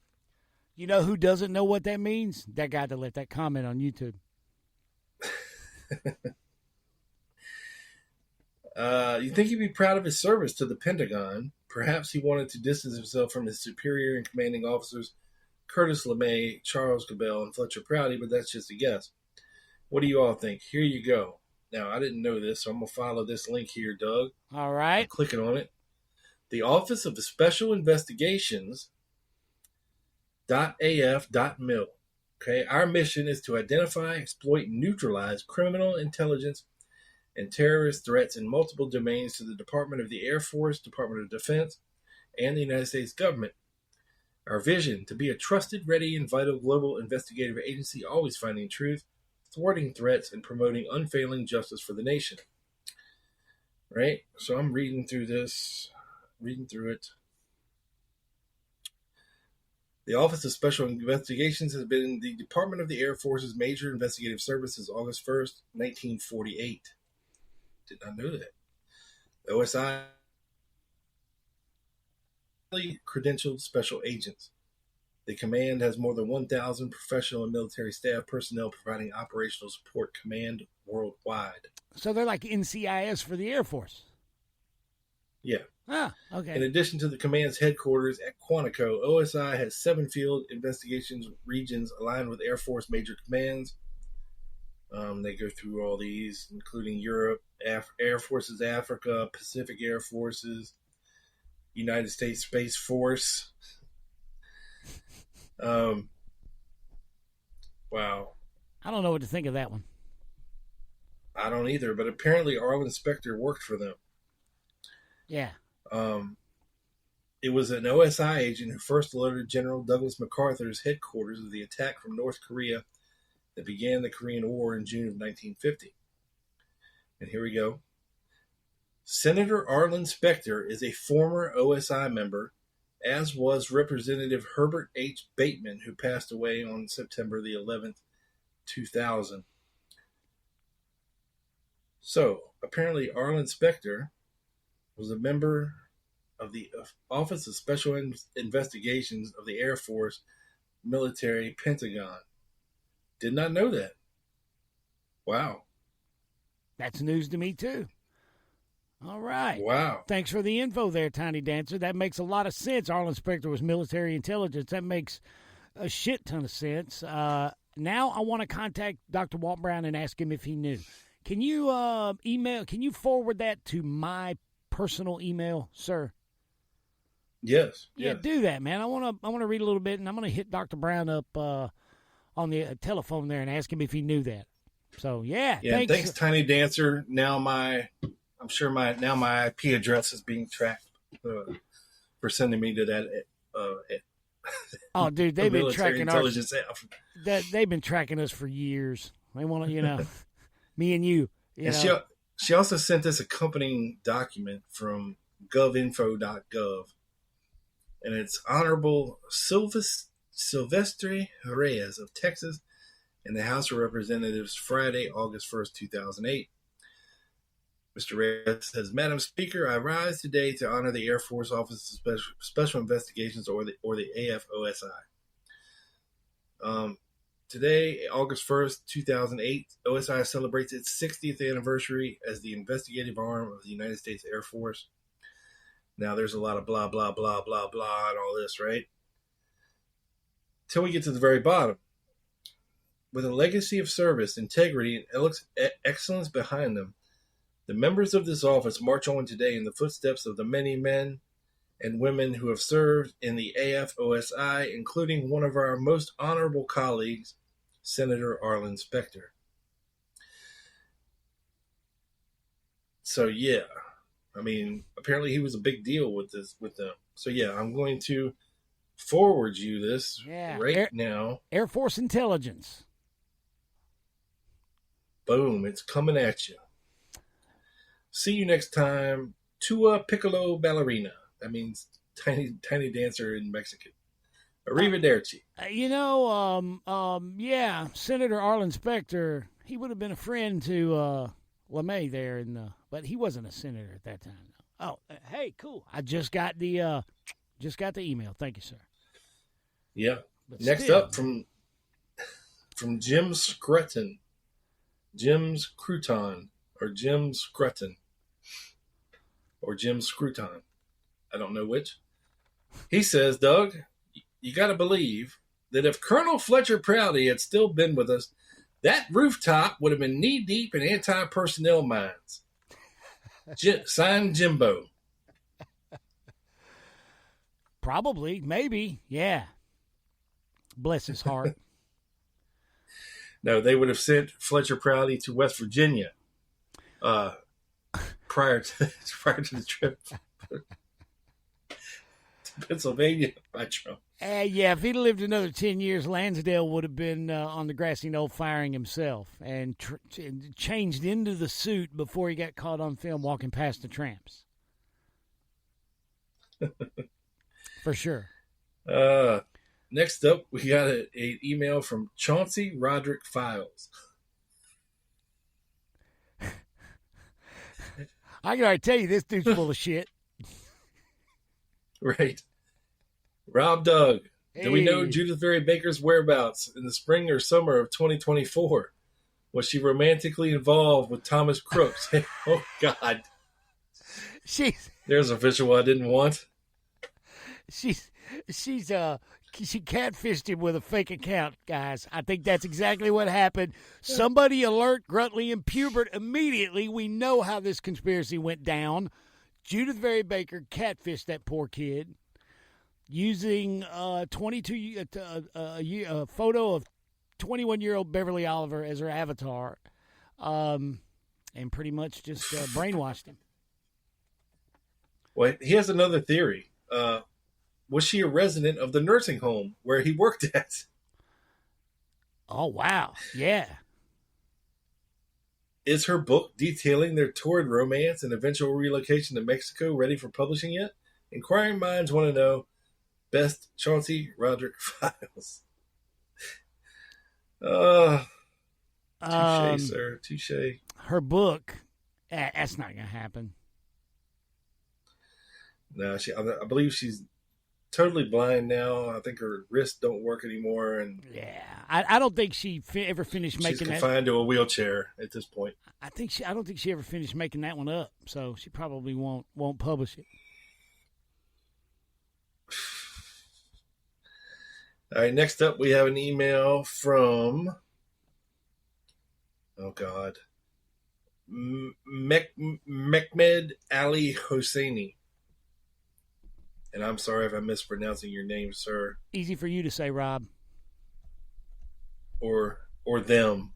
C: You know who doesn't know what that means? That guy that left that comment on YouTube.
E: You think he'd be proud of his service to the Pentagon? Perhaps he wanted to distance himself from his superior and commanding officers, Curtis LeMay, Charles Cabell, and Fletcher Prouty, but that's just a guess. What do you all think? Here you go. Now, I didn't know this, so I'm going to follow this link here, Doug.
C: All right.
E: I'm clicking on it. The Office of the Special Investigations .af.mil. Okay, our mission is to identify, exploit, and neutralize criminal intelligence and terrorist threats in multiple domains to the Department of the Air Force, Department of Defense, and the United States government. Our vision, to be a trusted, ready, and vital global investigative agency, always finding truth, thwarting threats, and promoting unfailing justice for the nation. Right? So I'm reading through it. The Office of Special Investigations has been in the Department of the Air Force's major investigative service since August 1st, 1948. Did not know that. OSI credentialed special agents. The command has more than 1,000 professional and military staff personnel providing operational support command worldwide.
C: So they're like NCIS for the Air Force.
E: Yeah.
C: Ah, okay.
E: In addition to the command's headquarters at Quantico, OSI has 7 field investigations regions aligned with Air Force major commands. They go through all these, including Europe, Air Forces Africa, Pacific Air Forces, United States Space Force. Wow.
C: I don't know what to think of that one.
E: I don't either, but apparently Arlen Spectre worked for them.
C: Yeah.
E: It was an OSI agent who first alerted General Douglas MacArthur's headquarters of the attack from North Korea that began the Korean War in June of 1950. And here we go. Senator Arlen Spectre is a former OSI member, as was Representative Herbert H. Bateman, who passed away on September the 11th, 2000. So, apparently Arlen Spectre was a member of the Office of Special Investigations of the Air Force, Military, Pentagon. Did not know that. Wow.
C: That's news to me, too. All right.
E: Wow.
C: Thanks for the info there, Tiny Dancer. That makes a lot of sense. Arlen Spectre was military intelligence. That makes a shit ton of sense. Now I want to contact Dr. Walt Brown and ask him if he knew. Can you can you forward that to my personal email, sir?
E: Yes.
C: Yeah, do that, man. I want to read a little bit, and I'm going to hit Dr. Brown up on the telephone there and ask him if he knew that. So, yeah.
E: Thanks, Tiny Dancer. Now I'm sure my IP address is being tracked for sending me to that.
C: Oh, dude, they've been tracking
E: intelligence.
C: They've been tracking us for years. They want to, me and you.
E: She also sent us accompanying document from govinfo.gov, and it's Honorable Silvestre Reyes of Texas in the House of Representatives, Friday, August 1st, 2008. Mr. Reyes says, Madam Speaker, I rise today to honor the Air Force Office of Special Investigations, or the AFOSI. Today, August 1st, 2008, OSI celebrates its 60th anniversary as the investigative arm of the United States Air Force. Now, there's a lot of blah, blah, blah, blah, blah, and all this, right? Till we get to the very bottom. With a legacy of service, integrity, and excellence behind them, the members of this office march on today in the footsteps of the many men and women who have served in the AFOSI, including one of our most honorable colleagues, Senator Arlen Spectre. So, yeah. I mean, apparently he was a big deal with them. So, yeah, I'm going to forward you this now.
C: Air Force Intelligence.
E: Boom, it's coming at you. See you next time. Tua Piccolo Ballerina. That means tiny dancer in Mexican. Arrivederci.
C: Yeah, Senator Arlen Spectre, he would have been a friend to LeMay there, but he wasn't a senator at that time. Oh, hey, cool. I just got the email. Thank you, sir.
E: Yeah.
C: But
E: next
C: still,
E: up from Jim Scruton. Jim's Crouton, or Jim Scruton, or Jim Scruton. I don't know which. He says, Doug, you got to believe that if Colonel Fletcher Prouty had still been with us, that rooftop would have been knee-deep in anti-personnel mines. Signed Jimbo.
C: Probably, maybe, yeah. Bless his heart.
E: No, they would have sent Fletcher Prouty to West Virginia prior to the trip to Pennsylvania by Trump.
C: Yeah, if he'd lived another 10 years, Lansdale would have been on the grassy knoll firing himself and changed into the suit before he got caught on film walking past the tramps. For sure.
E: Next up, we got an email from Chauncey Roderick Files.
C: I can already tell you this dude's full of shit.
E: Right. Rob Doug.
C: Hey.
E: Do we know Judith Mary Baker's whereabouts in the spring or summer of 2024? Was she romantically involved with Thomas Crooks? Oh, God. There's a visual I didn't want.
C: She catfished him with a fake account, guys. I think that's exactly what happened. Somebody alert Gruntley and Pubert immediately. We know how this conspiracy went down. Judith Mary Baker catfished that poor kid using a photo of 21-year-old Beverly Oliver as her avatar, and pretty much just brainwashed him.
E: Well, he has another theory. Was she a resident of the nursing home where he worked at?
C: Oh, wow. Yeah.
E: Is her book detailing their torrid romance and eventual relocation to Mexico ready for publishing yet? Inquiring minds want to know. Best, Chauncey Roderick Files. Touche, sir. Touche.
C: Her book, that's not going to happen.
E: No, I believe she's totally blind now. I think her wrists don't work anymore, and
C: yeah, I don't think she ever finished making that.
E: She's confined to a wheelchair at this point.
C: I don't think she ever finished making that one up, so she probably won't publish it.
E: All right, next up we have an email from Mehmed Ali Hosseini. And I'm sorry if I'm mispronouncing your name, sir.
C: Easy for you to say, Rob.
E: Or them,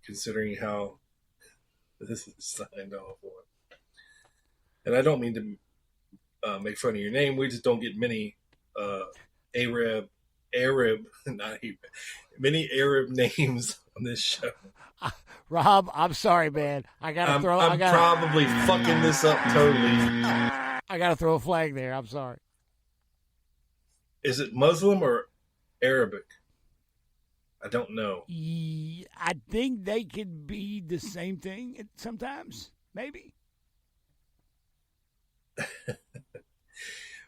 E: considering how this is signed off on. And I don't mean to make fun of your name. We just don't get many many Arab names on this show.
C: Rob, I'm sorry, man. I'm
E: probably fucking this up totally.
C: I got to throw a flag there. I'm sorry.
E: Is it Muslim or Arabic? I don't know.
C: I think they could be the same thing sometimes. Maybe.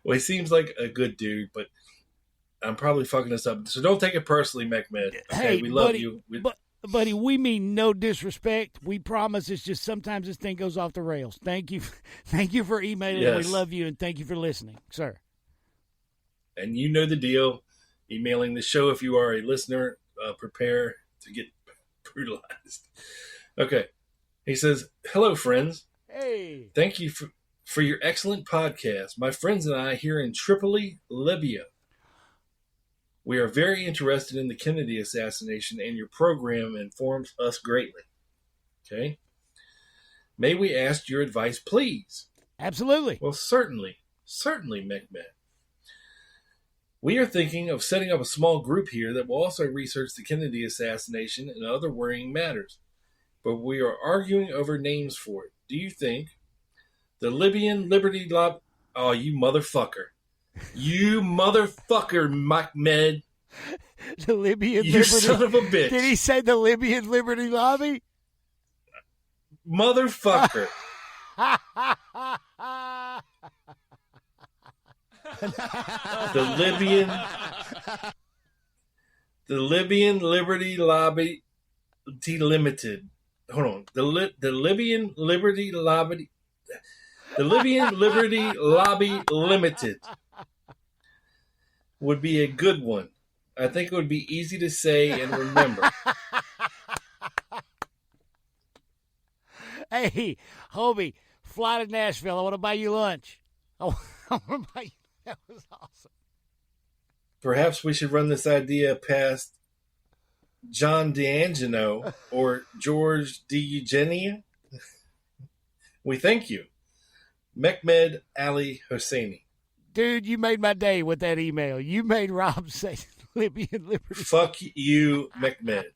E: Well, he seems like a good dude, but I'm probably fucking this up. So don't take it personally, Mehmed. Okay,
C: hey,
E: we love
C: buddy,
E: you.
C: Buddy, we mean no disrespect. We promise it's just sometimes this thing goes off the rails. Thank you for emailing.
E: Yes.
C: We love you, and thank you for listening, sir.
E: And you know the deal. Emailing the show if you are a listener. Prepare to get brutalized. Okay. He says, hello, friends.
C: Hey.
E: Thank you for your excellent podcast. My friends and I here in Tripoli, Libya. We are very interested in the Kennedy assassination, and your program informs us greatly. Okay? May we ask your advice, please?
C: Absolutely.
E: Well, certainly, Mehmet. We are thinking of setting up a small group here that will also research the Kennedy assassination and other worrying matters. But we are arguing over names for it. Do you think the Libyan Liberty Lob... Oh, you motherfucker. You motherfucker, Mehmed.
C: The Libyan
E: you
C: Liberty...
E: son of a bitch.
C: Did he say the Libyan Liberty Lobby?
E: Motherfucker. The Libyan Liberty Lobby Delimited. Hold on. The Libyan Liberty Lobby Limited would be a good one. I think it would be easy to say and remember.
C: Hey, Hobie, fly to Nashville. I want to buy you lunch. I want to buy you. That was awesome.
E: Perhaps we should run this idea past John D'Angelo or George D'Eugenia. We thank you. Mehmed Ali Hosseini.
C: Dude, you made my day with that email. You made Rob say Libyan Liberty.
E: Fuck you, Mehmed.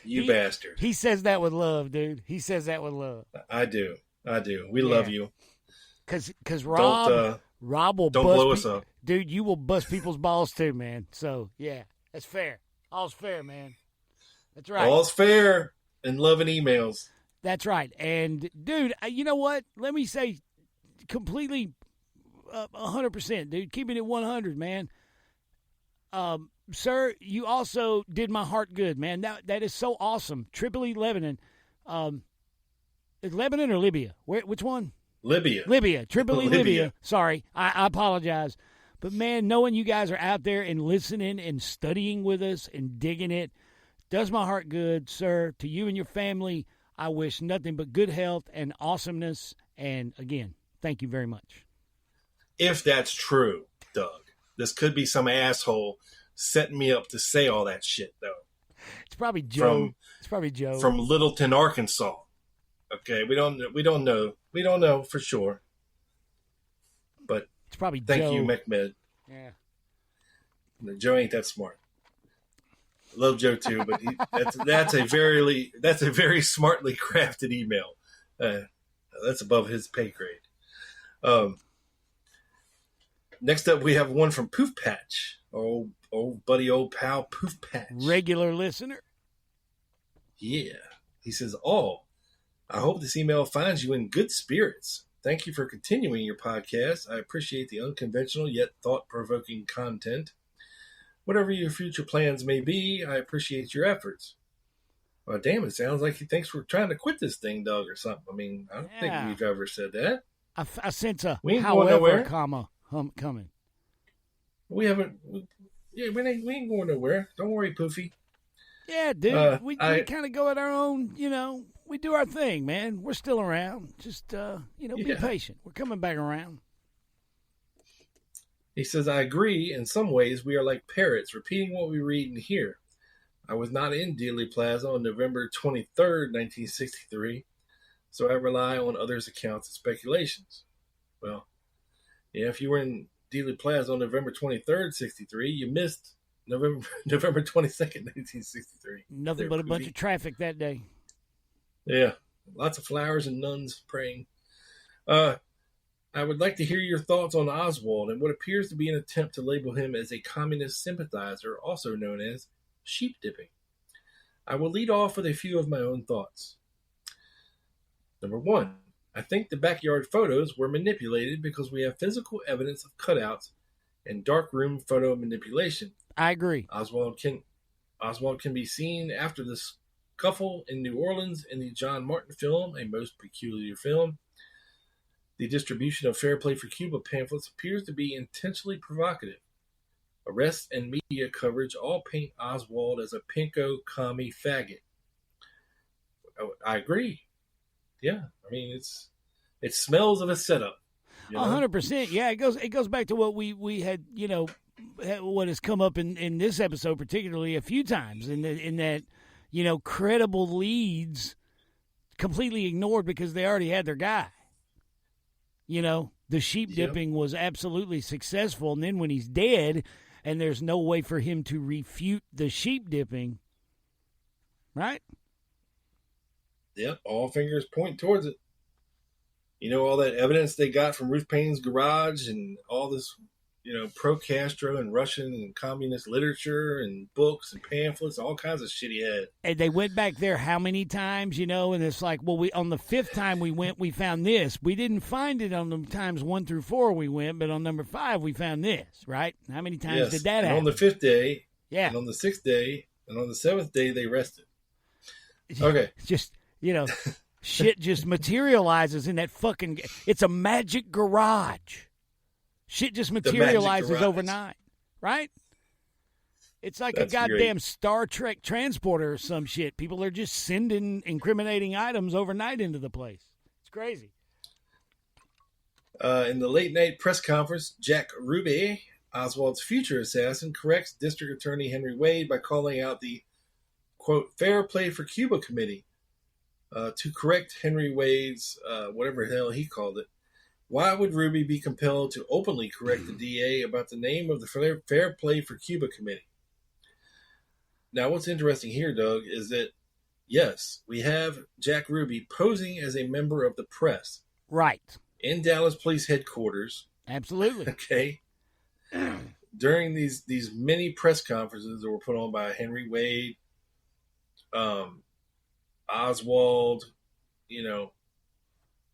E: You bastard.
C: He says that with love, dude. He says that with love.
E: I do. We love you.
C: Because Rob will
E: don't
C: bust
E: blow us up.
C: Dude, you will bust people's balls too, man. So, yeah, that's fair. All's fair, man. That's right.
E: All's fair in love and emails.
C: That's right. And, dude, you know what? Let me say completely 100%, dude. Keeping it 100, man. Sir, you also did my heart good, man. That is so awesome. Tripoli, Lebanon. Is Lebanon or Libya? Which one?
E: Libya.
C: Tripoli, Libya. Sorry. I apologize. But, man, knowing you guys are out there and listening and studying with us and digging it does my heart good, sir. To you and your family, I wish nothing but good health and awesomeness. And, again, thank you very much.
E: If that's true, Doug, this could be some asshole setting me up to say all that shit, though.
C: It's probably Joe.
E: From Littleton, Arkansas. Okay, we don't know. We don't know for sure. But
C: it's probably
E: thank
C: Joe.
E: you, McMed.
C: Yeah.
E: No, Joe ain't that smart. I love Joe too, but that's a very smartly crafted email. That's above his pay grade. Next up, we have one from Poof Patch. Old buddy, old pal, Poof Patch.
C: Regular listener.
E: Yeah. He says, I hope this email finds you in good spirits. Thank you for continuing your podcast. I appreciate the unconventional yet thought-provoking content. Whatever your future plans may be, I appreciate your efforts. Well, damn, it sounds like he thinks we're trying to quit this thing, Doug, or something. I mean, I don't think we've ever said that.
C: I sense a
E: we ain't
C: however comma coming.
E: We haven't. We ain't going nowhere. Don't worry, Poofy.
C: Yeah, dude. We kind of go at our own, we do our thing, man. We're still around. Just, be patient. We're coming back around.
E: He says, I agree. In some ways, we are like parrots, repeating what we read and hear. I was not in Dealey Plaza on November 23rd, 1963, so I rely on others' accounts and speculations. Well, yeah, if you were in Dealey Plaza on November 23rd, 63, you missed November 22nd, 1963.
C: Nothing but a bunch of traffic that day.
E: Yeah, lots of flowers and nuns praying. I would like to hear your thoughts on Oswald and what appears to be an attempt to label him as a communist sympathizer, also known as sheep dipping. I will lead off with a few of my own thoughts. Number one, I think the backyard photos were manipulated because we have physical evidence of cutouts and darkroom photo manipulation.
C: I agree.
E: Oswald can be seen after the scuffle in New Orleans in the John Martin film, A Most Peculiar Film. The distribution of Fair Play for Cuba pamphlets appears to be intentionally provocative. Arrests and media coverage all paint Oswald as a pinko commie faggot. I agree. Yeah, I mean it smells of a setup.
C: 100%. Yeah, it goes back to what we had, what has come up in this episode particularly a few times, in that credible leads completely ignored because they already had their guy. The sheep dipping was absolutely successful, and then when he's dead and there's no way for him to refute the sheep dipping, right?
E: Yep, all fingers point towards it. All that evidence they got from Ruth Payne's garage and all this, pro-Castro and Russian and communist literature and books and pamphlets, all kinds of shit he had.
C: And they went back there how many times, and it's like, well, on the fifth time we went, we found this. We didn't find it on the times 1 through 4 we went, but on number 5 we found this, right? How many times did that happen?
E: On the 5th day,
C: yeah,
E: and on the 6th day, and on the 7th day they rested. Okay.
C: Just, shit just materializes in that fucking, it's a magic garage. Shit just materializes overnight, right? It's like a goddamn Star Trek transporter or some shit. People are just sending incriminating items overnight into the place. It's crazy.
E: In the late night press conference, Jack Ruby, Oswald's future assassin, corrects District Attorney Henry Wade by calling out the, quote, Fair Play for Cuba Committee to correct Henry Wade's, whatever the hell he called it. Why would Ruby be compelled to openly correct the DA about the name of the Fair Play for Cuba Committee? Now, what's interesting here, Doug, is that, yes, we have Jack Ruby posing as a member of the press.
C: Right.
E: In Dallas Police Headquarters.
C: Absolutely.
E: Okay. During these many press conferences that were put on by Henry Wade, Oswald,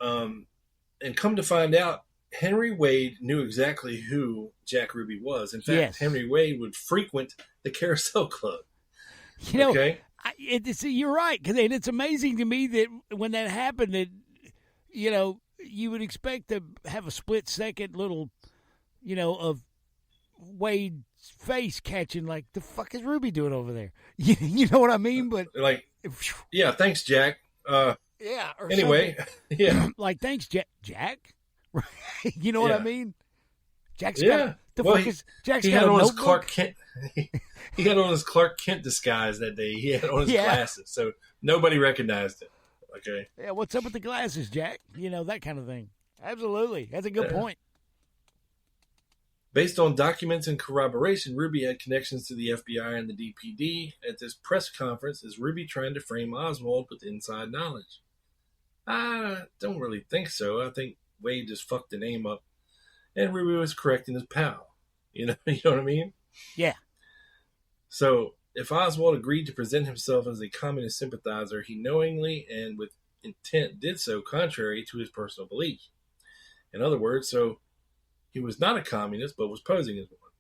E: And come to find out, Henry Wade knew exactly who Jack Ruby was. In fact,
C: Yes.
E: Henry Wade would frequent the Carousel Club.
C: Okay? You're right, because it's amazing to me that when that happened, that you would expect to have a split-second little, of Wade's face catching, like, the fuck is Ruby doing over there? You know what I mean? But
E: yeah, thanks, Jack.
C: Yeah. Or
E: anyway, yeah.
C: Like, thanks, Jack. You know what I mean? Jack's
E: got
C: Jack's
E: he
C: got
E: had
C: a
E: on his
C: notebook?
E: Clark Kent. He had on his Clark Kent disguise that day. He had on his glasses, so nobody recognized him. Okay.
C: Yeah, what's up with the glasses, Jack? That kind of thing. Absolutely. That's a good point.
E: Based on documents and corroboration, Ruby had connections to the FBI and the DPD. At this press conference, is Ruby trying to frame Oswald with inside knowledge? I don't really think so. I think Wade just fucked the name up, and Ruby was correcting his pal. You know what I mean?
C: Yeah.
E: So, if Oswald agreed to present himself as a communist sympathizer, he knowingly and with intent did so contrary to his personal beliefs. In other words, he was not a communist, but was posing as one.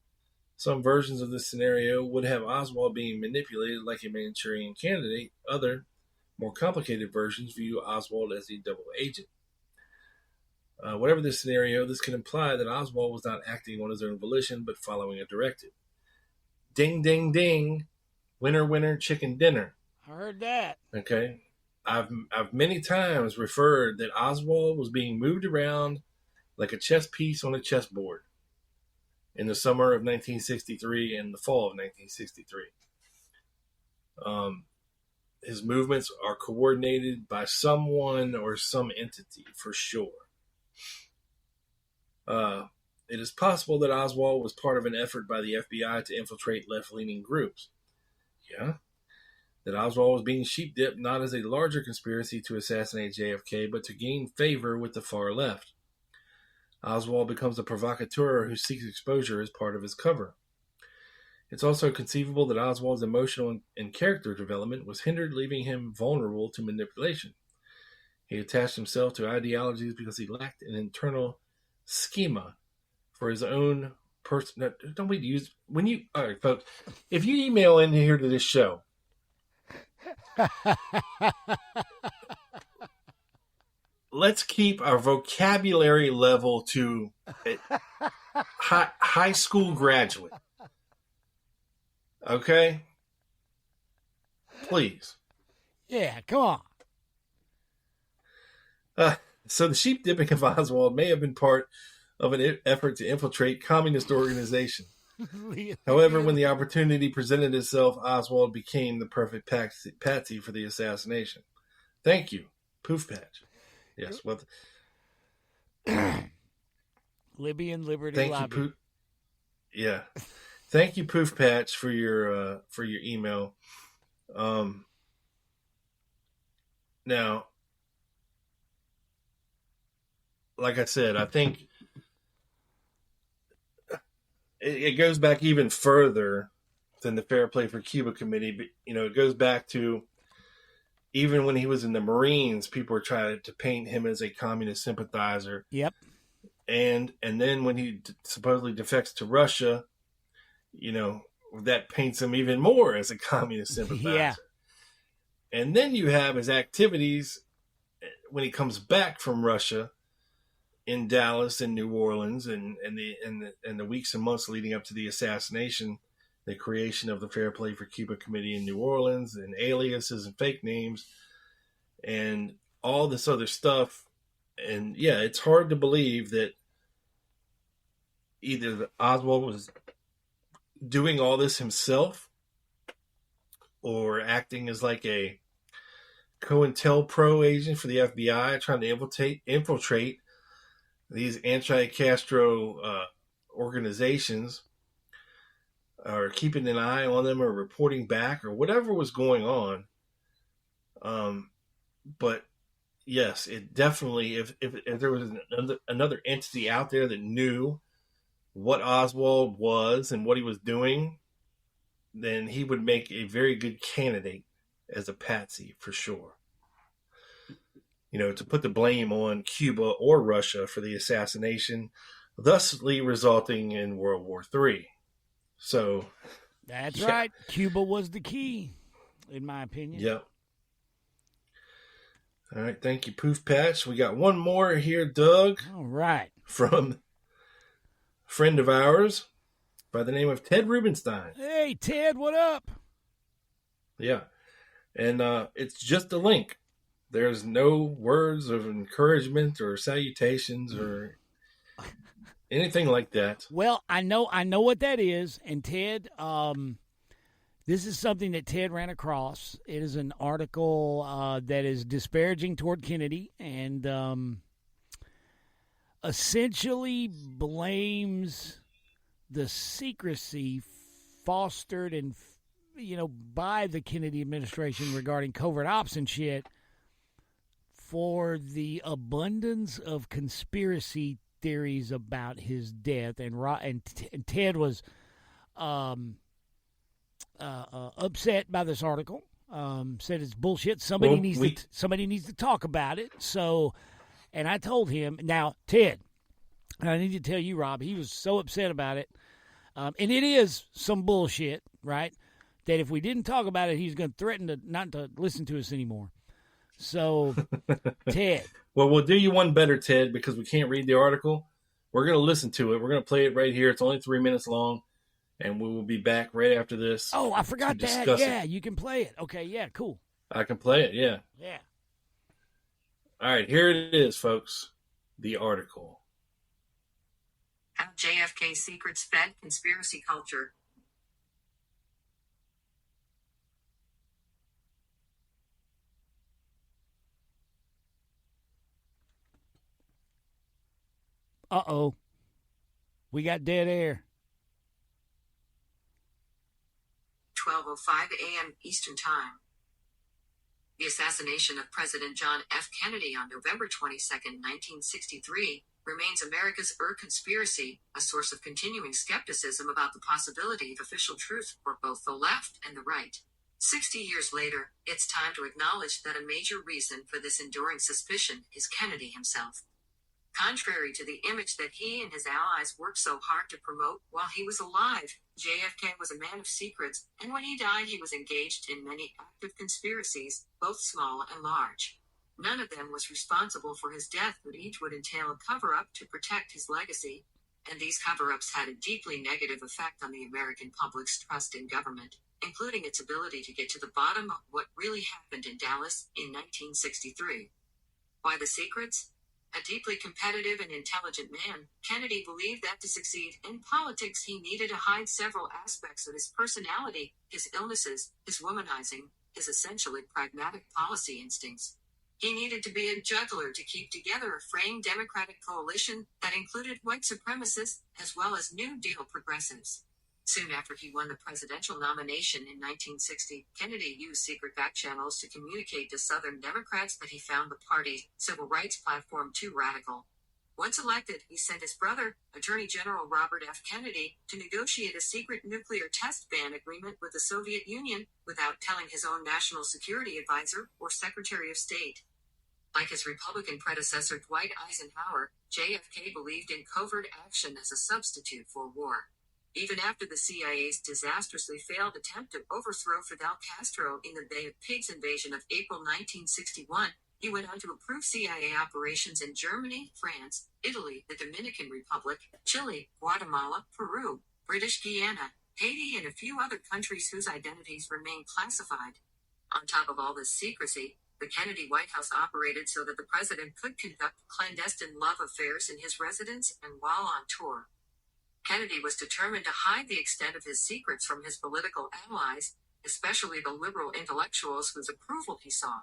E: Some versions of this scenario would have Oswald being manipulated like a Manchurian candidate. Other, more complicated versions view Oswald as a double agent. Whatever the scenario, this could imply that Oswald was not acting on his own volition, but following a directive. Ding, ding, ding. Winner, winner, chicken dinner.
C: I heard that.
E: Okay. I've many times referred that Oswald was being moved around like a chess piece on a chessboard in the summer of 1963 and the fall of 1963. His movements are coordinated by someone or some entity for sure. It is possible that Oswald was part of an effort by the FBI to infiltrate left-leaning groups. Yeah. That Oswald was being sheep-dipped not as a larger conspiracy to assassinate JFK, but to gain favor with the far left. Oswald becomes a provocateur who seeks exposure as part of his cover. It's also conceivable that Oswald's emotional and character development was hindered, leaving him vulnerable to manipulation. He attached himself to ideologies because he lacked an internal schema for his own person. Don't we use when you? All right, folks. If you email in here to this show, let's keep our vocabulary level to high school graduate. Okay? Please.
C: Yeah, come on.
E: So the sheep dipping of Oswald may have been part of an effort to infiltrate communist organization. However, when the opportunity presented itself, Oswald became the perfect patsy for the assassination. Thank you, Poof Patch. Yes, well,
C: Libyan Liberty
E: thank
C: Lobby.
E: you, Poof. Yeah, thank you, Poof Patch, for your email. Now, like I said, I think it goes back even further than the Fair Play for Cuba Committee. But, it goes back to even when he was in the Marines, people were trying to paint him as a communist sympathizer.
C: Yep.
E: And then when he supposedly defects to Russia, that paints him even more as a communist sympathizer.
C: Yeah.
E: And then you have his activities when he comes back from Russia in Dallas and New Orleans and the weeks and months leading up to the assassination, the creation of the Fair Play for Cuba Committee in New Orleans and aliases and fake names and all this other stuff. And yeah, it's hard to believe that either Oswald was doing all this himself or acting as like a COINTELPRO agent for the FBI trying to infiltrate these anti-Castro organizations, or keeping an eye on them or reporting back or whatever was going on. But yes, it definitely, if there was another entity out there that knew what Oswald was and what he was doing, then he would make a very good candidate as a patsy for sure. to put the blame on Cuba or Russia for the assassination, thusly resulting in World War III. So
C: that's right. Cuba was the key, in my opinion.
E: Yep. All right. Thank you, Poof Patch. We got one more here, Doug.
C: All right.
E: From a friend of ours by the name of Ted Rubenstein.
C: Hey, Ted, what up?
E: Yeah. And it's just a link. There's no words of encouragement or salutations or anything like that.
C: Well, I know what that is. And Ted, this is something that Ted ran across. It is an article that is disparaging toward Kennedy and essentially blames the secrecy fostered and by the Kennedy administration regarding covert ops and shit for the abundance of conspiracy theories about his death. And Ted was upset by this article. Said it's bullshit. Somebody needs to talk about it. So, and I told him, now Ted, and I need to tell you, Rob, he was so upset about it, and it is some bullshit, right? That if we didn't talk about it, he's going to threaten not to listen to us anymore. So, Ted.
E: Well, we'll do you one better, Ted, because we can't read the article. We're going to listen to it. We're going to play it right here. It's only 3 minutes long, and we will be back right after this.
C: Oh, I forgot that. Yeah, you can play it. Okay, yeah, cool.
E: I can play it, yeah.
C: Yeah.
E: All right, here it is, folks. The article.
M: How JFK secrets fed conspiracy culture.
C: Uh-oh. We got dead air.
M: 12:05 a.m. Eastern Time. The assassination of President John F. Kennedy on November 22, 1963, remains America's conspiracy, a source of continuing skepticism about the possibility of official truth for both the left and the right. 60 years later, it's time to acknowledge that a major reason for this enduring suspicion is Kennedy himself. Contrary to the image that he and his allies worked so hard to promote while he was alive, JFK was a man of secrets, and when he died he was engaged in many active conspiracies, both small and large. None of them was responsible for his death, but each would entail a cover-up to protect his legacy, and these cover-ups had a deeply negative effect on the American public's trust in government, including its ability to get to the bottom of what really happened in Dallas in 1963. Why the secrets? A deeply competitive and intelligent man, Kennedy believed that to succeed in politics he needed to hide several aspects of his personality, his illnesses, his womanizing, his essentially pragmatic policy instincts. He needed to be a juggler to keep together a fraying Democratic coalition that included white supremacists as well as New Deal progressives. Soon after he won the presidential nomination in 1960, Kennedy used secret back channels to communicate to Southern Democrats that he found the party's civil rights platform too radical. Once elected, he sent his brother, Attorney General Robert F. Kennedy, to negotiate a secret nuclear test ban agreement with the Soviet Union without telling his own national security advisor or Secretary of State. Like his Republican predecessor Dwight Eisenhower, JFK believed in covert action as a substitute for war. Even after the CIA's disastrously failed attempt to overthrow Fidel Castro in the Bay of Pigs invasion of April 1961, he went on to approve CIA operations in Germany, France, Italy, the Dominican Republic, Chile, Guatemala, Peru, British Guiana, Haiti, and a few other countries whose identities remain classified. On top of all this secrecy, the Kennedy White House operated so that the president could conduct clandestine love affairs in his residence and while on tour. Kennedy was determined to hide the extent of his secrets from his political allies, especially the liberal intellectuals whose approval he saw.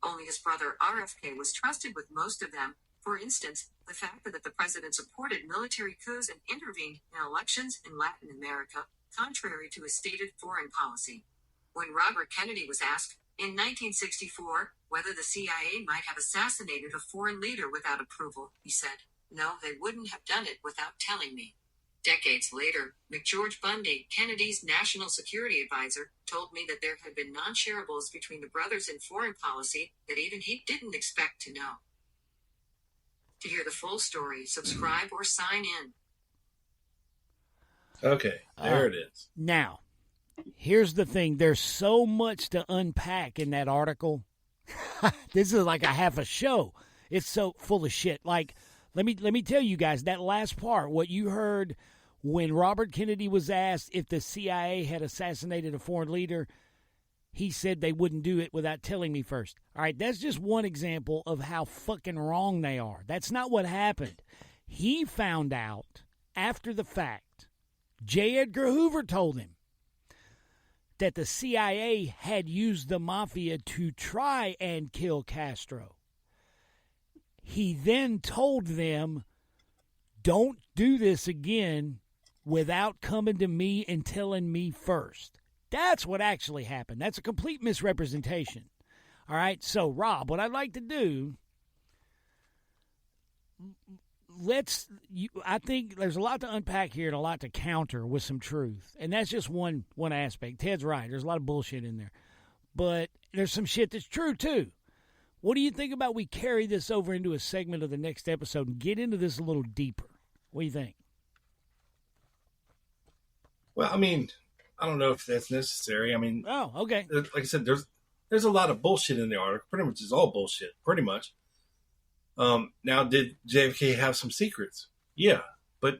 M: Only his brother RFK was trusted with most of them. For instance, the fact that the president supported military coups and intervened in elections in Latin America, contrary to his stated foreign policy. When Robert Kennedy was asked, in 1964, whether the CIA might have assassinated a foreign leader without approval, he said, "No, they wouldn't have done it without telling me." Decades later, McGeorge Bundy, Kennedy's national security advisor, told me that there had been non-shareables between the brothers in foreign policy that even he didn't expect to know. To hear the full story, subscribe or sign in.
E: Okay, there it is.
C: Now, here's the thing. There's so much to unpack in that article. This is like a half a show. It's so full of shit. Like, let me tell you guys, that last part, what you heard when Robert Kennedy was asked if the CIA had assassinated a foreign leader, he said they wouldn't do it without telling me first. All right, that's just one example of how fucking wrong they are. That's not what happened. He found out after the fact. J. Edgar Hoover told him that the CIA had used the mafia to try and kill Castro. He then told them, don't do this again without coming to me and telling me first. That's what actually happened. That's a complete misrepresentation. All right, so Rob, what I'd like to do, I think there's a lot to unpack here and a lot to counter with some truth. And that's just one aspect. Ted's right. There's a lot of bullshit in there. But there's some shit that's true, too. What do you think about we carry this over into a segment of the next episode and get into this a little deeper? What do you think?
E: Well, I mean, I don't know if that's necessary. I mean,
C: oh, okay.
E: Like I said, there's a lot of bullshit in the article. Pretty much it's all bullshit. Pretty much. Now, did JFK have some secrets? Yeah, but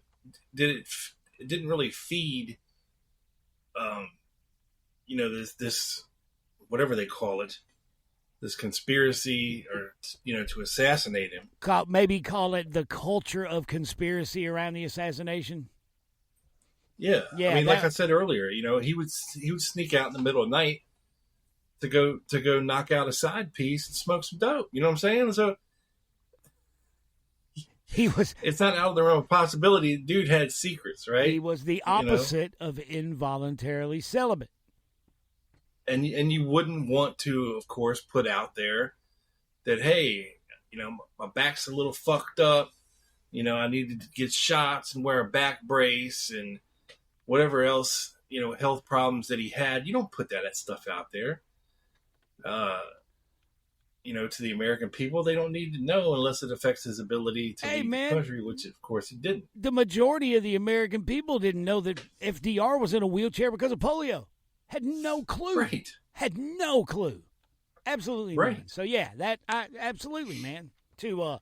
E: it didn't really feed, this whatever they call it, this conspiracy or, to assassinate him.
C: Maybe call it the culture of conspiracy around the assassination.
E: Yeah. I mean, like I said earlier, he would sneak out in the middle of the night to go knock out a side piece and smoke some dope. You know what I'm saying? So it's not out of the realm of possibility. Dude had secrets, right?
C: He was the opposite of involuntarily celibate.
E: And you wouldn't want to, of course, put out there that, hey, my back's a little fucked up. I needed to get shots and wear a back brace and whatever else, health problems that he had. You don't put that stuff out there. To the American people, they don't need to know unless it affects his ability to lead the country, which of course it didn't.
C: The majority of the American people didn't know that FDR was in a wheelchair because of polio. Had no clue.
E: Right.
C: Had no clue. Absolutely.
E: Right.
C: Man. So yeah, absolutely, man. To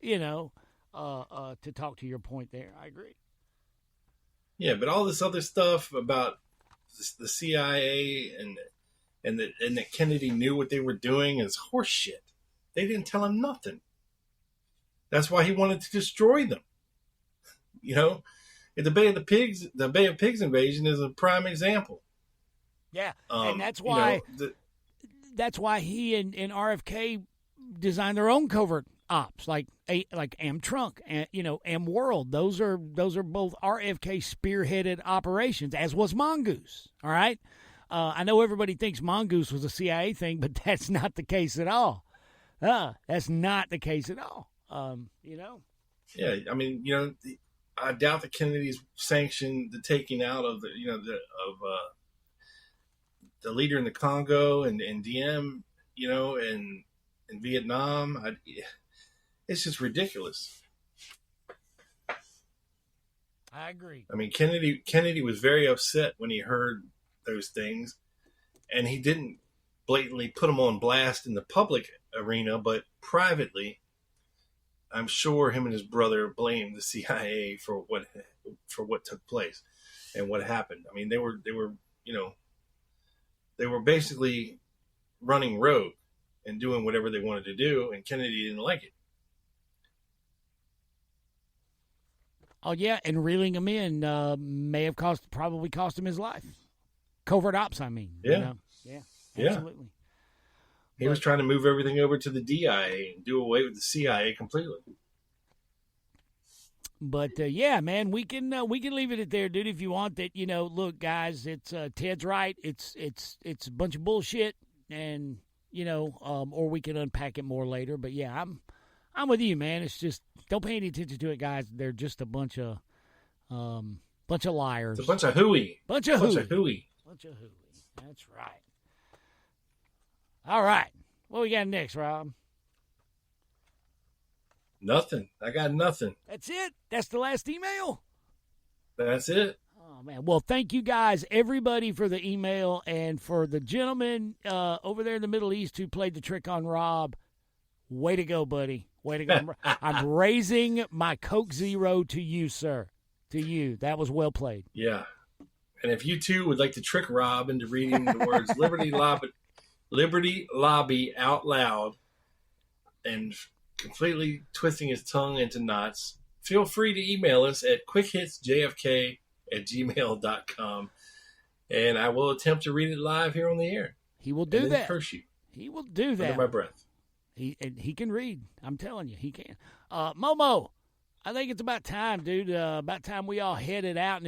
C: to talk to your point there, I agree.
E: Yeah, but all this other stuff about the CIA and that Kennedy knew what they were doing is horseshit. They didn't tell him nothing. That's why he wanted to destroy them. The Bay of Pigs invasion is a prime example.
C: Yeah, and that's why that's why he and RFK designed their own covert ops, like Amtrunk and Amworld. Those are both RFK spearheaded operations, as was Mongoose. All right. I know everybody thinks Mongoose was a CIA thing, but that's not the case at all. That's not the case at all.
E: Yeah, I mean, I doubt that Kennedy's sanctioned the taking out of the leader in the Congo and DM, and in Vietnam. It's just ridiculous.
C: I agree.
E: I mean, Kennedy was very upset when he heard those things, and he didn't blatantly put them on blast in the public arena, but privately, I'm sure him and his brother blamed the CIA for what took place and what happened. I mean, they were basically running rogue and doing whatever they wanted to do, and Kennedy didn't like it.
C: Oh yeah, and reeling him in may have probably cost him his life. Covert ops, I mean.
E: Yeah.
C: Yeah, absolutely.
E: He was trying to move everything over to the DIA and do away with the CIA completely.
C: But yeah, man, we can leave it at there, dude. If you want that, look, guys, it's Ted's right. It's a bunch of bullshit, and or we can unpack it more later. But yeah, I'm with you, man. It's just don't pay any attention to it, guys. They're just a bunch of Bunch of liars.
E: It's a bunch of hooey.
C: Bunch of hooey. That's right. All right. What we got next, Rob?
E: Nothing. I got nothing.
C: That's it? That's the last email?
E: That's it.
C: Oh, man. Well, thank you guys, everybody, for the email, and for the gentleman over there in the Middle East who played the trick on Rob. Way to go, buddy. Way to go. I'm raising my Coke Zero to you, sir. To you. That was well played.
E: Yeah. And if you, too, would like to trick Rob into reading the words Liberty Lobby out loud and completely twisting his tongue into knots, feel free to email us at quickhitsjfk@gmail.com, and I will attempt to read it live here on the air.
C: He will do that.
E: Curse you.
C: He will do that.
E: Under my breath.
C: He can read. I'm telling you, he can. Momo, I think it's about time, dude. About time we all headed out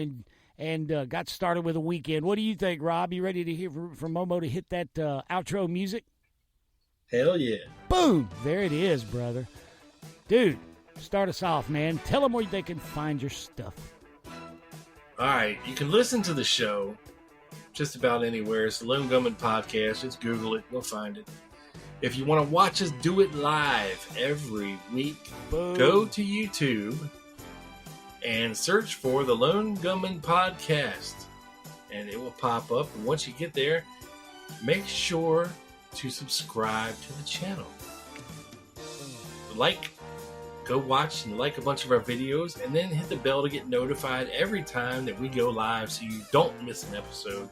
C: and got started with a weekend. What do you think, Rob? You ready to hear from Momo to hit that outro music?
E: Hell yeah.
C: Boom. There it is, brother. Dude, start us off, man. Tell them where they can find your stuff.
E: All right. You can listen to the show just about anywhere. It's the Lone Gunman Podcast. Just Google it. You'll find it. If you want to watch us do it live every week, go to YouTube and search for the Lone Gunman Podcast, and it will pop up. And once you get there, make sure to subscribe to the channel. Go watch and like a bunch of our videos, and then hit the bell to get notified every time that we go live so you don't miss an episode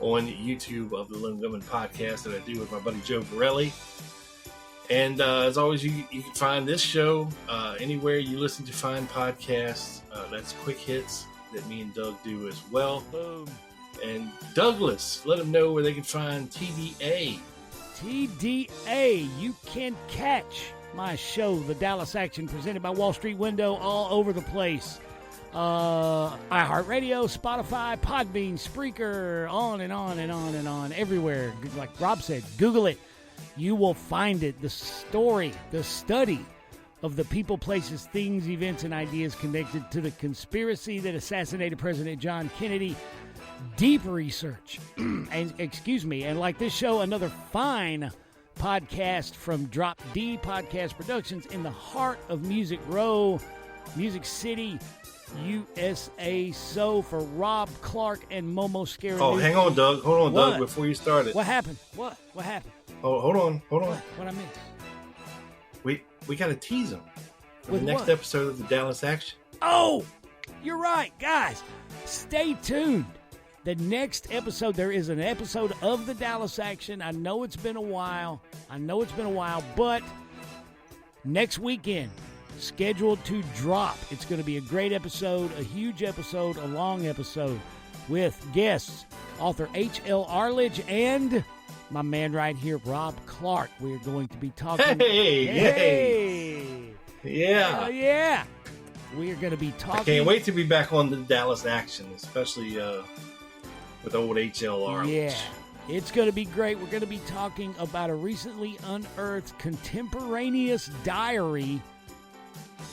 E: on YouTube of the Lone Gunman Podcast that I do with my buddy Joe Borelli. And as always, you can find this show anywhere you listen to fine podcasts. That's Quick Hits that me and Doug do as well.
C: Boom.
E: And Douglas, let them know where they can find TDA.
C: TDA, you can catch my show, The Dallas Action, presented by Wall Street Window, all over the place. iHeartRadio, Spotify, Podbean, Spreaker, on and on and on and on, everywhere. Like Rob said, Google it. You will find it. The story, the study of the people, places, things, events, and ideas connected to the conspiracy that assassinated President John Kennedy. Deep research. And like this show, another fine podcast from Drop D Podcast Productions in the heart of Music Row, Music City, USA. So for Rob Clark and Momo Scary.
E: Oh, hang on, Doug. Hold on,
C: What?
E: Doug, before you start it.
C: What happened? What happened?
E: Oh, hold on.
C: What I missed?
E: We got to tease them for
C: With
E: the next
C: what?
E: episode of the Dallas Action.
C: Oh, you're right, guys. Stay tuned. The next episode, there is an episode of the Dallas Action. I know it's been a while, but next weekend, scheduled to drop. It's going to be a great episode, a huge episode, a long episode with guests, author H.L. Arledge and my man right here, Rob Clark. We're going to be talking.
E: Hey! Yeah.
C: Yeah. We are going to be talking.
E: I can't wait to be back on the Dallas Action, especially with old H.L. Arledge.
C: Yeah, it's going to be great. We're going to be talking about a recently unearthed contemporaneous diary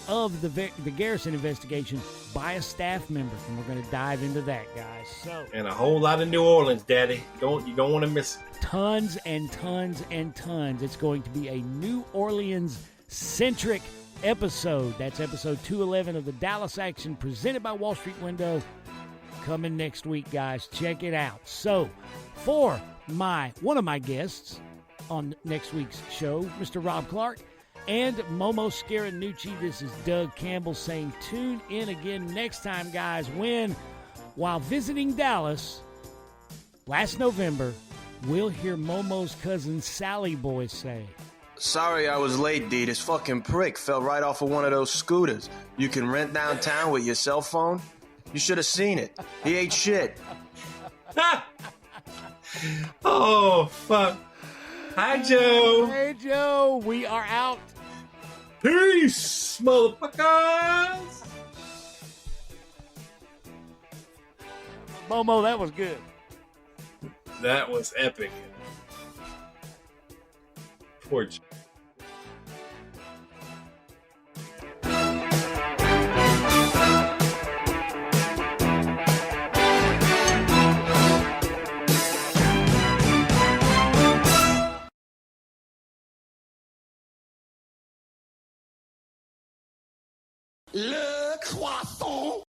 C: of the Garrison investigation by a staff member, and we're going to dive into that, guys. So,
E: And a whole lot of New Orleans, Daddy. You don't want to miss it.
C: Tons and tons and tons. It's going to be a New Orleans-centric episode. That's episode 211 of the Dallas Action, presented by Wall Street Window. Coming next week, guys. Check it out. So, for one of my guests on next week's show, Mr. Rob Clark, and Momo Scaranucci, this is Doug Campbell saying tune in again next time, guys, when, while visiting Dallas last November, we'll hear Momo's cousin Sally Boy say,
J: Sorry I was late, D. This fucking prick fell right off of one of those scooters you can rent downtown with your cell phone. You should have seen it. He ate shit.
E: Oh, fuck. Hi, Joe.
C: Hey, Joe. We are out.
E: Peace, motherfuckers.
C: Momo, that was good.
E: That was epic. Poor Joe.
L: Le croissant.